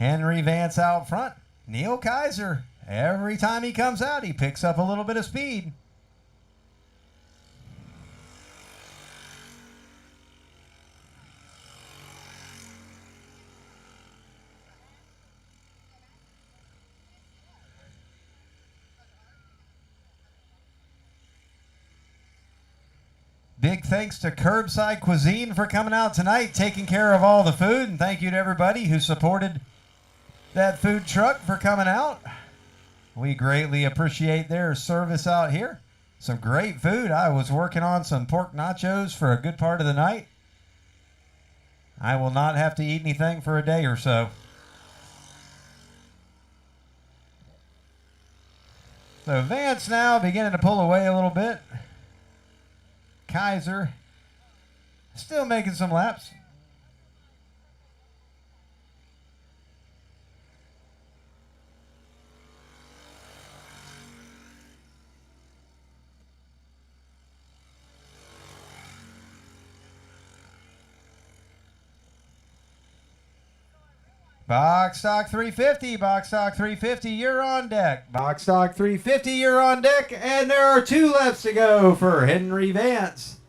Henry Vance out front. Neil Kaiser, every time he comes out, he picks up a little bit of speed. Big thanks to Curbside Cuisine for coming out tonight, taking care of all the food, and thank you to everybody who supported that food truck for coming out. We greatly appreciate their service out here. Some great food. I was working on some pork nachos for a good part of the night. I will not have to eat anything for a day or so. So Vance now beginning to pull away a little bit. Kaiser still making some laps. Box Stock 350, Box Stock 350, you're on deck. Box Stock 350, you're on deck, and there are 2 laps to go for Henry Vance.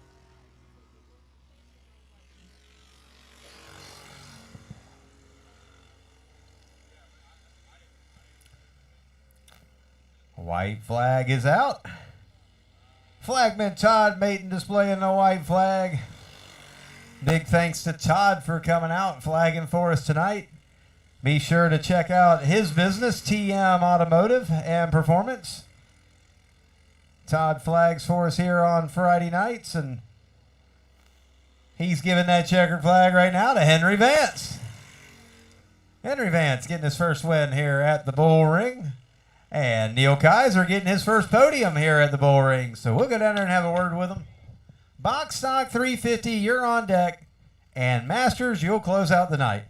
White flag is out. Flagman Todd Maton displaying the white flag. Big thanks to Todd for coming out and flagging for us tonight. Be sure to check out his business, TM Automotive and Performance. Todd flags for us here on Friday nights, and he's giving that checkered flag right now to Henry Vance. Henry Vance getting his first win here at the Bullring, and Neil Kaiser getting his first podium here at the Bullring. So we'll go down there and have a word with him. Box Stock 350, you're on deck, and Masters, you'll close out the night.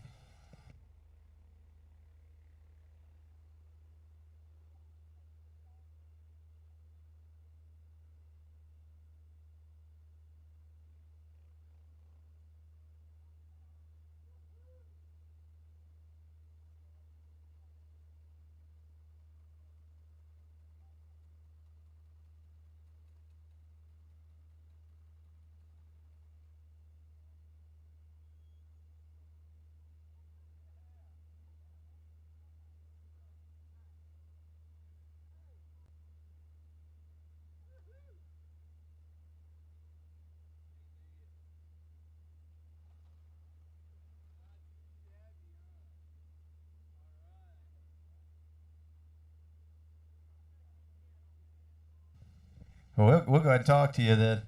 We'll go ahead and talk to you then.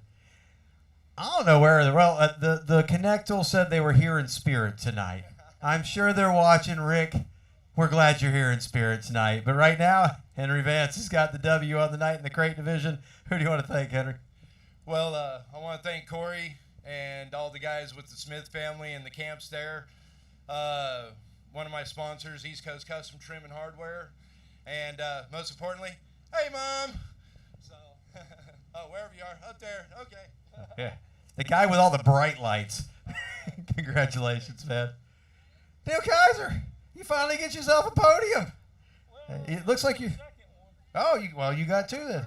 I don't know where the Connectal said they were here in spirit tonight. I'm sure they're watching, Rick. We're glad you're here in spirit tonight. But right now, Henry Vance has got the W on the night in the crate division. Who do you want to thank, Henry? Well, I want to thank Corey and all the guys with the Smith family and the camps there. One of my sponsors, East Coast Custom Trim and Hardware. And most importantly, hey, Mom. So, oh, wherever you are, up there, okay. Yeah, the guy with all the bright lights. Congratulations, man. Neil Kaiser, you finally get yourself a podium. Well, it looks like you. Oh, you got 2 then.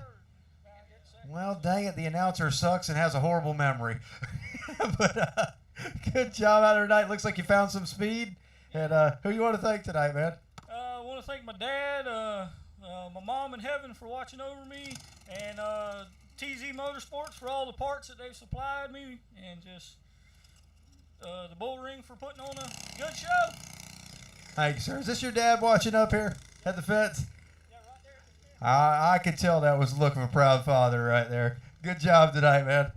Well, dang it, the announcer sucks and has a horrible memory. But good job out there tonight. Looks like you found some speed. And who you want to thank tonight, man? I want to thank my dad, my mom in heaven for watching over me, and TZ Motorsports for all the parts that they've supplied me, and just the Bullring for putting on a good show. Thank you, sir. Is this your dad watching up here at the fence? Yeah, right there. I could tell that was the look of a proud father right there. Good job tonight, man.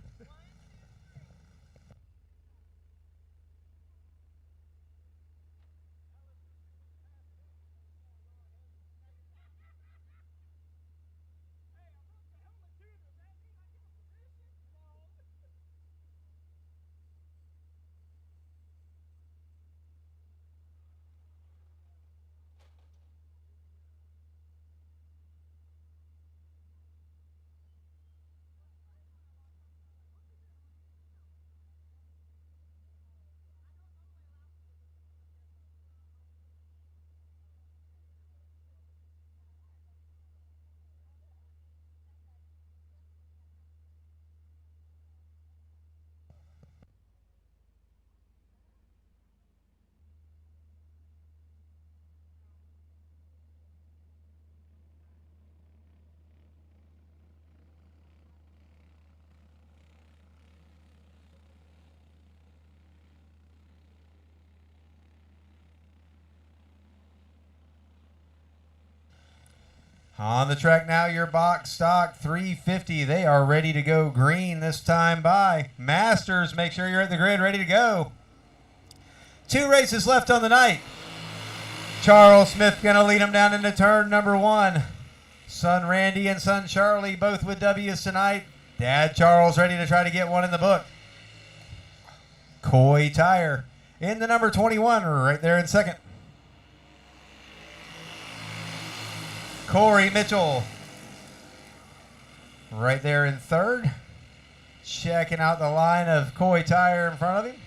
On the track now, your box stock 350. They are ready to go green this time by. Masters, make sure you're at the grid ready to go. 2 races left on the night. Charles Smith going to lead them down into turn number 1. Son Randy and son Charlie both with W's tonight. Dad Charles ready to try to get one in the book. Coy Tire in the number 21 right there in second. Corey Mitchell right there in third. Checking out the line of Coy Tire in front of him.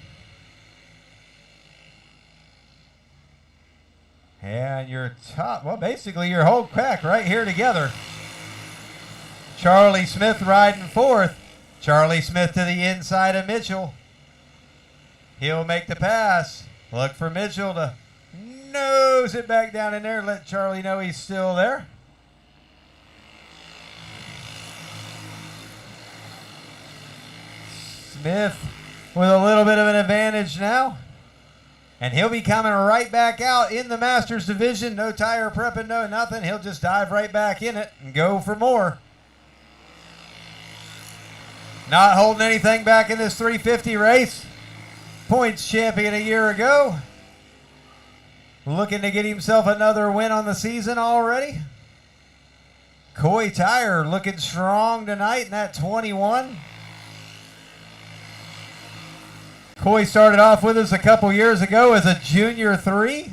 And your top, well, basically your whole pack right here together. Charlie Smith riding fourth. Charlie Smith to the inside of Mitchell. He'll make the pass. Look for Mitchell to nose it back down in there. Let Charlie know he's still there. Smith with a little bit of an advantage now. And he'll be coming right back out in the Masters division. No tire prepping, no nothing. He'll just dive right back in it and go for more. Not holding anything back in this 350 race. Points champion a year ago. Looking to get himself another win on the season already. Coy Tire looking strong tonight in that 21. Coy started off with us a couple years ago as a junior 3.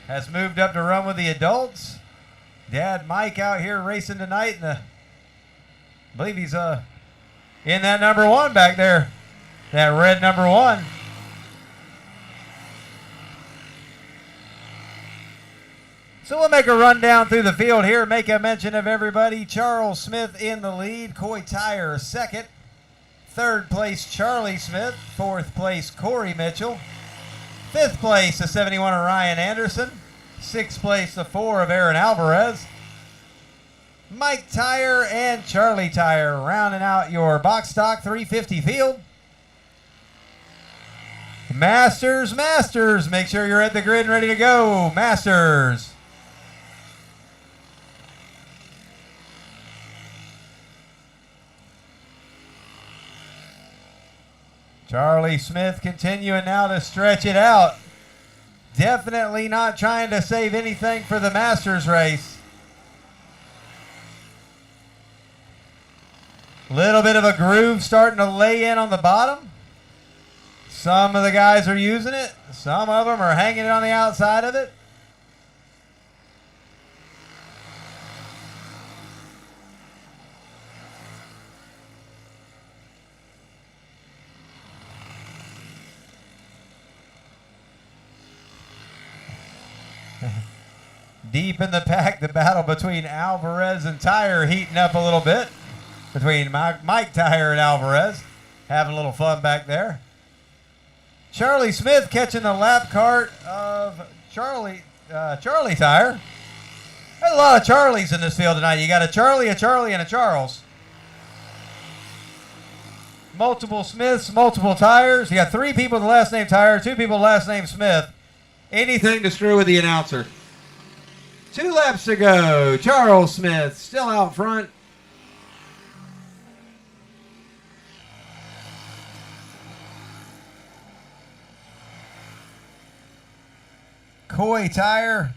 Has moved up to run with the adults. Dad Mike out here racing tonight. And I believe he's in that number 1 back there. That red number 1. So we'll make a run down through the field here. Make a mention of everybody. Charles Smith in the lead. Coy Tire second. Third place, Charlie Smith. Fourth place, Corey Mitchell. Fifth place, the 71 of Ryan Anderson. Sixth place, the 4 of Aaron Alvarez. Mike Tire and Charlie Tire rounding out your box stock 350 field. Masters, make sure you're at the grid and ready to go. Masters. Charlie Smith continuing now to stretch it out. Definitely not trying to save anything for the Masters race. Little bit of a groove starting to lay in on the bottom. Some of the guys are using it. Some of them are hanging it on the outside of it. Deep in the pack, the battle between Alvarez and Tire heating up a little bit. Between Mike Tire and Alvarez. Having a little fun back there. Charlie Smith catching the lap cart of Charlie Tire. There's a lot of Charlies in this field tonight. You got a Charlie, and a Charles. Multiple Smiths, multiple Tires. You got 3 people with the last name Tire, 2 people with the last name Smith. Anything to screw with the announcer. 2 laps to go. Charles Smith still out front. Coy Tire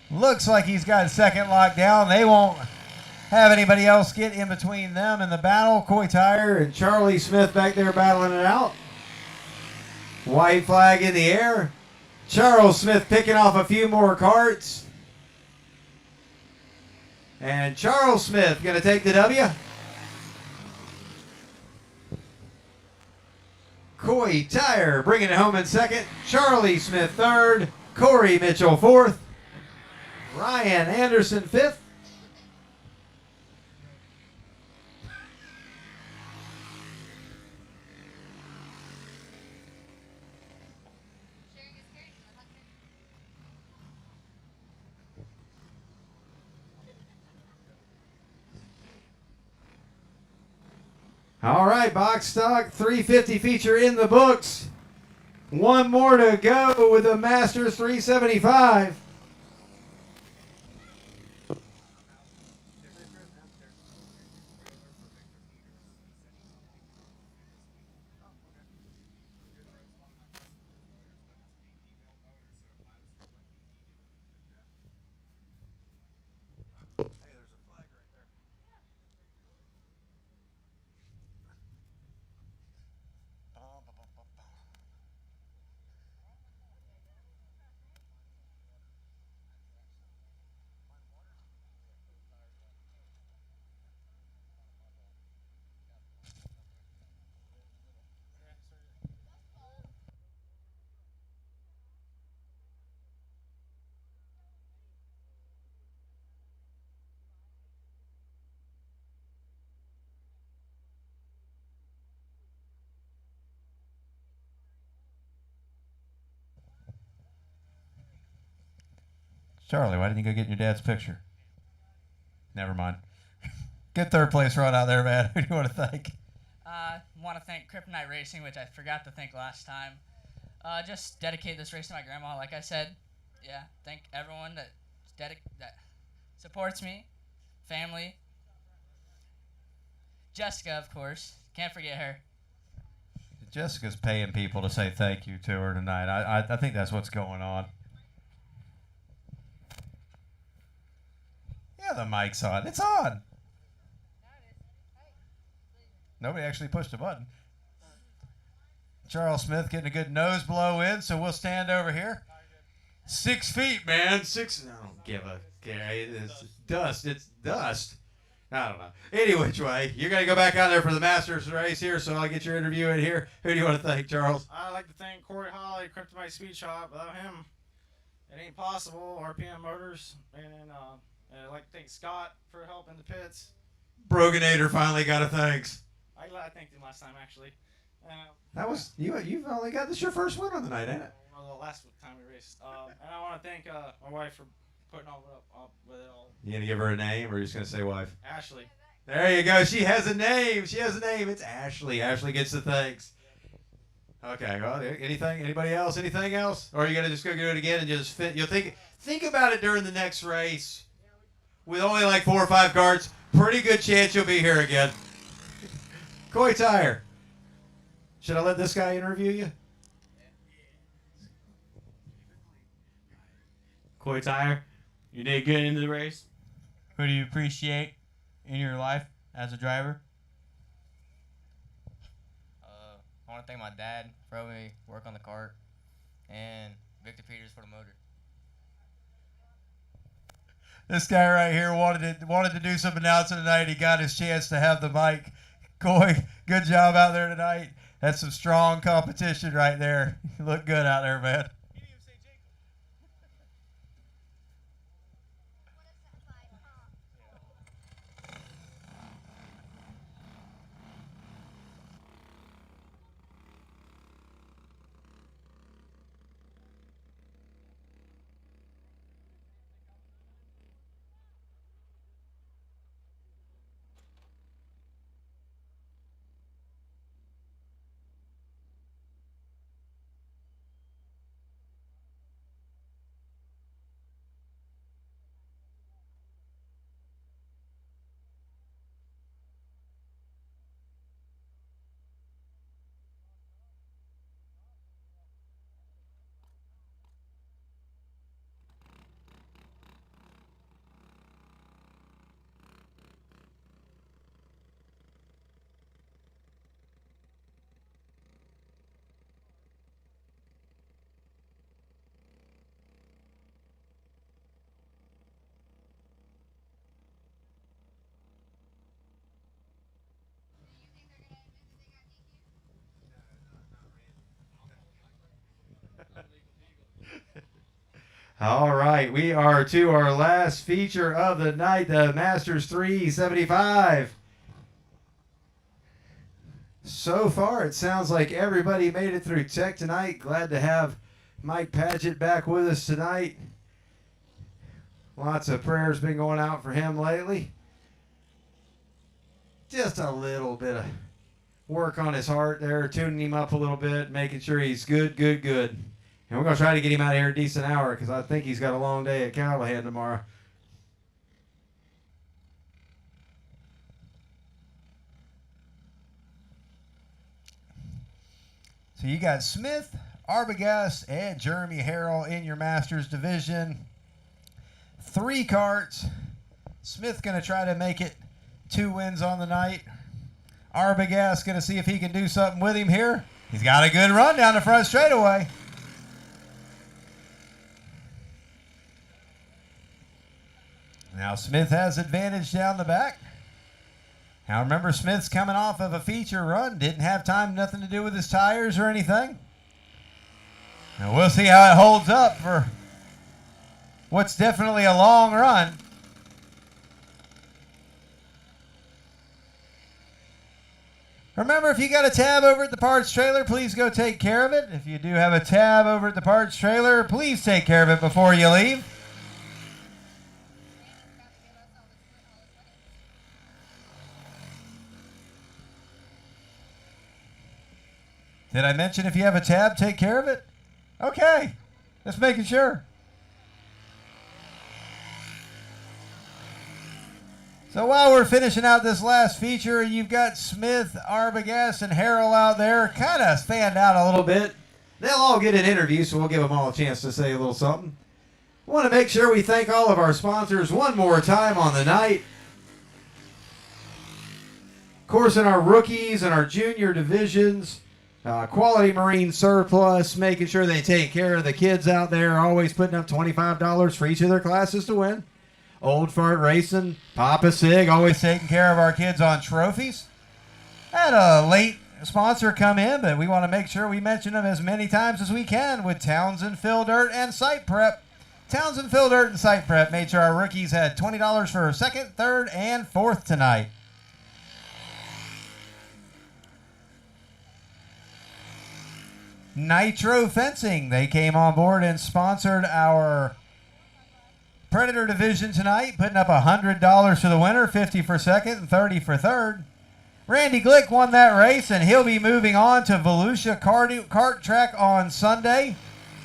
looks like he's got second lockdown. They won't have anybody else get in between them in the battle. Coy Tire and Charlie Smith back there battling it out. White flag in the air. Charles Smith picking off a few more carts. And Charles Smith going to take the W. Coy Tire bringing it home in second. Charlie Smith third. Corey Mitchell fourth. Ryan Anderson fifth. All right, box stock 350 feature in the books. 1 more to go with the Masters 375. Charlie, why didn't you go get your dad's picture? Never mind. Good third place run out there, man. Who do you want to thank? I want to thank Kryptonite Racing, which I forgot to thank last time. Just dedicate this race to my grandma, like I said. Yeah, thank everyone that supports me, family. Jessica, of course. Can't forget her. Jessica's paying people to say thank you to her tonight. I think that's what's going on. Yeah, the mic's on. It's on. Nobody actually pushed a button. Charles Smith getting a good nose blow in, so we'll stand over here. 6 feet, man. 6. I don't give a care. It's dust. It's dust. I don't know. Any which way, you're going to go back out there for the Masters race here, so I'll get your interview in here. Who do you want to thank, Charles? I'd like to thank Corey Holly, Kryptonite Speed Shop. Without him, it ain't possible. RPM Motors. And then I'd like to thank Scott for help in the pits. Broganator finally got a thanks. I thanked him last time, actually. That was you've only got this your first win on the night, ain't it? Well, the last time we raced. And I want to thank my wife for putting all up with it all. You gonna give her a name, or are you just gonna say wife? Ashley. There you go. She has a name. She has a name. It's Ashley. Ashley gets the thanks. Okay. Well, anything? Anybody else? Anything else? Or are you gonna just go do it again and just fit? You'll think about it during the next race. With only like 4 or 5 carts, pretty good chance you'll be here again. Coy Tire. Should I let this guy interview you? Coy Tire, you did good into the race. Who do you appreciate in your life as a driver? I want to thank my dad for helping me work on the cart, and Victor Peters for the motor. This guy right here wanted to do some announcing tonight. He got his chance to have the mic. Coy, good job out there tonight. That's some strong competition right there. You look good out there, man. All right, we are to our last feature of the night, the Masters 375. So far, it sounds like everybody made it through tech tonight. Glad to have Mike Padgett back with us tonight. Lots of prayers been going out for him lately. Just a little bit of work on his heart there, tuning him up a little bit, making sure he's good. And we're going to try to get him out of here a decent hour because I think he's got a long day at Callahan tomorrow. So you got Smith, Arbogast, and Jeremy Harrell in your Masters division. 3 carts. Smith going to try to make it 2 wins on the night. Arbogast going to see if he can do something with him here. He's got a good run down the front straightaway. Now Smith has advantage down the back. Now remember, Smith's coming off of a feature run. Didn't have time, nothing to do with his tires or anything. Now we'll see how it holds up for what's definitely a long run. Remember, if you got a tab over at the parts trailer, please go take care of it. If you do have a tab over at the parts trailer, please take care of it before you leave. Did I mention if you have a tab, take care of it? Okay. Just making sure. So while we're finishing out this last feature, you've got Smith, Arbogast, and Harrell out there. Kind of stand out a little bit. They'll all get an interview, so we'll give them all a chance to say a little something. Want to make sure we thank all of our sponsors one more time on the night. Of course, in our rookies and our junior divisions, Quality Marine Surplus, making sure they take care of the kids out there, always putting up $25 for each of their classes to win. Old Fart Racing, Papa Sig, always taking care of our kids on trophies. Had a late sponsor come in, but we want to make sure we mention them as many times as we can with Townsend Fill Dirt and Site Prep. Townsend Fill Dirt and Site Prep made sure our rookies had $20 for second, third, and fourth tonight. Nitro Fencing, they came on board and sponsored our Predator division tonight, putting up $100 for the winner, $50 for second, and $30 for third. Randy Glick won that race, and he'll be moving on to Volusia Kart Track on Sunday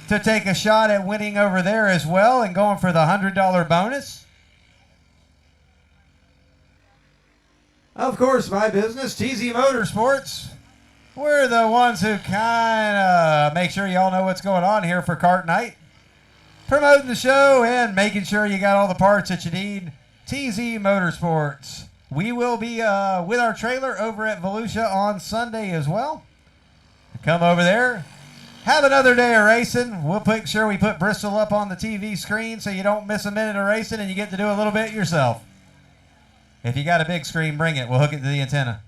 to take a shot at winning over there as well and going for the $100 bonus. Of course, my business, TZ Motorsports. We're the ones who kind of make sure y'all know what's going on here for Kart Night. Promoting the show and making sure you got all the parts that you need. TZ Motorsports. We will be with our trailer over at Volusia on Sunday as well. Come over there. Have another day of racing. We'll make sure we put Bristol up on the TV screen so you don't miss a minute of racing and you get to do a little bit yourself. If you got a big screen, bring it. We'll hook it to the antenna.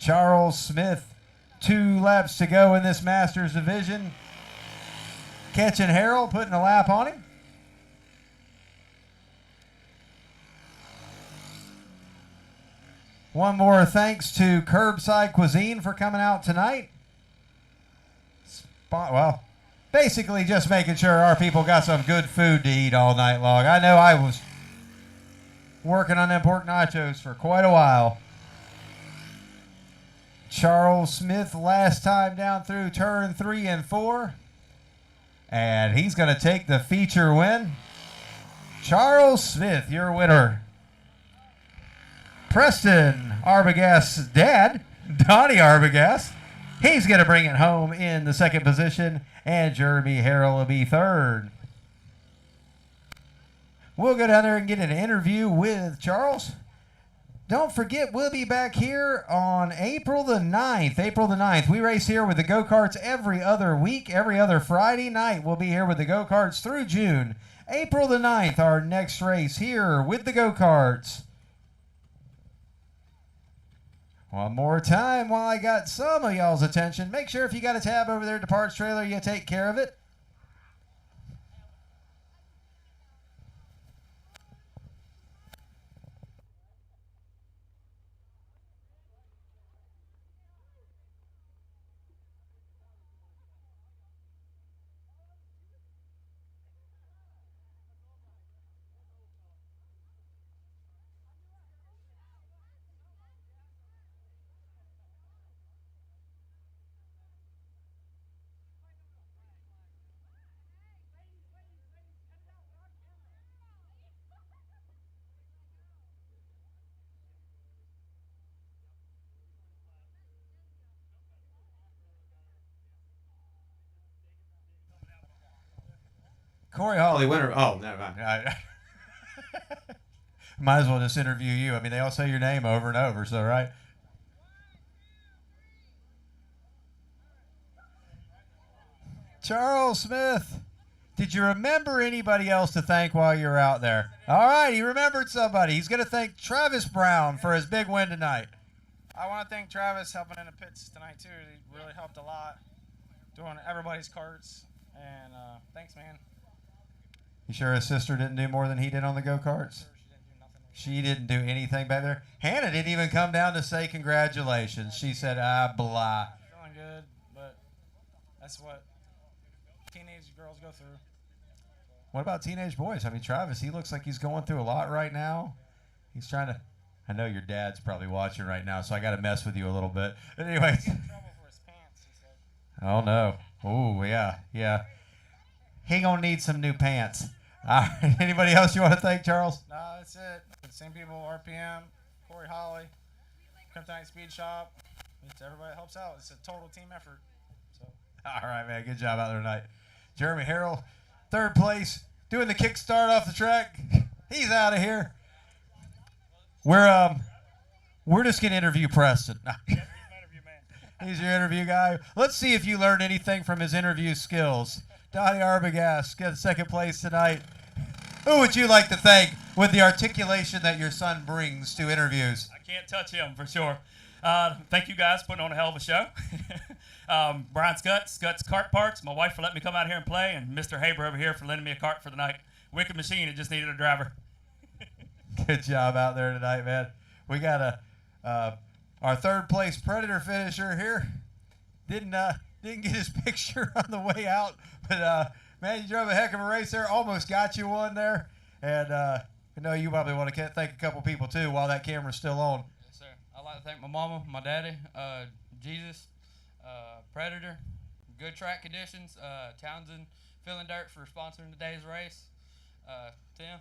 Charles Smith, 2 laps to go in this Masters division. Catching Harrell, putting a lap on him. One more thanks to Curbside Cuisine for coming out tonight. Well, basically just making sure our people got some good food to eat all night long. I know I was working on them pork nachos for quite a while. Charles Smith last time down through turn 3 and 4. And he's going to take the feature win. Charles Smith, your winner. Preston Arbogast's dad, Donnie Arbogast, he's going to bring it home in the second position. And Jeremy Harrell will be third. We'll go down there and get an interview with Charles. Don't forget, we'll be back here on April the 9th. April the 9th. We race here with the go-karts every other week. Every other Friday night, we'll be here with the go-karts through June. April the 9th, our next race here with the go-karts. One more time while I got some of y'all's attention. Make sure if you got a tab over there at the parts trailer, you take care of it. Corey Hawley, winner. Oh, never mind. Might as well just interview you. I mean, they all say your name over and over, so right? Charles Smith. Did you remember anybody else to thank while you were out there? All right, he remembered somebody. He's going to thank Travis Brown for his big win tonight. I want to thank Travis helping in the pits tonight, too. He really helped a lot doing everybody's karts. And thanks, man. You sure his sister didn't do more than he did on the go-karts? She didn't do anything back there. Hannah didn't even come down to say congratulations. She said, blah. Feeling good, but that's what teenage girls go through. What about teenage boys? I mean, Travis, he looks like he's going through a lot right now. He's trying to... I know your dad's probably watching right now, so I got to mess with you a little bit. Anyway. Oh no. Oh yeah, yeah. He gonna need some new pants. All right. Anybody else you want to thank, Charles? No, that's it. The same people, RPM, Corey Holly, Kryptonite Speed Shop. It's everybody that helps out. It's a total team effort. So. All right, man. Good job out there tonight. Jeremy Harrell, third place, doing the kickstart off the track. He's out of here. We're just gonna interview Preston. He's your interview guy. Let's see if you learned anything from his interview skills. Donnie Arbogast got second place tonight. Who would you like to thank with the articulation that your son brings to interviews? I can't touch him for sure. Thank you guys for putting on a hell of a show. Brian Scutt's Kart Parts, my wife for letting me come out here and play, and Mr. Haber over here for lending me a cart for the night. Wicked machine, it just needed a driver. Good job out there tonight, man. We got our third place Predator finisher here. Didn't get his picture on the way out, but man, you drove a heck of a race there. Almost got you one there, and I know you probably want to thank a couple people too while that camera's still on. Yes, sir. I'd like to thank my mama, my daddy, Jesus, Predator, good track conditions, Townsend, Feeling Dirt for sponsoring today's race, Tim,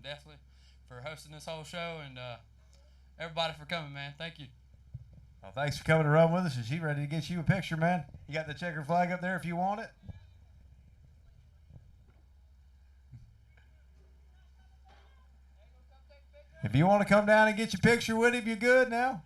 definitely for hosting this whole show, and everybody for coming, man. Thank you. Well, thanks for coming to run with us, and she's ready to get you a picture, man. You got the checker flag up there if you want it. If you want to come down and get your picture with him, you're good now.